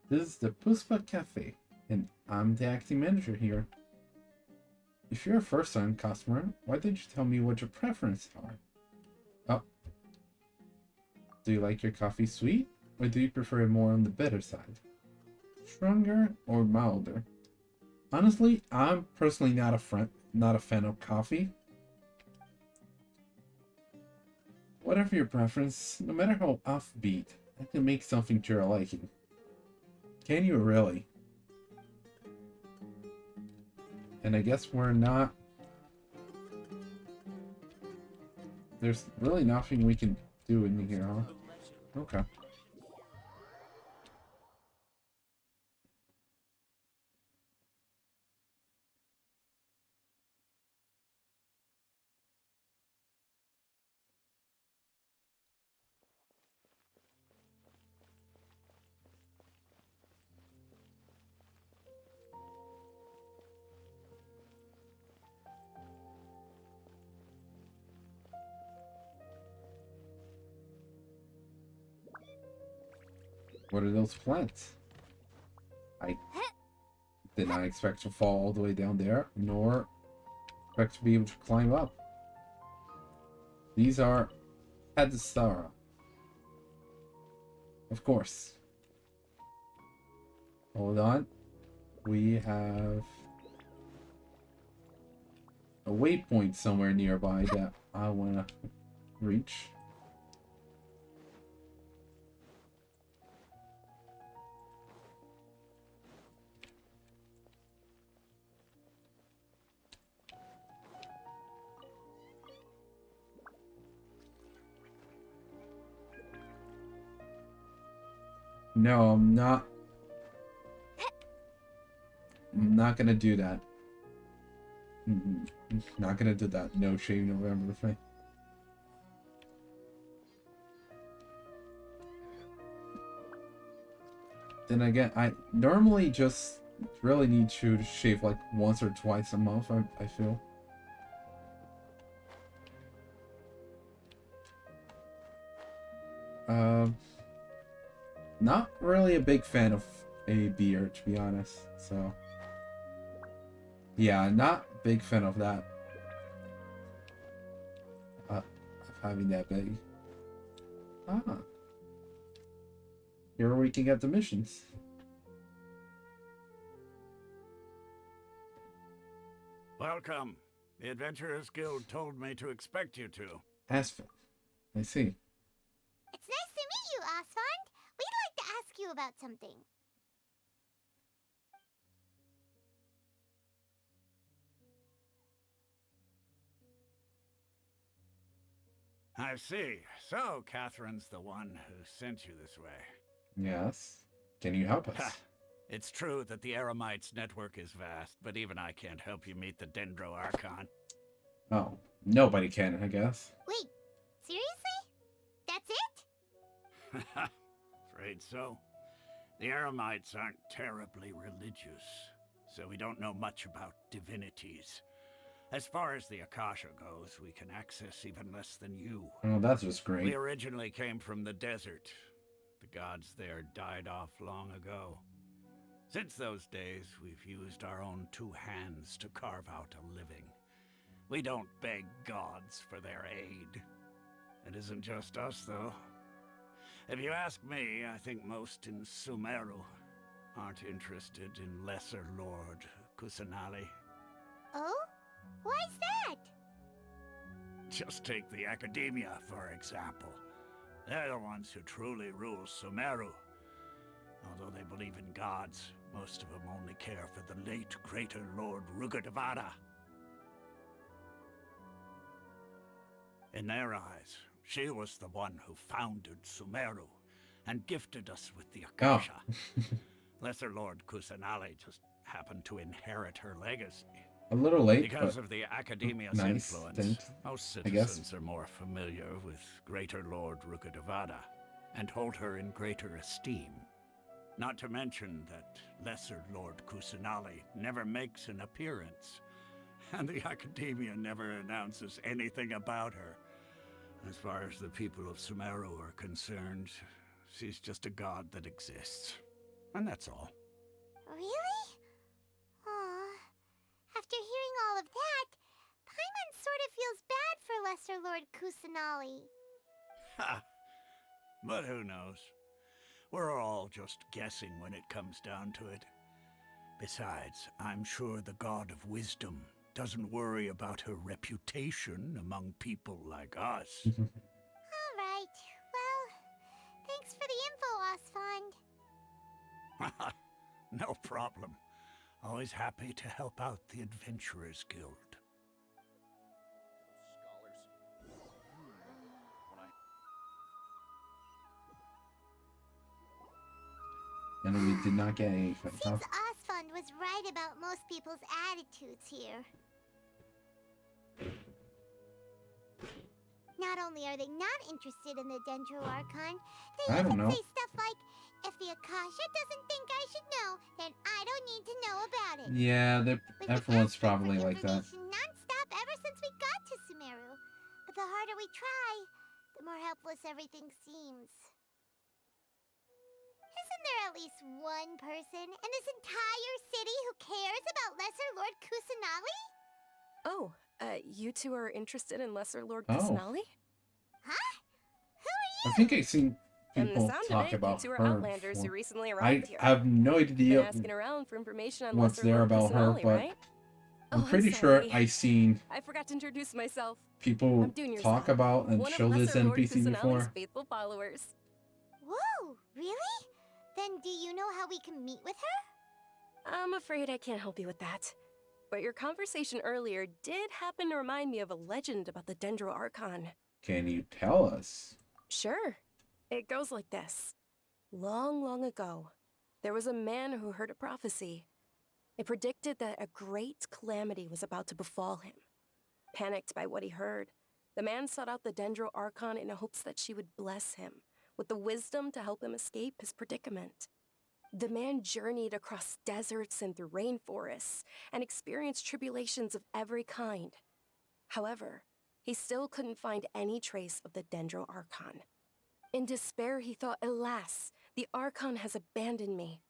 This is the Puspa Cafe, and I'm the acting manager here. If you're a first-time customer, why didn't you tell me what your preferences are? Oh. Do you like your coffee sweet, or do you prefer it more on the bitter side? Stronger or milder? Honestly, I'm personally not a fan of coffee. Whatever your preference, no matter how offbeat, I can make something to your liking. Can you really? And I guess we're not... There's really nothing we can do in here, huh? Okay. What are those plants? I did not expect to fall all the way down there, nor expect to be able to climb up. These are Hadastara. Of course. Hold on. We have a waypoint somewhere nearby that I want to reach. No, I'm not. I'm not gonna do that. Not gonna do that. No shave November thing. Then again, I normally just really need to shave like once or twice a month, I feel. Not really a big fan of a beard, to be honest, so... Yeah, not a big fan of that. Of having that big. Ah. Here we can get the missions. Welcome. The Adventurers Guild told me to expect you to. Asphalt. I see. It's nice to meet you, Asfand. We'd like to ask you about something. I see. So, Catherine's the one who sent you this way. Yes. Can you help us? It's true that the Eremites' network is vast, but even I can't help you meet the Dendro Archon. Oh, nobody can, I guess. Wait, seriously? That's it? Afraid so. The Eremites aren't terribly religious, so we don't know much about divinities. As far as the Akasha goes, we can access even less than you. Oh, that's just great. We originally came from the desert. The gods there died off long ago. Since those days, we've used our own two hands to carve out a living. We don't beg gods for their aid. It isn't just us, though. If you ask me, I think most in Sumeru aren't interested in Lesser Lord Kusanali. Oh? Why's that? Just take the Academia, for example. They're the ones who truly rule Sumeru. Although they believe in gods, most of them only care for the late Greater Lord Rukkhadevata. In their eyes, she was the one who founded Sumeru and gifted us with the Akasha. Lesser Lord Kusanali just happened to inherit her legacy. A little late, because but of the Academia's nice, influence, thanks, most I guess. citizens are more familiar with Greater Lord Rukkhadevata and hold her in greater esteem. Not to mention that Lesser Lord Kusanali never makes an appearance, and the Academia never announces anything about her. As far as the people of Sumeru are concerned, she's just a god that exists. And that's all. Really? Aw. After hearing all of that, Paimon sort of feels bad for Lesser Lord Kusanali. Ha! But who knows? We're all just guessing when it comes down to it. Besides, I'm sure the God of Wisdom doesn't worry about her reputation among people like us. All right. Well, thanks for the info, Osfond. No problem. Always happy to help out the Adventurers Guild. And we did not get anything. Seems Osfond was right about most people's attitudes here. Not only are they not interested in the Dendro Archon, they I don't even know. say stuff like, if the Akasha doesn't think I should know, then I don't need to know about it. Yeah, We've been everyone's asking probably for like that. information non-stop ever since we got to Sumeru. But the harder we try, the more helpless everything seems. Isn't there at least one person in this entire city who cares about Lesser Lord Kusanali? Oh, you two are interested in Lesser Lord Oh. Kusanali? Huh? I think I've seen From the people sound talk of it, about you two are her Outlanders who before. recently I arrived here. have no Been idea asking around for information on what's Lesser there Lord about her, Kusanali, but right? I'm Oh, pretty sure sorry. I seen I forgot to introduce myself. people I'm Junior's talk son, about and one show of this Lesser Lord NPC Kusanali's before. faithful followers. Whoa, really? Then do you know how we can meet with her? I'm afraid I can't help you with that. But your conversation earlier did happen to remind me of a legend about the Dendro Archon. Can you tell us? Sure. It goes like this. Long, long ago, there was a man who heard a prophecy. It predicted that a great calamity was about to befall him. Panicked by what he heard, the man sought out the Dendro Archon in hopes that she would bless him with the wisdom to help him escape his predicament. The man journeyed across deserts and through rainforests and experienced tribulations of every kind. However, he still couldn't find any trace of the Dendro Archon. In despair, he thought, alas, the Archon has abandoned me.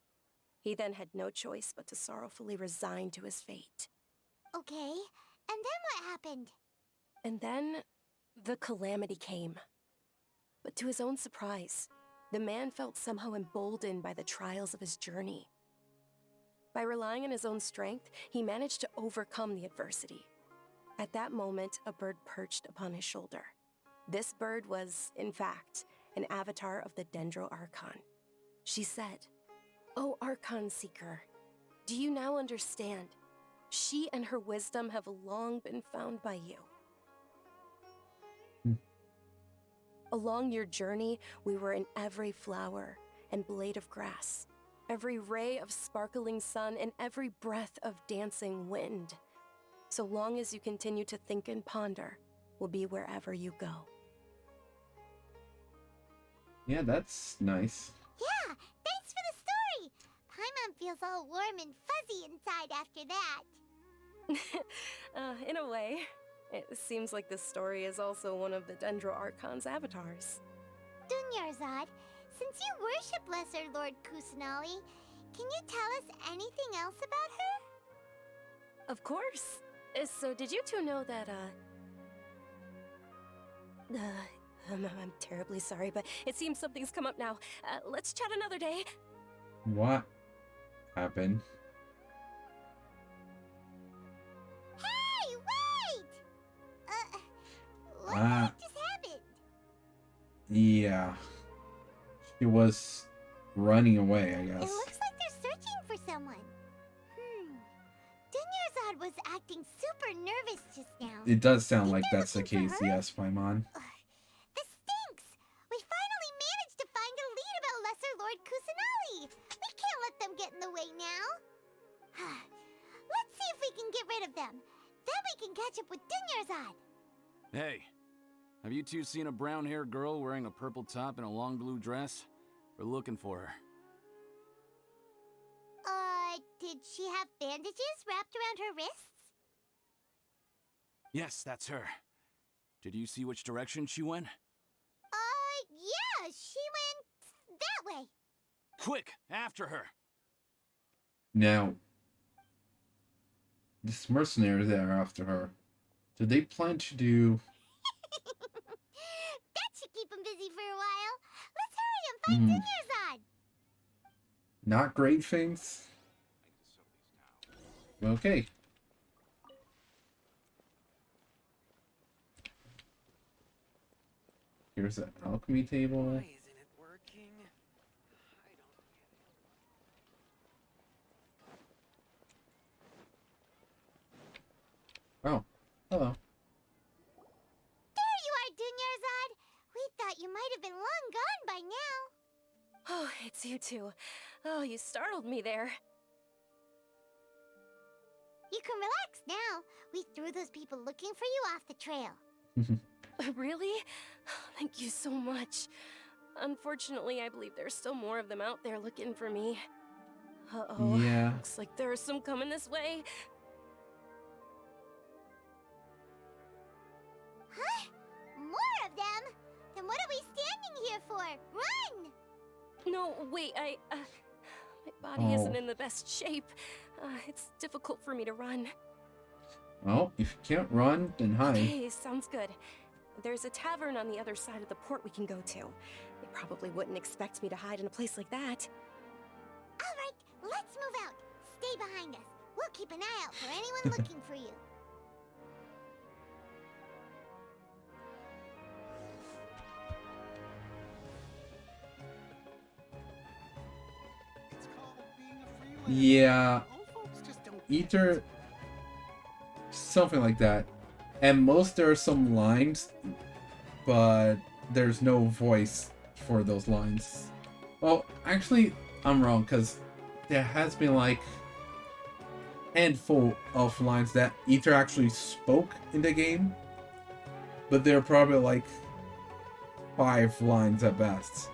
He then had no choice but to sorrowfully resign to his fate. Okay, and then what happened? And then, the calamity came. But to his own surprise, the man felt somehow emboldened by the trials of his journey. By relying on his own strength, he managed to overcome the adversity. At that moment, a bird perched upon his shoulder. This bird was, in fact, an avatar of the Dendro Archon. She said, "O Archon Seeker, do you now understand? She and her wisdom have long been found by you." Along your journey, we were in every flower and blade of grass, every ray of sparkling sun, and every breath of dancing wind. So long as you continue to think and ponder, we'll be wherever you go. Yeah, that's nice. Yeah, thanks for the story. Paimon feels all warm and fuzzy inside after that. In a way, it seems like this story is also one of the Dendro Archon's avatars. Dunyarzad, since you worship Lesser Lord Kusanali, can you tell us anything else about her? Of course. So did you two know that, I'm terribly sorry, but it seems something's come up now. Let's chat another day. What happened? Hey, wait! What the heck just happened? Yeah. She was running away, I It guess. looks like they're searching for someone. Dunyarzad was acting super nervous just now. It does sound like that's the case, yes, Paimon. This stinks! We finally managed to find a lead about Lesser Lord Kusanali! We can't let them get in the way now! Let's see if we can get rid of them. Then we can catch up with Dunyarzad! Hey, have you two seen a brown-haired girl wearing a purple top and a long blue dress? We're looking for her. Did she have bandages wrapped around her wrists? Yes, that's her. Did you see which direction she went? Yeah, she went that way. Quick, after her! Now, this mercenary there after her, do they plan to do... That should keep him busy for a while. Let's hurry and find Dunyarzad. Not great things? Okay. Here's the alchemy table. Why isn't it working? Oh, hello. There you are, Dunyarzad. We thought you might have been long gone by now. Oh, it's you two. Oh, you startled me there. You can relax now. We threw those people looking for you off the trail. Really? Thank you so much. Unfortunately, I believe there's still more of them out there looking for me. Uh-oh. Yeah. Looks like there are some coming this way. Huh? More of them? Then what are we standing here for? Run! No, wait, my body isn't in the best shape. It's difficult for me to run. Well, if you can't run, then hide. Okay, sounds good. There's a tavern on the other side of the port we can go to. They probably wouldn't expect me to hide in a place like that. All right, let's move out. Stay behind us. We'll keep an eye out for anyone looking for you. Yeah. Either something like that. At most there are some lines, but there's no voice for those lines. Well, actually, I'm wrong, because there has been like a handful of lines that Ether actually spoke in the game, but they're probably like 5 lines at best.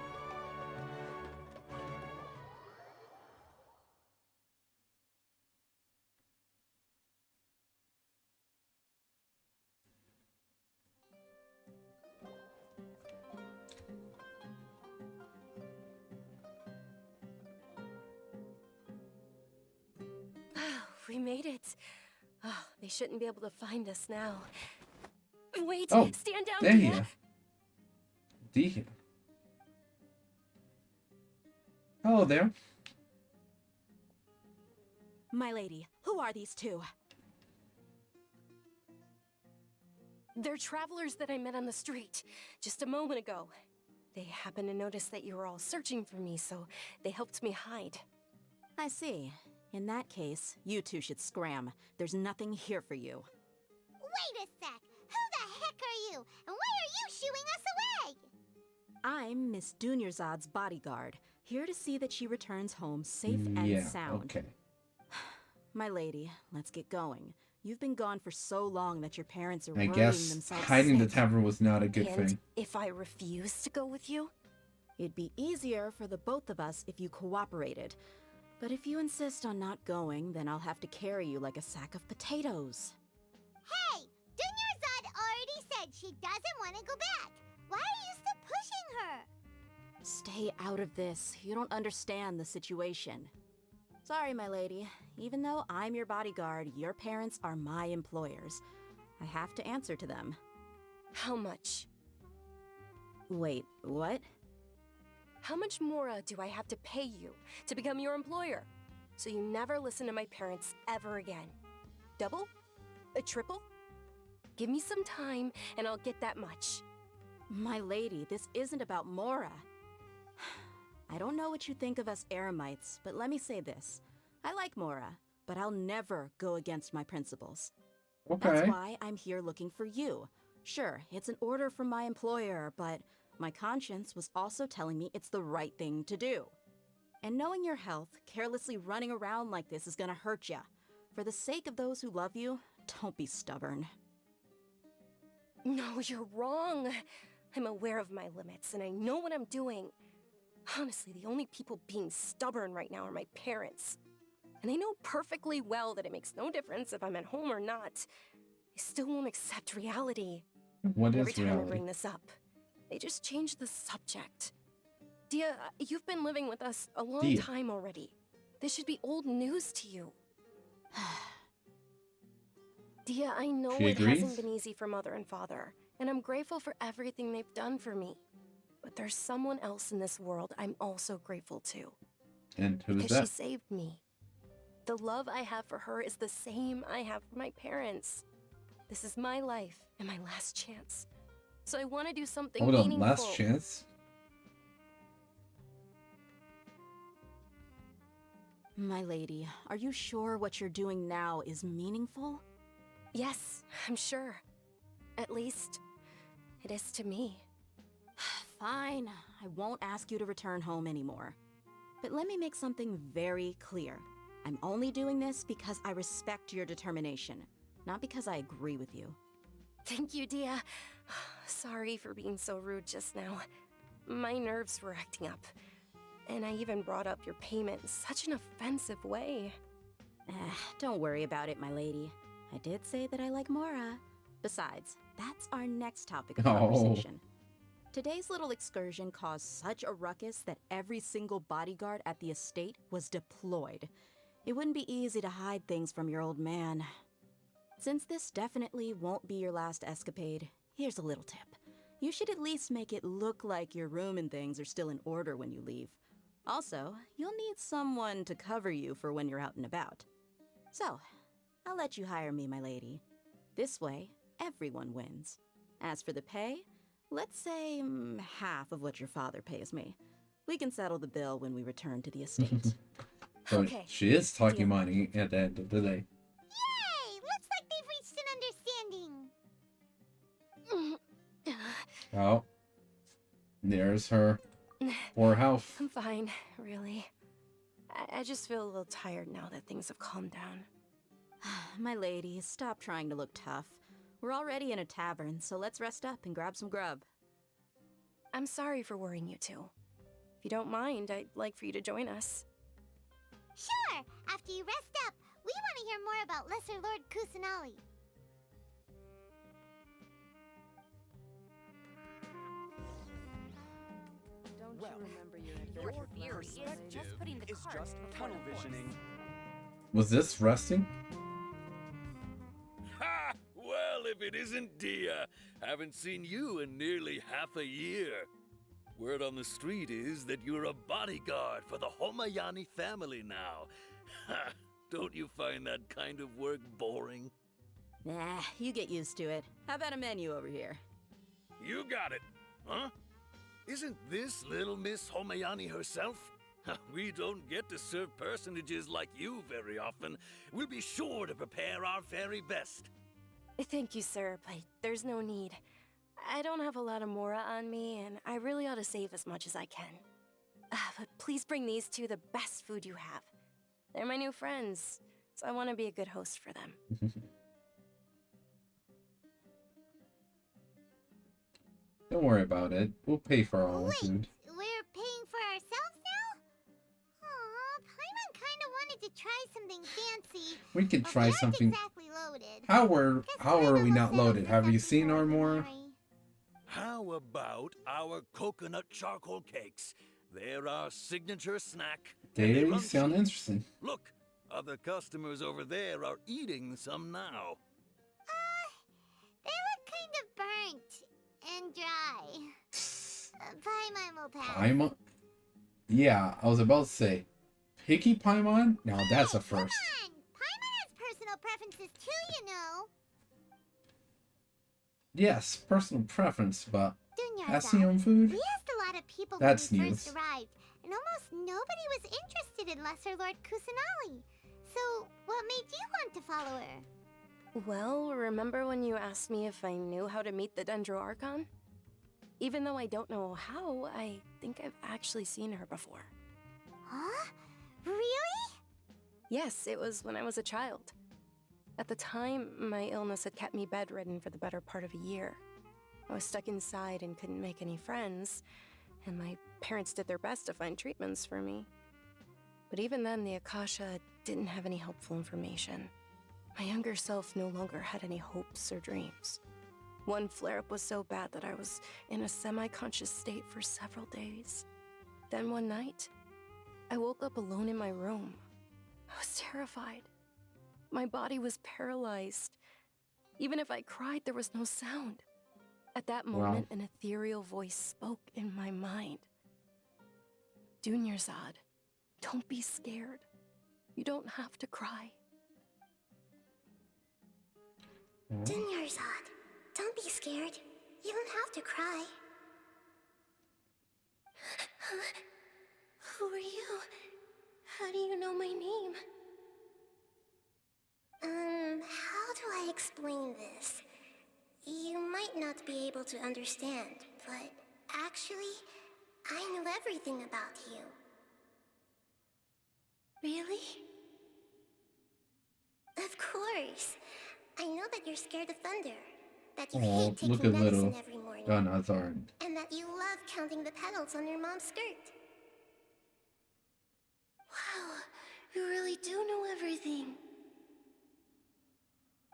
We made it. Oh, they shouldn't be able to find us now. Wait, Oh, stand down, there Dia. you are. Dia. Hello there. My lady, who are these two? They're travelers that I met on the street just a moment ago. They happened to notice that you were all searching for me, so they helped me hide. I see. In that case, you two should scram. There's nothing here for you. Wait a sec. Who the heck are you? And why are you shooing us away? I'm Miss Dunyarzad's bodyguard, here to see that she returns home safe and sound. Okay. My lady, let's get going. You've been gone for so long that your parents are I worrying guess themselves hiding the sick. tavern was not a good And thing. if I refuse to go with you? It'd be easier for the both of us if you cooperated. But if you insist on not going, then I'll have to carry you like a sack of potatoes. Hey, Dunyarzad already said she doesn't want to go back. Why are you still pushing her? Stay out of this. You don't understand the situation. Sorry, my lady. Even though I'm your bodyguard, your parents are my employers. I have to answer to them. How much? Wait, what? How much more do I have to pay you to become your employer? So you never listen to my parents ever again. Double? A triple? Give me some time and I'll get that much. My lady, this isn't about Mora. I don't know what you think of us Eremites, but let me say this. I like Mora, but I'll never go against my principles. Okay. That's why I'm here looking for you. Sure, it's an order from my employer, but my conscience was also telling me it's the right thing to do. And knowing your health, carelessly running around like this is gonna hurt ya. For the sake of those who love you, don't be stubborn. No, you're wrong. I'm aware of my limits and I know what I'm doing. Honestly, the only people being stubborn right now are my parents. And they know perfectly well that it makes no difference if I'm at home or not. They still won't accept reality. What And every is time I reality? bring this up, they just change the subject. Dia, you've been living with us a long Dia. time already. This should be old news to you. Dia, I know She it agrees? hasn't been easy for Mother and Father, and I'm grateful for everything they've done for me. But there's someone else in this world I'm also grateful to. And who's Because she that? saved me. The love I have for her is the same I have for my parents. This is my life and my last chance. So I want to do something Hold on, meaningful. last chance? My lady, are you sure what you're doing now is meaningful? Yes, I'm sure. At least, it is to me. Fine, I won't ask you to return home anymore. But let me make something very clear. I'm only doing this because I respect your determination, not because I agree with you. Thank you, Dia. Sorry for being so rude just now. My nerves were acting up. And I even brought up your payment in such an offensive way. Don't worry about it, my lady. I did say that I like Mora. Besides, that's our next topic of Oh. conversation. Today's little excursion caused such a ruckus that every single bodyguard at the estate was deployed. It wouldn't be easy to hide things from your old man. Since this definitely won't be your last escapade, here's a little tip. You should at least make it look like your room and things are still in order when you leave. Also, you'll need someone to cover you for when you're out and about. So, I'll let you hire me, my lady. This way, everyone wins. As for the pay, let's say half of what your father pays me. We can settle the bill when we return to the estate. So Okay, she is talking deal. money at the end of the day. Yay! Looks like they've reached an understanding. Oh. There's her poor health. I'm fine, really. I just feel a little tired now that things have calmed down. My lady, stop trying to look tough. We're already in a tavern, so let's rest up and grab some grub. I'm sorry for worrying you two. If you don't mind, I'd like for you to join us. Sure! After you rest up, we want to hear more about Lesser Lord Kusanali. Don't Well, you remember your your adventure from theory last is Sunday? just putting the cart just before tunnel the horse. visioning. Was this resting? Ha! Well, if it isn't Dia. Haven't seen you in nearly half a year. Word on the street is that you're a bodyguard for the Homayani family now. Ha! Don't you find that kind of work boring? Nah, you get used to it. How about a menu over here? You got it, huh? Isn't this little Miss Homayani herself? We don't get to serve personages like you very often. We'll be sure to prepare our very best. Thank you, sir, but there's no need. I don't have a lot of Mora on me, and I really ought to save as much as I can. But please bring these two the best food you have. They're my new friends, so I want to be a good host for them. Don't worry about it. We'll pay for our own Wait, food. we're paying for ourselves now? Aw, Paimon kinda wanted to try something fancy. We could but try we aren't something. exactly loaded. How are we not loaded? Have you seen our more? How about our coconut charcoal cakes? They're our signature snack. and They run sound cheap. interesting. Look, other customers over there are eating some now. They look kind of burnt and dry. Paimon will pass. Paimon? Yeah, I was about to say, picky Paimon? Now that's a first. Come on! Paimon has personal preferences too, you know. Yes, personal preference, but Dunyarzad, has he own food? We asked a lot of people That's when we news. first arrived, and almost nobody was interested in Lesser Lord Kusanali. So, what made you want to follow her? Well, remember when you asked me if I knew how to meet the Dendro Archon? Even though I don't know how, I think I've actually seen her before. Huh? Really? Yes, it was when I was a child. At the time, my illness had kept me bedridden for the better part of a year. I was stuck inside and couldn't make any friends, and my parents did their best to find treatments for me. But even then, the Akasha didn't have any helpful information. My younger self no longer had any hopes or dreams. One flare-up was so bad that I was in a semi-conscious state for several days. Then one night, I woke up alone in my room. I was terrified. My body was paralyzed. Even if I cried, there was no sound. At that moment, an ethereal voice spoke in my mind. Dunyarzad, don't be scared. You don't have to cry. Dunyarzad, don't be scared. You don't have to cry. Who are you? How do you know my name? How do I explain this? You might not be able to understand, but actually, I know everything about you. Really? Of course. I know that you're scared of thunder, that you Oh, hate look taking at medicine little every morning, Gunazard. and that you love counting the petals on your mom's skirt. Wow, you really do know everything.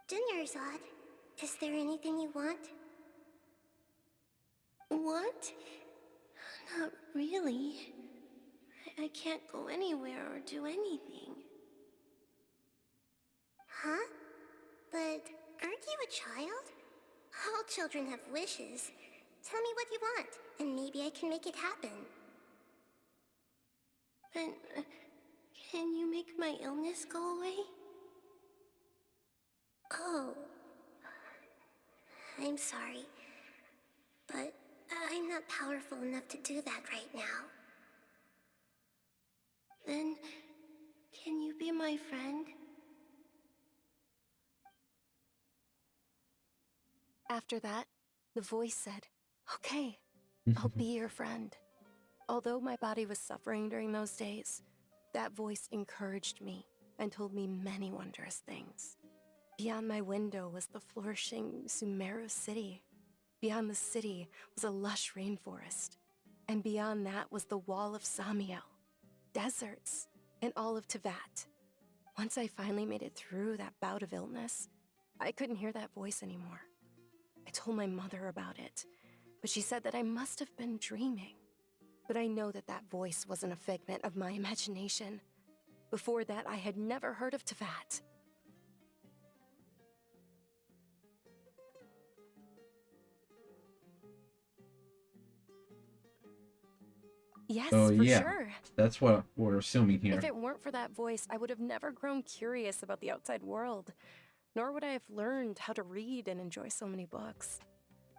Dunyarzad, is there anything you want? What? Not really. I can't go anywhere or do anything. Huh? But aren't you a child? All children have wishes. Tell me what you want, and maybe I can make it happen. But can you make my illness go away? Oh. I'm sorry. But I'm not powerful enough to do that right now. Then, can you be my friend? After that, the voice said, "Okay, I'll be your friend." Although my body was suffering during those days, that voice encouraged me and told me many wondrous things. Beyond my window was the flourishing Sumeru City. Beyond the city was a lush rainforest. And beyond that was the wall of Samiel, deserts, and all of Tevat. Once I finally made it through that bout of illness, I couldn't hear that voice anymore. I told my mother about it, but she said that I must have been dreaming. But I know that that voice wasn't a figment of my imagination. Before that, I had never heard of Tevat. Yes, So for yeah, sure. that's what we're assuming here. If it weren't for that voice, I would have never grown curious about the outside world, nor would I have learned how to read and enjoy so many books.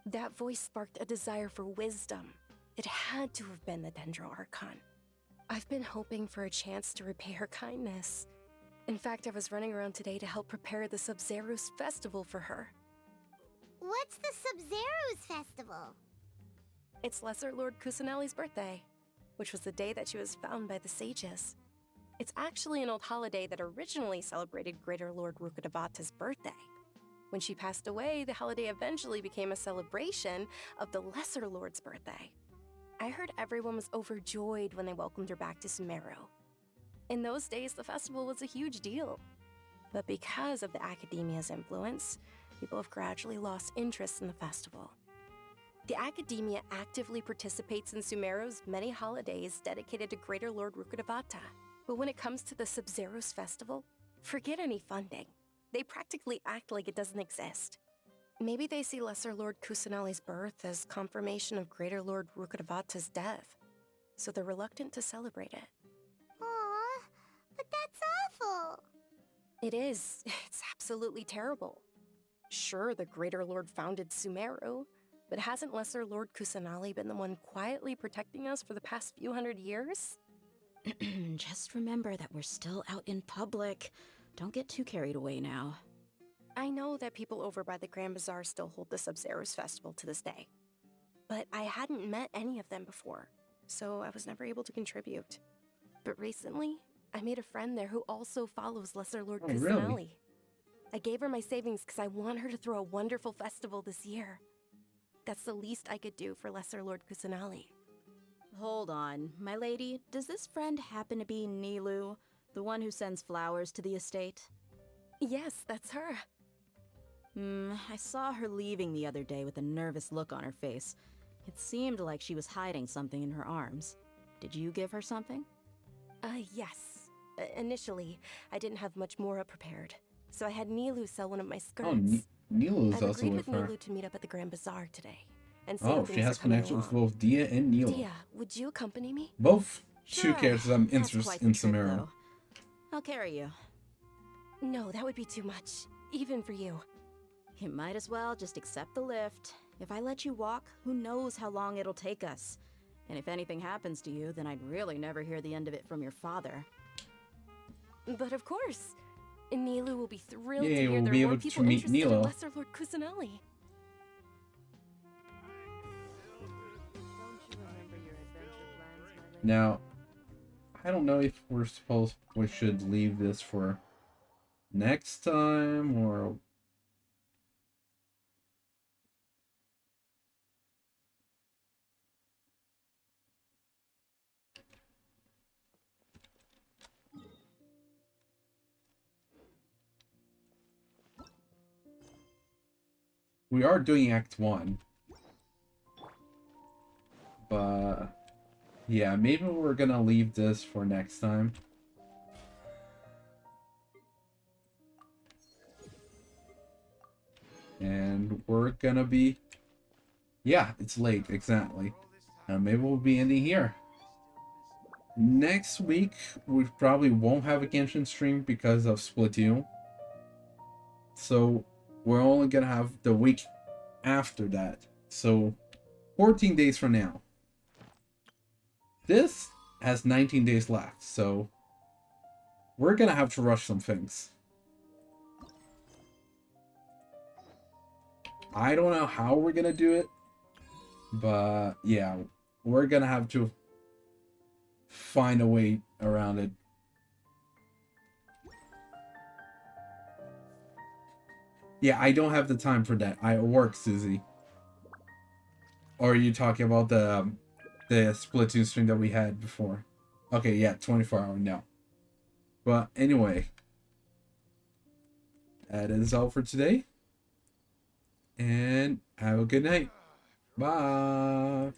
That voice sparked a desire for wisdom. It had to have been the Dendro Archon. I've been hoping for a chance to repay her kindness. In fact, I was running around today to help prepare the Subzeros Festival for her. What's the Subzeros Festival? It's Lesser Lord Kusanali's birthday, which was the day that she was found by the sages. It's actually an old holiday that originally celebrated Greater Lord Rukkhadevata's birthday. When she passed away, the holiday eventually became a celebration of the Lesser Lord's birthday. I heard everyone was overjoyed when they welcomed her back to Sumeru. In those days, the festival was a huge deal. But because of the Academia's influence, people have gradually lost interest in the festival. The Academia actively participates in Sumeru's many holidays dedicated to Greater Lord Rukkhadevata. But when it comes to the Subzeros Festival, forget any funding. They practically act like it doesn't exist. Maybe they see Lesser Lord Kusanali's birth as confirmation of Greater Lord Rukkhadevata's death, so they're reluctant to celebrate it. Aw, but that's awful. It is. It's absolutely terrible. Sure, the Greater Lord founded Sumeru, but hasn't Lesser Lord Kusanali been the one quietly protecting us for the past few hundred years? Just remember that we're still out in public. Don't get too carried away now. I know that people over by the Grand Bazaar still hold the Subzeros Festival to this day, but I hadn't met any of them before, so I was never able to contribute. But recently, I made a friend there who also follows Lesser Lord Kusanali. Really? I gave her my savings because I want her to throw a wonderful festival this year. That's the least I could do for Lesser Lord Kusanali. Hold on, my lady. Does this friend happen to be Nilu, the one who sends flowers to the estate? Yes, that's her. I saw her leaving the other day with a nervous look on her face. It seemed like she was hiding something in her arms. Did you give her something? Yes. Initially, I didn't have much more prepared, so I had Nilu sell one of my skirts. Oh, Nilu is I've also agreed with with her. Nilu to meet up at the Grand Bazaar today. And see how Oh, she things has are coming connections with along. both Dia and Nilo. Dia, would you accompany me? Both Sure, two characters I'm that's interested quite in the trip, Sumeru. though. I'll carry you. No, that would be too much, even for you. You might as well just accept the lift. If I let you walk, who knows how long it'll take us. And if anything happens to you, then I'd really never hear the end of it from your father. But of course, Nilu will be thrilled Yay, to hear we'll there be are more able to people meet interested in Nilo. Lesser Lord Kusanali. Now, I don't know if we should leave this for next time or... We are doing Act 1. But... yeah, maybe we're gonna leave this for next time. And we're gonna be... yeah, it's late, exactly. Maybe we'll be ending here. Next week, we probably won't have a Genshin stream because of Splatoon. So, we're only gonna have the week after that. So, 14 days from now. This has 19 days left, so we're gonna have to rush some things. I don't know how we're gonna do it, but yeah, we're gonna have to find a way around it. Yeah, I don't have the time for that. I work, Susie. Or are you talking about the Splatoon stream that we had before? Okay, yeah, 24-hour, no. But anyway, that is all for today. And have a good night. Bye.